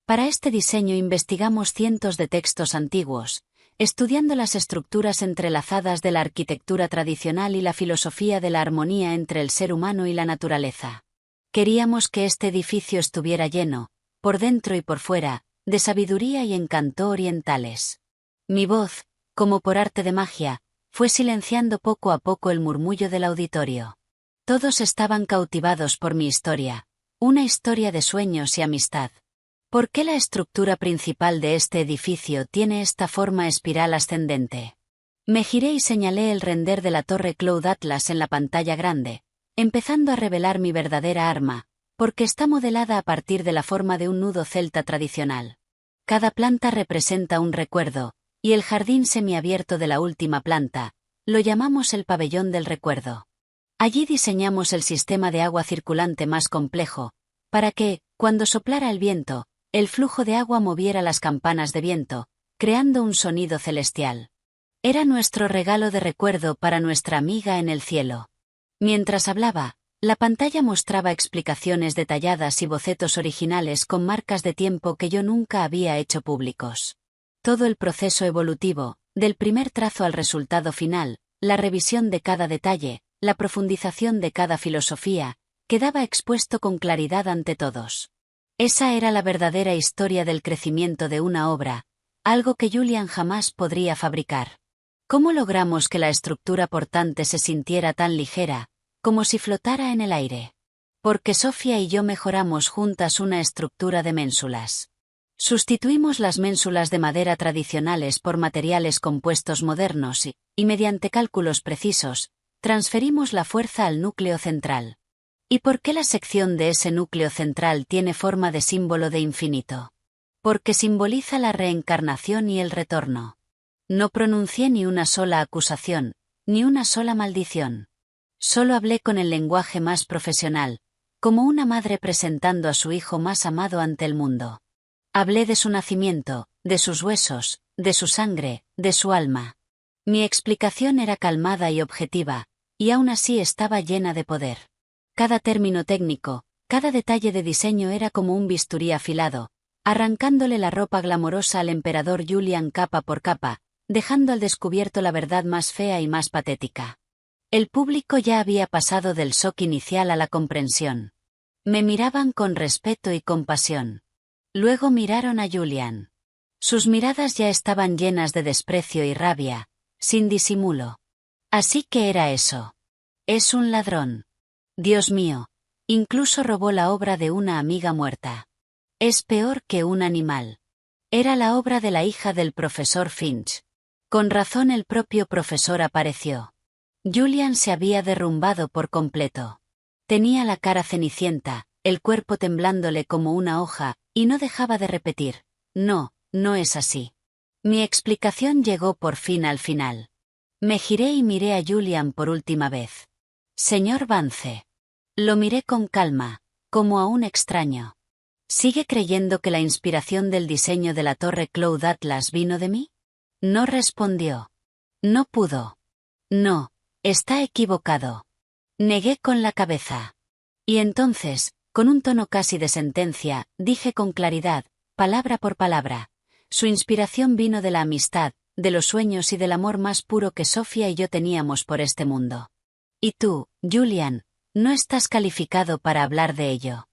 Para este diseño investigamos cientos de textos antiguos, estudiando las estructuras entrelazadas de la arquitectura tradicional y la filosofía de la armonía entre el ser humano y la naturaleza. Queríamos que este edificio estuviera lleno, por dentro y por fuera, de sabiduría y encanto orientales. Mi voz, como por arte de magia, fue silenciando poco a poco el murmullo del auditorio. Todos estaban cautivados por mi historia, una historia de sueños y amistad. ¿Por qué la estructura principal de este edificio tiene esta forma espiral ascendente? Me giré y señalé el render de la torre Cloud Atlas en la pantalla grande, empezando a revelar mi verdadera arma, porque está modelada a partir de la forma de un nudo celta tradicional. Cada planta representa un recuerdo, y el jardín semiabierto de la última planta, lo llamamos el pabellón del recuerdo. Allí diseñamos el sistema de agua circulante más complejo, para que, cuando soplara el viento, el flujo de agua moviera las campanas de viento, creando un sonido celestial. Era nuestro regalo de recuerdo para nuestra amiga en el cielo. Mientras hablaba, la pantalla mostraba explicaciones detalladas y bocetos originales con marcas de tiempo que yo nunca había hecho públicos. Todo el proceso evolutivo, del primer trazo al resultado final, la revisión de cada detalle, la profundización de cada filosofía, quedaba expuesto con claridad ante todos. Esa era la verdadera historia del crecimiento de una obra, algo que Julian jamás podría fabricar. ¿Cómo logramos que la estructura portante se sintiera tan ligera, como si flotara en el aire? Porque Sofía y yo mejoramos juntas una estructura de ménsulas. Sustituimos las ménsulas de madera tradicionales por materiales compuestos modernos y mediante cálculos precisos, transferimos la fuerza al núcleo central. ¿Y por qué la sección de ese núcleo central tiene forma de símbolo de infinito? Porque simboliza la reencarnación y el retorno. No pronuncié ni una sola acusación, ni una sola maldición. Solo hablé con el lenguaje más profesional, como una madre presentando a su hijo más amado ante el mundo. Hablé de su nacimiento, de sus huesos, de su sangre, de su alma. Mi explicación era calmada y objetiva, y aún así estaba llena de poder. Cada término técnico, cada detalle de diseño era como un bisturí afilado, arrancándole la ropa glamorosa al emperador Julian capa por capa, dejando al descubierto la verdad más fea y más patética. El público ya había pasado del shock inicial a la comprensión. Me miraban con respeto y compasión. Luego miraron a Julian. Sus miradas ya estaban llenas de desprecio y rabia, sin disimulo. Así que era eso. Es un ladrón. Dios mío, incluso robó la obra de una amiga muerta. Es peor que un animal. Era la obra de la hija del profesor Finch. Con razón el propio profesor apareció. Julian se había derrumbado por completo. Tenía la cara cenicienta, el cuerpo temblándole como una hoja, y no dejaba de repetir: no, no es así. Mi explicación llegó por fin al final. Me giré y miré a Julian por última vez. Señor Vance. Lo miré con calma, como a un extraño. ¿Sigue creyendo que la inspiración del diseño de la torre Cloud Atlas vino de mí? No respondió. No pudo. No, está equivocado. Negué con la cabeza. Y entonces, con un tono casi de sentencia, dije con claridad, palabra por palabra: su inspiración vino de la amistad, de los sueños y del amor más puro que Sofía y yo teníamos por este mundo. Y tú, Julian, no estás calificado para hablar de ello.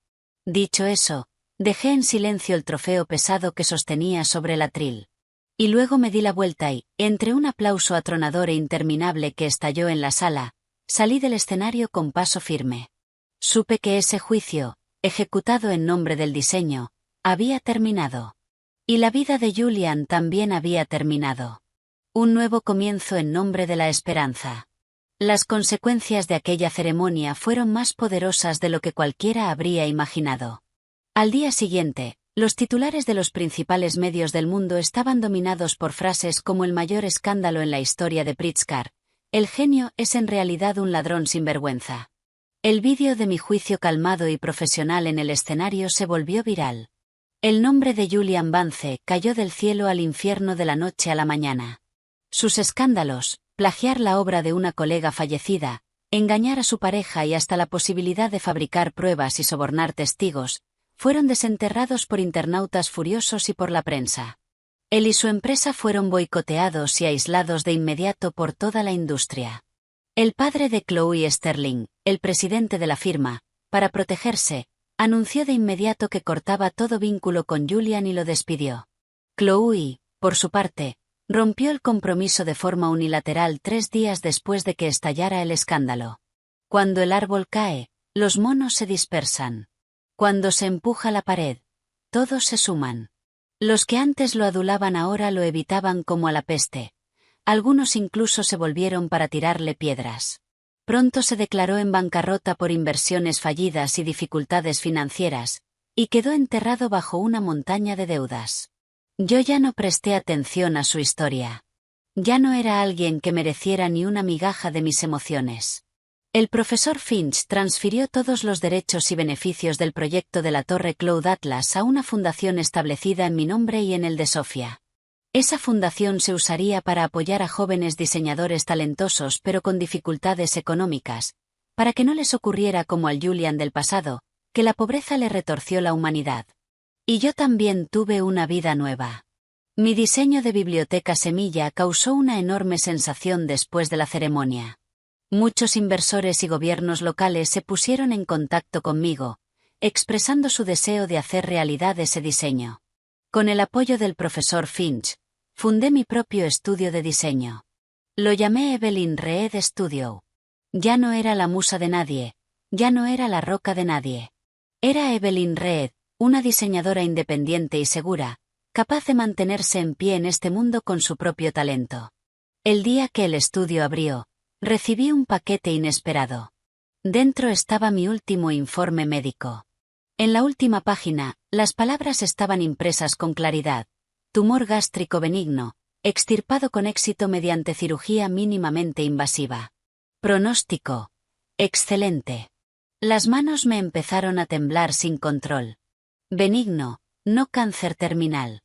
Dicho eso, dejé en silencio el trofeo pesado que sostenía sobre el atril. Y luego me di la vuelta y, entre un aplauso atronador e interminable que estalló en la sala, salí del escenario con paso firme. Supe que ese juicio, ejecutado en nombre del diseño, había terminado. Y la vida de Julian también había terminado. Un nuevo comienzo en nombre de la esperanza. Las consecuencias de aquella ceremonia fueron más poderosas de lo que cualquiera habría imaginado. Al día siguiente, los titulares de los principales medios del mundo estaban dominados por frases como el mayor escándalo en la historia de Pritzker, el genio es en realidad un ladrón sin vergüenza. El vídeo de mi juicio calmado y profesional en el escenario se volvió viral. El nombre de Julian Vance cayó del cielo al infierno de la noche a la mañana. Sus escándalos, plagiar la obra de una colega fallecida, engañar a su pareja y hasta la posibilidad de fabricar pruebas y sobornar testigos, fueron desenterrados por internautas furiosos y por la prensa. Él y su empresa fueron boicoteados y aislados de inmediato por toda la industria. El padre de Chloe Sterling, el presidente de la firma, para protegerse, anunció de inmediato que cortaba todo vínculo con Julian y lo despidió. Chloe, por su parte, rompió el compromiso de forma unilateral 3 días después de que estallara el escándalo. Cuando el árbol cae, los monos se dispersan. Cuando se empuja la pared, todos se suman. Los que antes lo adulaban ahora lo evitaban como a la peste. Algunos incluso se volvieron para tirarle piedras. Pronto se declaró en bancarrota por inversiones fallidas y dificultades financieras, y quedó enterrado bajo una montaña de deudas. Yo ya no presté atención a su historia. Ya no era alguien que mereciera ni una migaja de mis emociones. El profesor Finch transfirió todos los derechos y beneficios del proyecto de la Torre Cloud Atlas a una fundación establecida en mi nombre y en el de Sofía. Esa fundación se usaría para apoyar a jóvenes diseñadores talentosos pero con dificultades económicas, para que no les ocurriera como al Julian del pasado, que la pobreza le retorció la humanidad. Y yo también tuve una vida nueva. Mi diseño de biblioteca semilla causó una enorme sensación después de la ceremonia. Muchos inversores y gobiernos locales se pusieron en contacto conmigo, expresando su deseo de hacer realidad ese diseño. Con el apoyo del profesor Finch, fundé mi propio estudio de diseño. Lo llamé Evelyn Reed Studio. Ya no era la musa de nadie, ya no era la roca de nadie. Era Evelyn Reed, una diseñadora independiente y segura, capaz de mantenerse en pie en este mundo con su propio talento. El día que el estudio abrió, recibí un paquete inesperado. Dentro estaba mi último informe médico. En la última página, las palabras estaban impresas con claridad. Tumor gástrico benigno, extirpado con éxito mediante cirugía mínimamente invasiva. Pronóstico: excelente. Las manos me empezaron a temblar sin control. Benigno, no cáncer terminal.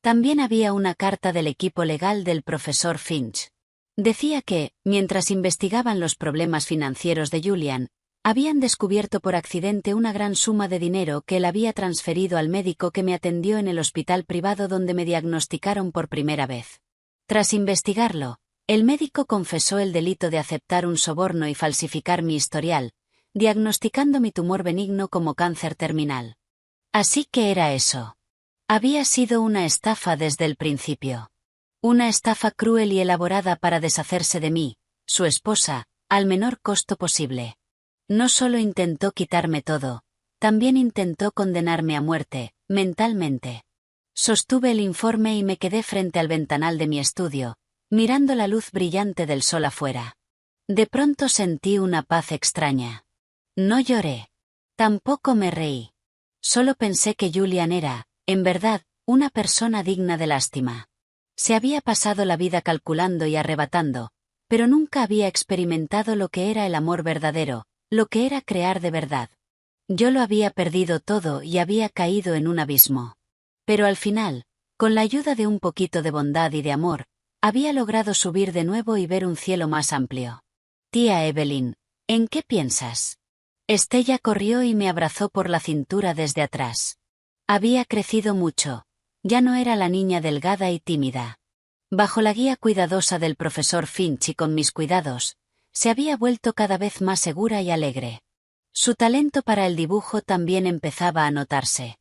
También había una carta del equipo legal del profesor Finch. Decía que, mientras investigaban los problemas financieros de Julian, habían descubierto por accidente una gran suma de dinero que él había transferido al médico que me atendió en el hospital privado donde me diagnosticaron por primera vez. Tras investigarlo, el médico confesó el delito de aceptar un soborno y falsificar mi historial, diagnosticando mi tumor benigno como cáncer terminal. Así que era eso. Había sido una estafa desde el principio. Una estafa cruel y elaborada para deshacerse de mí, su esposa, al menor costo posible. No solo intentó quitarme todo, también intentó condenarme a muerte, mentalmente. Sostuve el informe y me quedé frente al ventanal de mi estudio, mirando la luz brillante del sol afuera. De pronto sentí una paz extraña. No lloré. Tampoco me reí. Solo pensé que Julian era, en verdad, una persona digna de lástima. Se había pasado la vida calculando y arrebatando, pero nunca había experimentado lo que era el amor verdadero, lo que era crear de verdad. Yo lo había perdido todo y había caído en un abismo. Pero al final, con la ayuda de un poquito de bondad y de amor, había logrado subir de nuevo y ver un cielo más amplio. Tía Evelyn, ¿en qué piensas? Estella corrió y me abrazó por la cintura desde atrás. Había crecido mucho. Ya no era la niña delgada y tímida. Bajo la guía cuidadosa del profesor Finch y con mis cuidados, se había vuelto cada vez más segura y alegre. Su talento para el dibujo también empezaba a notarse.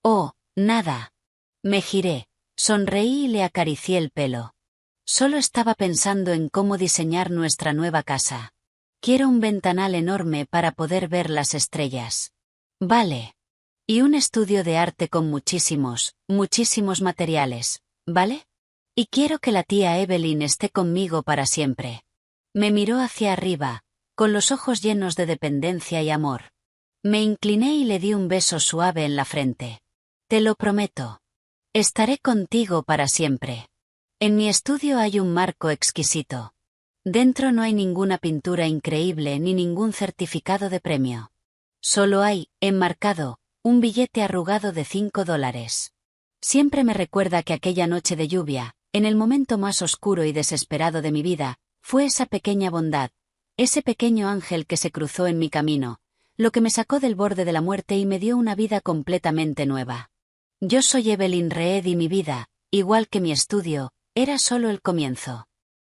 Oh, nada. Me giré, sonreí y le acaricié el pelo. Solo estaba pensando en cómo diseñar nuestra nueva casa. Quiero un ventanal enorme para poder ver las estrellas. Vale. Y un estudio de arte con muchísimos materiales, ¿vale? Y quiero que la tía Evelyn esté conmigo para siempre. Me miró hacia arriba, con los ojos llenos de dependencia y amor. Me incliné y le di un beso suave en la frente. Te lo prometo. Estaré contigo para siempre. En mi estudio hay un marco exquisito. Dentro no hay ninguna pintura increíble ni ningún certificado de premio. Solo hay, enmarcado, un billete arrugado de $5. Siempre me recuerda que aquella noche de lluvia, en el momento más oscuro y desesperado de mi vida, fue esa pequeña bondad, ese pequeño ángel que se cruzó en mi camino, lo que me sacó del borde de la muerte y me dio una vida completamente nueva. Yo soy Evelyn Reed y mi vida, igual que mi estudio, era solo el comienzo.